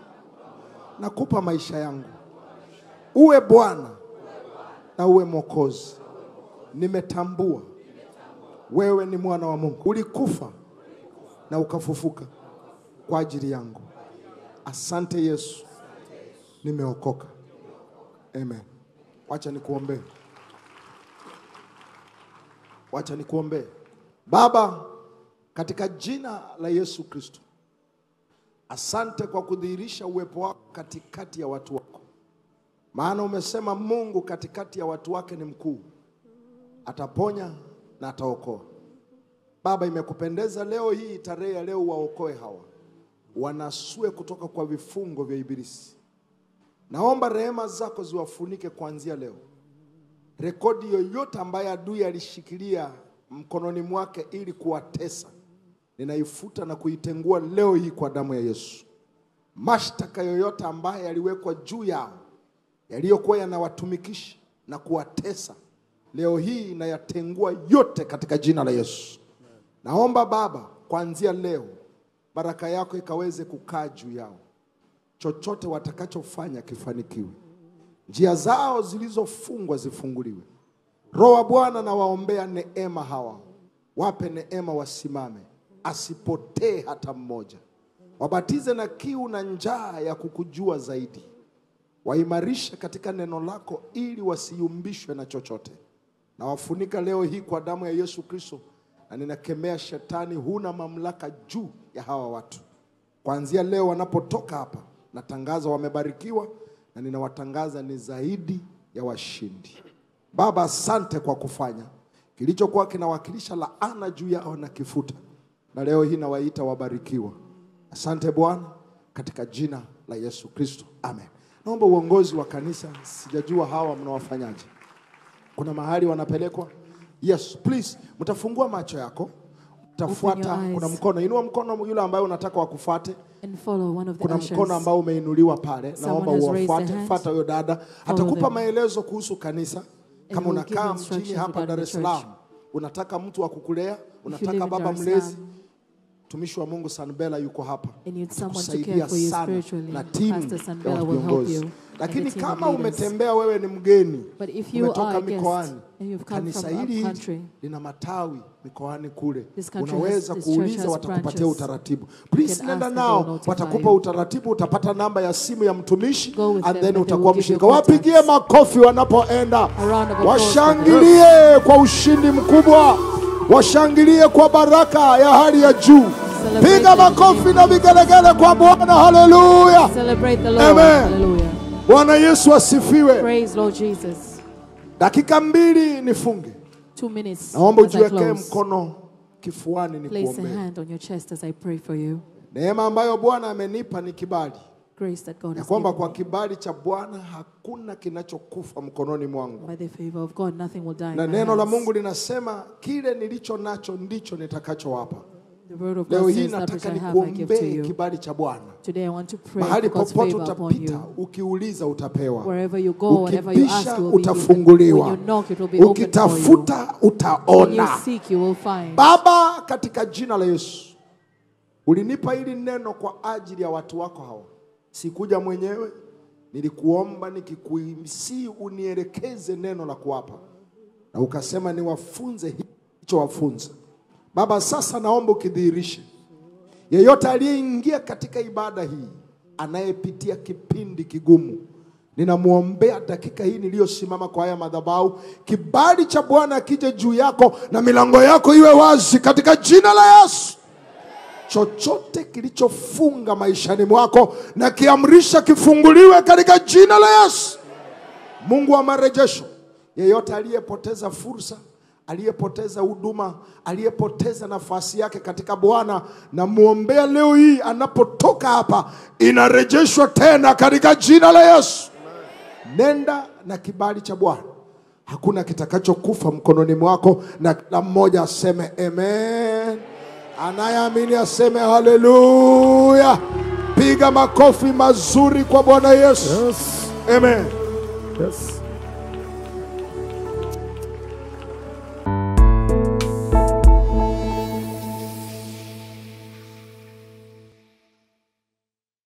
nakupa maisha yangu. Uwe Bwana na uwe Mwokozi. Nimetambua wewe ni mwana wa Mungu. Ulikufa na ukafufuka kwa ajili yangu. Asante Yesu, nimeokoka. Amen. Wacha nikuombee. Baba, katika jina la Yesu Kristo, asante kwa kudhihirisha uwepo wako katikati ya watu wako. Maana umesema Mungu katikati ya watu wake ni mkuu. Ataponya na ataokoa. Baba, imekupendeza leo hii, tarehe ya leo, waokoe hawa. Wanasue kutoka kwa vifungo vya ibilisi. Naomba rehema zako ziwafunike kuanzia leo. Rekodi yoyote ambayo adui alishikilia mkononi mwake ili kuwatesa, ninaifuta na kuitengua leo hii kwa damu ya Yesu. Mashtaka yoyote ambayo yaliwekwa juu yao, yaliyokuwa yanawatumikisha na kuwatesa, leo hii nayatengua yote katika jina la Yesu. Naomba Baba, kuanzia leo baraka yako ikaweze kukaa juu yao. Chochote watakachofanya kifanikiwe. Njia zao zilizofungwa zifunguliwe. Roho wa Bwana na waombea neema hawa. Wape neema wasimame. Asipotee hata mmoja. Wabatize na kiu na njaa ya kukujua zaidi. Waimarishe katika neno lako ili wasiyumbishwe na chochote. Na wafunika leo hii kwa damu ya Yesu Kristo. Na ninakemea shetani, huna mamlaka juu ya hawa watu. Kuanzia leo wanapotoka hapa, natangaza wamebarikiwa na ninawatangaza ni zaidi ya washindi. Baba, asante kwa kufanya kilichokuwa kinawakilisha laana juu yao na kifuta. Na leo hii nawaita wabarikiwa. Asante Bwana, katika jina la Yesu Kristo. Amen. Naomba uongozi wa kanisa, sijajua hawa mnawafanyaje. Kuna mahali wanapelekwa? Yes, please. Mtafungua macho yako. Tafuata, kuna mkono. Inua mkono yule ambaye unataka wakufuate. Kuna mkono ambao umeinuliwa pale. Naomba uwafuate. Fuata huyo dada. Atakupa maelezo kuhusu kanisa. Kama unakaa mjini hapa Dar es Salaam, unataka mtu wa kukulea, unataka baba mlezi, mtumishi wa Mungu Sanbella yuko hapa. Kusaidia sana na timu ya viongozi. Lakini kama umetembea wewe ni mgeni, umetoka mikoani, kanisa hili lina matawi mikoani kule, unaweza kuuliza, watakupatia utaratibu. Please nenda nao, watakupa utaratibu, utapata namba ya simu ya mtumishi, and then utakuwa mshirika. Wapigie makofi wanapoenda. Washangilie kwa ushindi mkubwa. Washangilie kwa baraka ya hali ya juu. Piga makofi na vigelegele kwa Bwana. Haleluya. Amen. Bwana Yesu asifiwe. Praise Lord Jesus. Dakika 2 nifunge. 2 minutes. Naomba ujiweke mkono kifuani Place a nikuombe. hand on your chest as I pray for you. Neema ambayo Bwana amenipa ni kibali. Grace that God Ya has kwamba given kwa me. kibali cha Bwana hakuna kinachokufa mkononi mwangu. By the favor of God, nothing will die in Na my neno la hands. Mungu linasema kile nilicho nacho ndicho nitakachowapa. The word of Leo God hii says that which nataka I have I give to nikuombee you. kibali cha Bwana. Today I want to pray Mahali for God's popote favor upon utapita, you. ukiuliza utapewa. Wherever you go, whatever you ask, Ukibisha you will be given. utafunguliwa. When you knock, it will be open for you. Ukitafuta When you utaona. seek, you will find. Baba, katika jina la Yesu, ulinipa hili neno kwa ajili ya watu wako hawa. Sikuja mwenyewe, nilikuomba nikikuimsi unielekeze neno la kuwapa. Na ukasema niwafunze hicho wafunze. Baba, sasa naomba ukidhihirishe. Yeyote aliyeingia katika ibada hii, anayepitia kipindi kigumu, ninamuombea dakika hii niliyosimama kwa haya madhabahu, kibali cha Bwana kije juu yako na milango yako iwe wazi katika jina la Yesu. Chochote kilichofunga maishani mwako na kiamrisha kifunguliwe katika jina la Yesu. Mungu wa marejesho, yeyote aliyepoteza fursa, aliyepoteza huduma, aliyepoteza nafasi yake katika Bwana, na muombea leo hii anapotoka hapa inarejeshwa tena katika jina la Yesu. Nenda na kibali cha Bwana. Hakuna kitakachokufa mkononi mwako, na kila mmoja aseme amen. Anayeamini aseme haleluya. Piga makofi mazuri kwa Bwana Yesu. Yes. Amen. Yes.